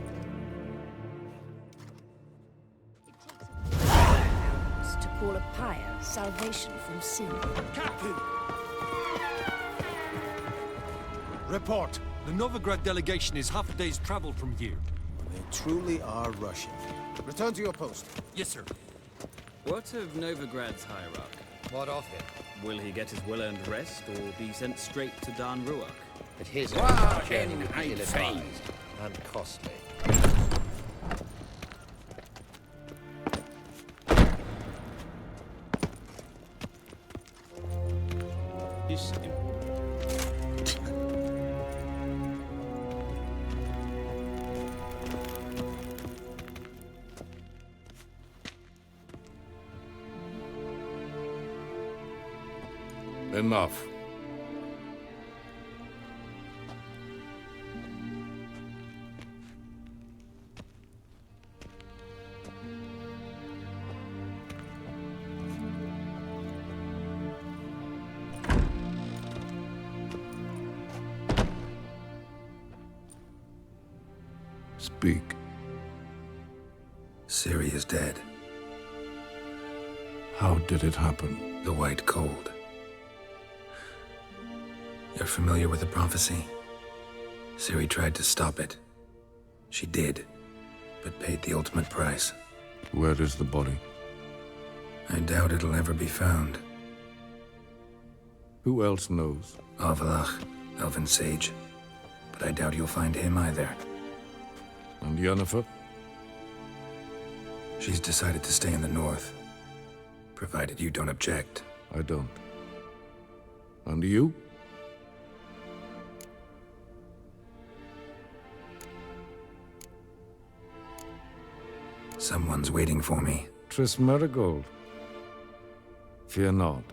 To call a pyre salvation from sin. Captain! Report. The Novigrad delegation is half a day's travel from here. They truly are Russian. Return to your post. Yes, sir. What of Novigrad's hierarch? What of him? Will he get his well-earned rest, or be sent straight to Dan Ruach? But his Wow, journey would be I'm ill-advised and costly. Is Enough. Speak. Ciri is dead. How did it happen? The White Cold. You're familiar with the prophecy? Ciri tried to stop it. She did, but paid the ultimate price. Where is the body? I doubt it'll ever be found. Who else knows? Avalach, Elven Sage. But I doubt you'll find him either. And Yennefer? She's decided to stay in the north. Provided you don't object. I don't. And you? Someone's waiting for me. Triss Merigold. Fear not.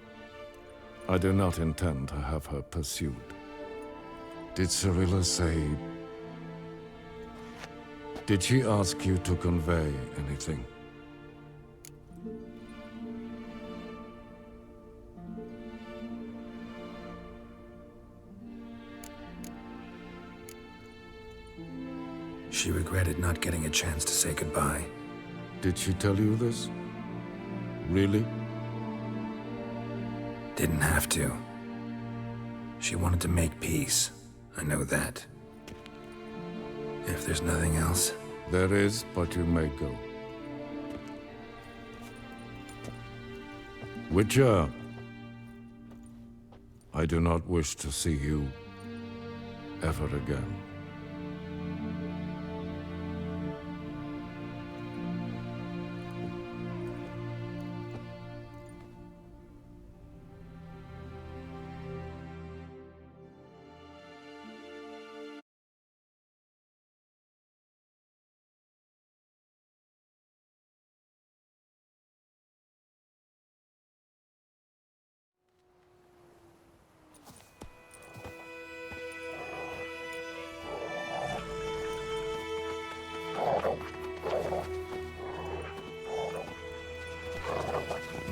I do not intend to have her pursued. Did Cirilla say... Did she ask you to convey anything? She regretted not getting a chance to say goodbye. Did she tell you this? Really? Didn't have to. She wanted to make peace. I know that. If there's nothing else... There is, but you may go. Witcher, I do not wish to see you ever again.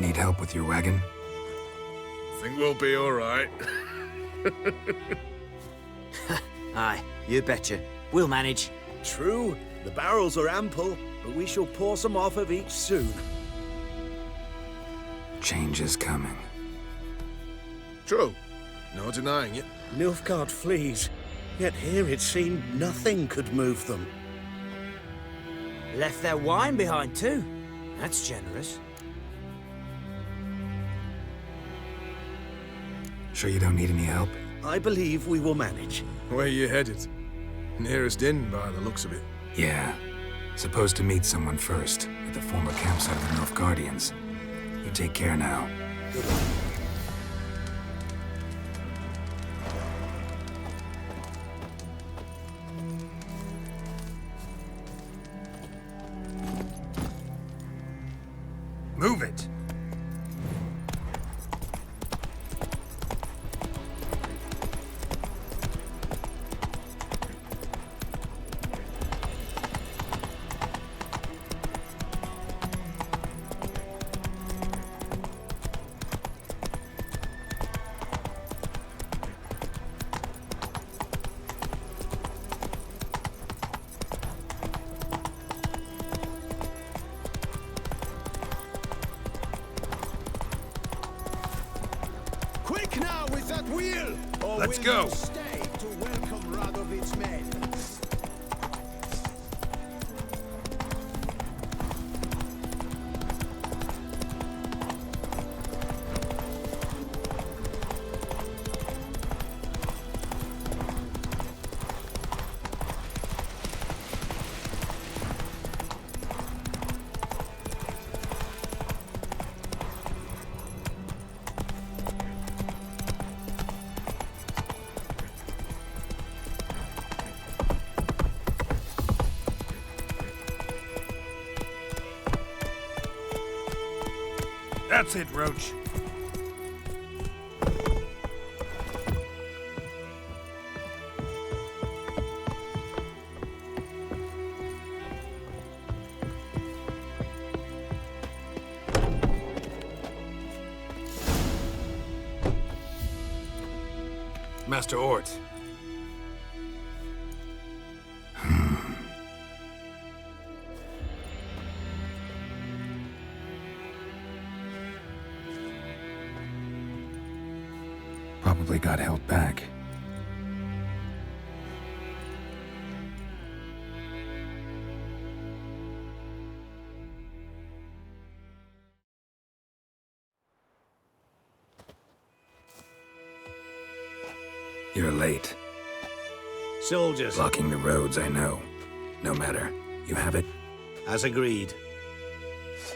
Need help with your wagon? Think we'll be all right. Aye, you betcha. We'll manage. True, the barrels are ample, but we shall pour some off of each soon. Change is coming. True. No denying it. Nilfgaard flees, yet here it seemed nothing could move them. Left their wine behind too. That's generous. Sure you don't need any help? I believe we will manage. Where you headed? Nearest inn, by the looks of it. Yeah. Supposed to meet someone first, at the former campsite of the Nilfgaardians. You take care now. Move it! Let's go! Stay to welcome Radovid's men. That's it, Roach. Master Ort. Probably got held back. You're late. Soldiers. Blocking the roads, I know. No matter. You have it? As agreed.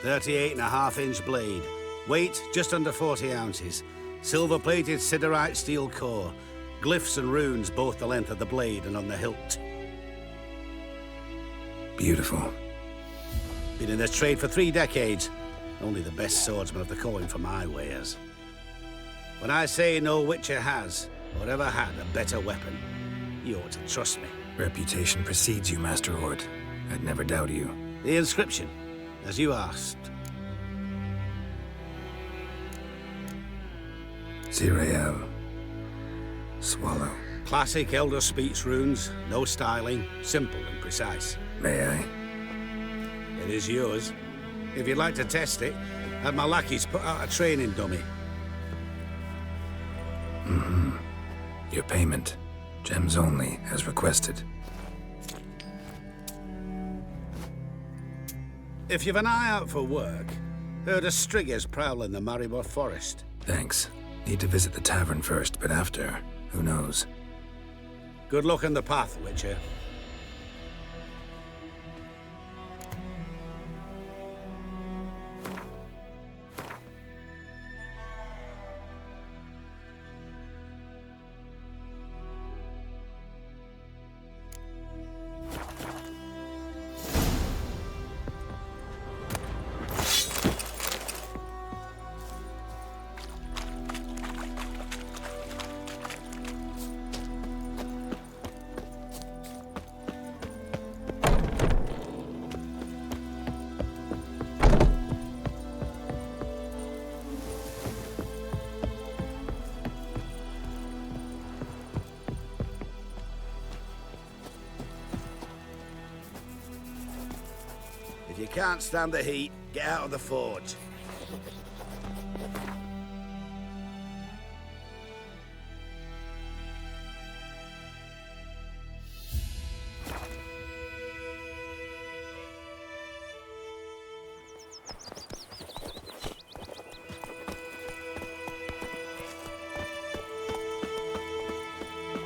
38.5-inch blade. Weight just under 40 ounces. Silver-plated siderite steel core. Glyphs and runes both the length of the blade and on the hilt. Beautiful. Been in this trade for 3 decades. Only the best swordsman of the calling for my wares. When I say no Witcher has, or ever had, a better weapon, you ought to trust me. Reputation precedes you, Master Ort. I'd never doubt you. The inscription, as you asked. Ciri. Swallow. Classic Elder Speech runes, no styling, simple and precise. May I? It is yours. If you'd like to test it, have my lackeys put out a training dummy. Mm-hmm. Your payment. Gems only, as requested. If you've an eye out for work, heard of Striggers prowling the Maribor Forest. Thanks. Need to visit the tavern first, but after, who knows? Good luck on the path, Witcher. If you can't stand the heat, get out of the forge.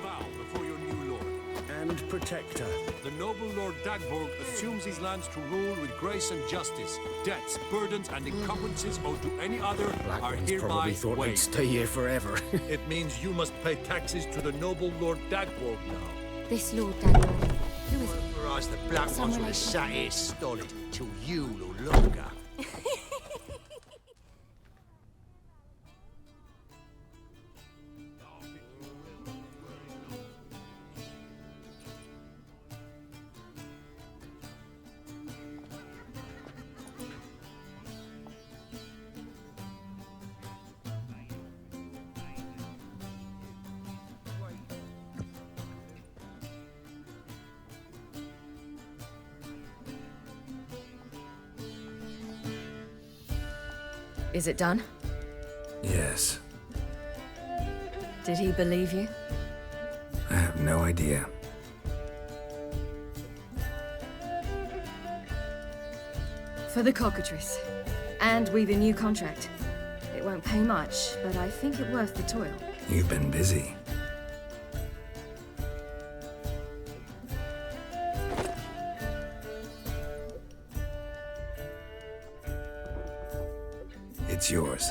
Bow before your new lord and protector. The noble Lord Dagborg assumes these lands to rule with grace and justice. Debts, burdens, and encumbrances owed to any other are hereby Probably thought I'd waived. stay here forever. It means you must pay taxes to the noble Lord Dagborg now. This Lord Dagborg, who is it? Whereas the black Some ones would have relation. sat here stolid till you no longer. Is it done? Yes. Did he believe you? I have no idea. For the cockatrice. And we've a new contract. It won't pay much, but I think it worth the toil. You've been busy. It's yours.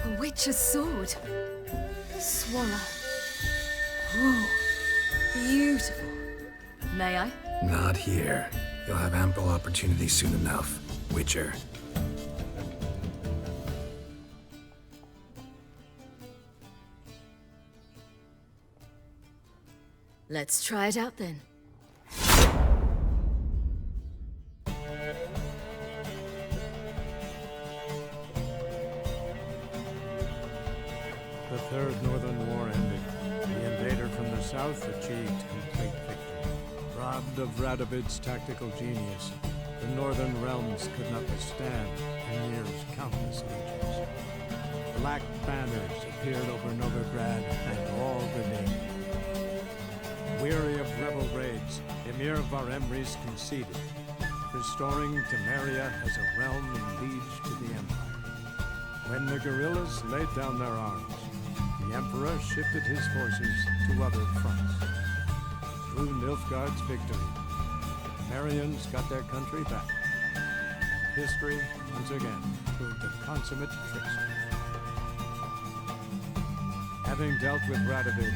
A witch's sword. Swallow. Whoa. Beautiful. May I? Not here. You'll have ample opportunity soon enough, Witcher. Let's try it out then. The Third Northern War ended. The invader from the south achieved complete victory. Robbed of Radovid's tactical genius, the northern realms could not withstand Ymir's countless legions. Black banners appeared over Novigrad and all the name. Weary of rebel raids, Ymir Varemres conceded, restoring Temeria as a realm in liege to the Empire. When the guerrillas laid down their arms, the Emperor shifted his forces to other fronts. Through Nilfgaard's victory, the Temerians got their country back. History, once again, proved a consummate trickster. Having dealt with Radovid,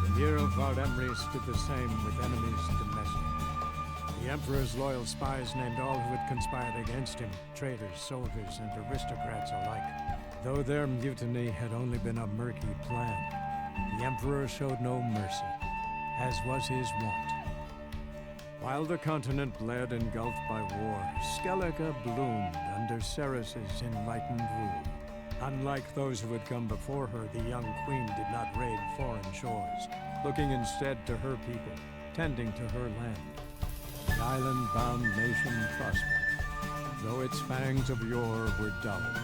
Ymir of Varemres did the same with enemies domestic. The Emperor's loyal spies named all who had conspired against him, traitors, soldiers, and aristocrats alike. Though their mutiny had only been a murky plan, the Emperor showed no mercy, as was his wont. While the continent bled engulfed by war, Skellige bloomed under Ceres's enlightened rule. Unlike those who had come before her, the young queen did not raid foreign shores, looking instead to her people, tending to her land. The island-bound nation prospered, though its fangs of yore were dulled.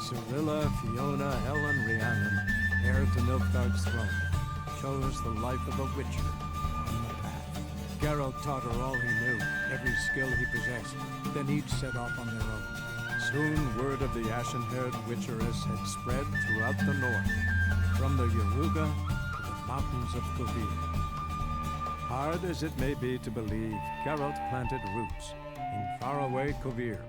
Cirilla, Fiona, Helen, Rhiannon, heir to Nilfgaard's throne, chose the life of a witcher on the path. Geralt taught her all he knew, every skill he possessed, then each set off on their own. Soon word of the ashen-haired witcheress had spread throughout the north, from the Yaruga to the mountains of Kovir. Hard as it may be to believe, Geralt planted roots in faraway Kovir.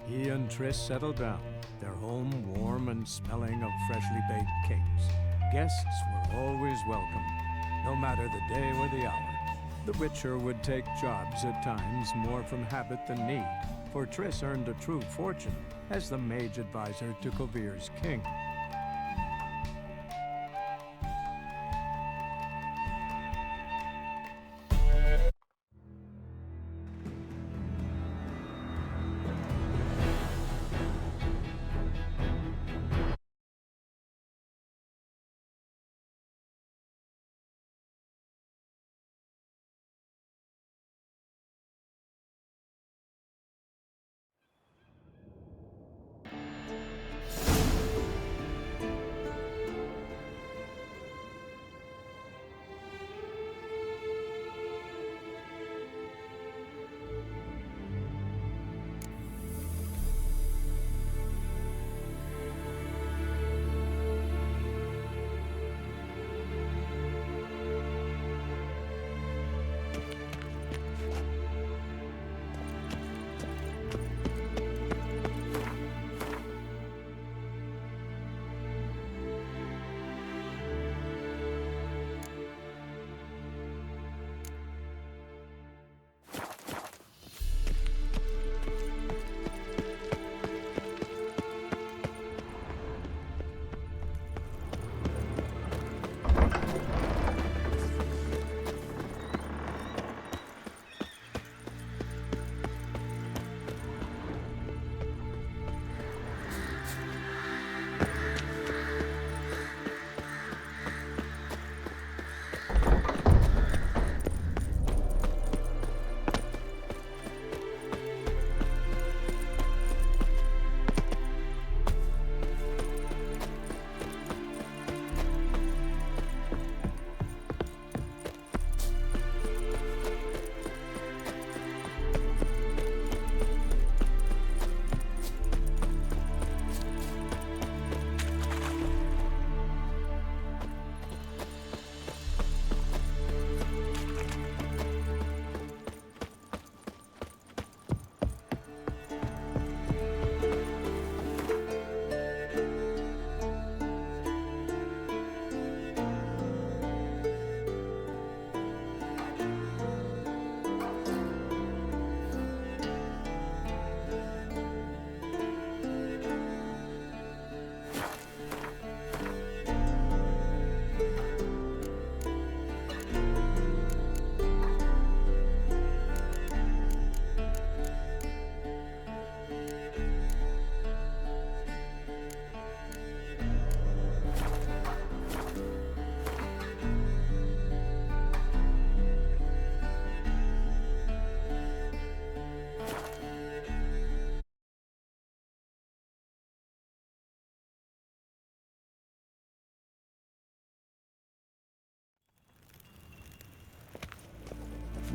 He and Triss settled down, their home warm and smelling of freshly baked cakes. Guests were always welcome, no matter the day or the hour. The Witcher would take jobs at times more from habit than need, for Triss earned a true fortune as the mage advisor to Kovir's king.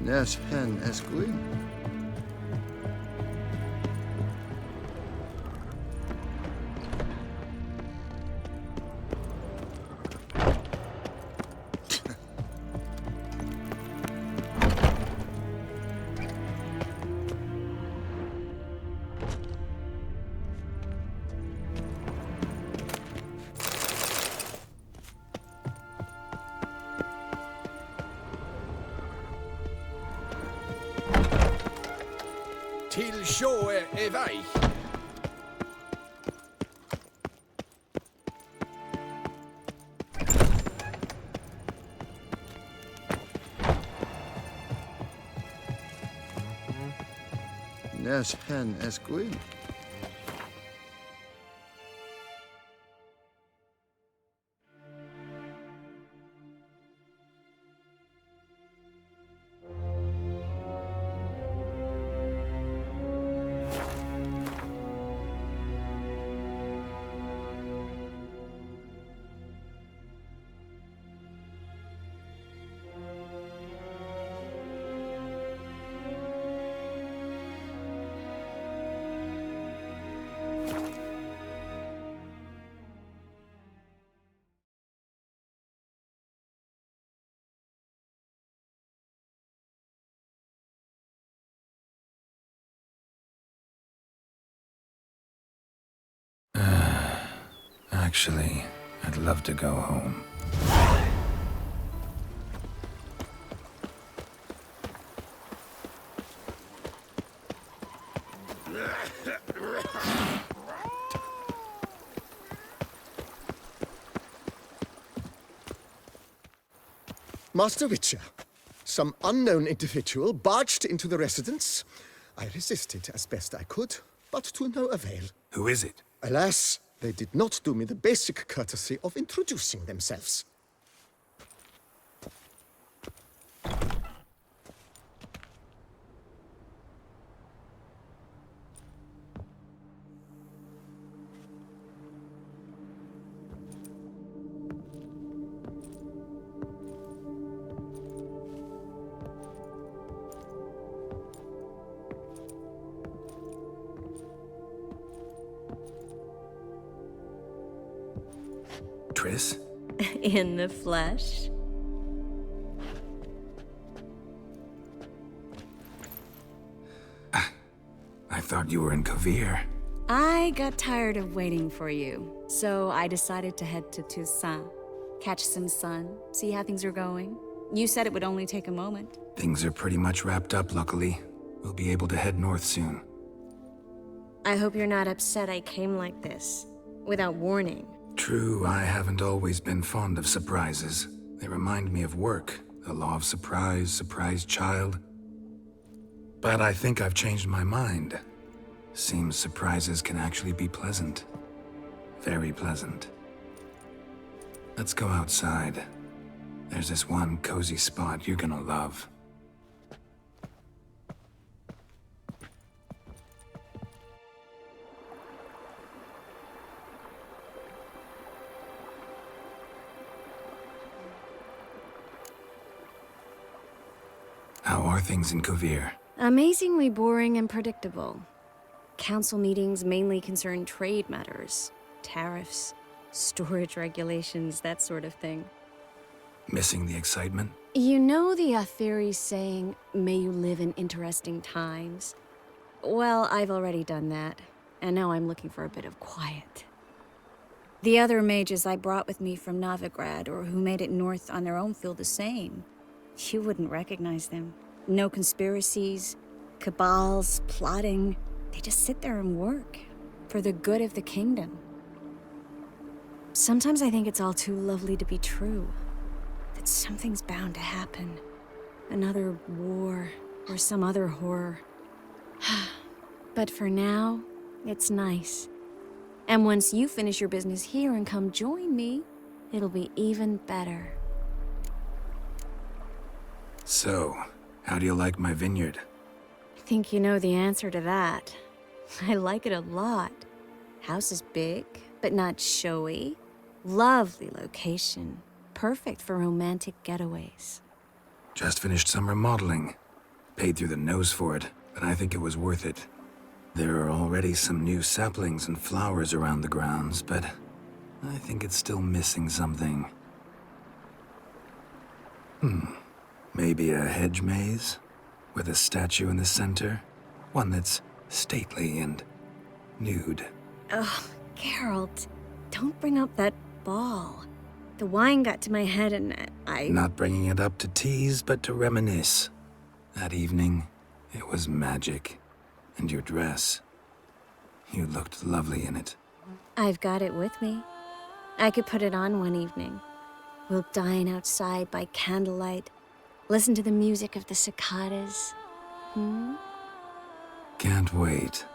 Nes hen esquin. Till sjå är väg. Nes hen esquin. Actually, I'd love to go home. Master Witcher, some unknown individual barged into the residence. I resisted as best I could, but to no avail. Who is it? Alas, they did not do me the basic courtesy of introducing themselves. Triss? In the flesh? I thought you were in Kovir. I got tired of waiting for you, so I decided to head to Toussaint. Catch some sun, see how things are going. You said it would only take a moment. Things are pretty much wrapped up, luckily. We'll be able to head north soon. I hope you're not upset I came like this, without warning. True, I haven't always been fond of surprises. They remind me of work, the law of surprise, surprise child. But I think I've changed my mind. Seems surprises can actually be pleasant. Very pleasant. Let's go outside. There's this one cozy spot you're gonna love. How are things in Kovir? Amazingly boring and predictable. Council meetings mainly concern trade matters, tariffs, storage regulations, that sort of thing. Missing the excitement? You know the Aetheri's saying, may you live in interesting times? Well, I've already done that, and now I'm looking for a bit of quiet. The other mages I brought with me from Novigrad or who made it north on their own feel the same. You wouldn't recognize them. No conspiracies, cabals, plotting. They just sit there and work for the good of the kingdom. Sometimes I think it's all too lovely to be true. That something's bound to happen. Another war or some other horror. But for now, it's nice. And once you finish your business here and come join me, it'll be even better. So, how do you like my vineyard? I think you know the answer to that. I like it a lot. House is big, but not showy. Lovely location. Perfect for romantic getaways. Just finished some remodeling. Paid through the nose for it, but I think it was worth it. There are already some new saplings and flowers around the grounds, but I think it's still missing something. Maybe a hedge maze? With a statue in the center? One that's stately and nude. Oh, Geralt, don't bring up that ball. The wine got to my head and I... Not bringing it up to tease, but to reminisce. That evening, it was magic. And your dress. You looked lovely in it. I've got it with me. I could put it on one evening. We'll dine outside by candlelight, listen to the music of the cicadas. Can't wait.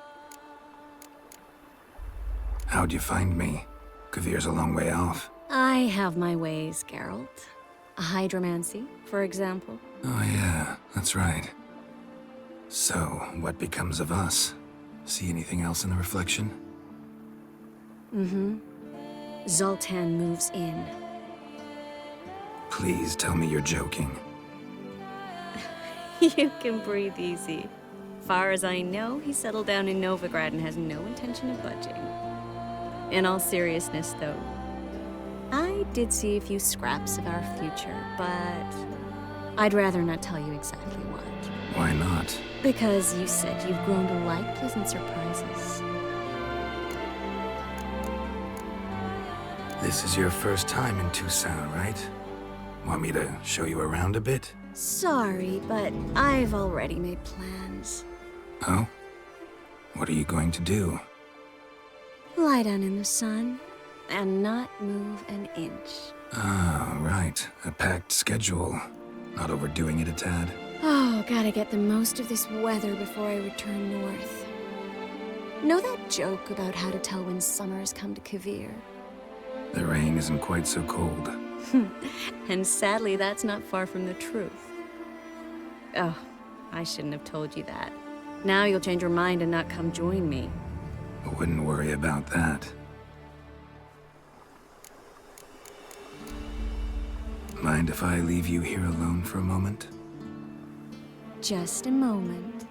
How'd you find me? Kavir's a long way off. I have my ways, Geralt. A hydromancy, for example. Oh yeah, that's right. So, what becomes of us? See anything else in the reflection? Zoltan moves in. Please tell me you're joking. You can breathe easy. Far as I know, he settled down in Novigrad and has no intention of budging. In all seriousness, though, I did see a few scraps of our future, but I'd rather not tell you exactly what. Why not? Because you said you've grown to like pleasant surprises. This is your first time in Tucson, right? Want me to show you around a bit? Sorry, but I've already made plans. Oh? What are you going to do? Lie down in the sun and not move an inch. Ah, right. A packed schedule. Not overdoing it a tad. Oh, gotta get the most of this weather before I return north. Know that joke about how to tell when summer has come to Kavir? The rain isn't quite so cold. And sadly, that's not far from the truth. Oh, I shouldn't have told you that. Now you'll change your mind and not come join me. I wouldn't worry about that. Mind if I leave you here alone for a moment? Just a moment.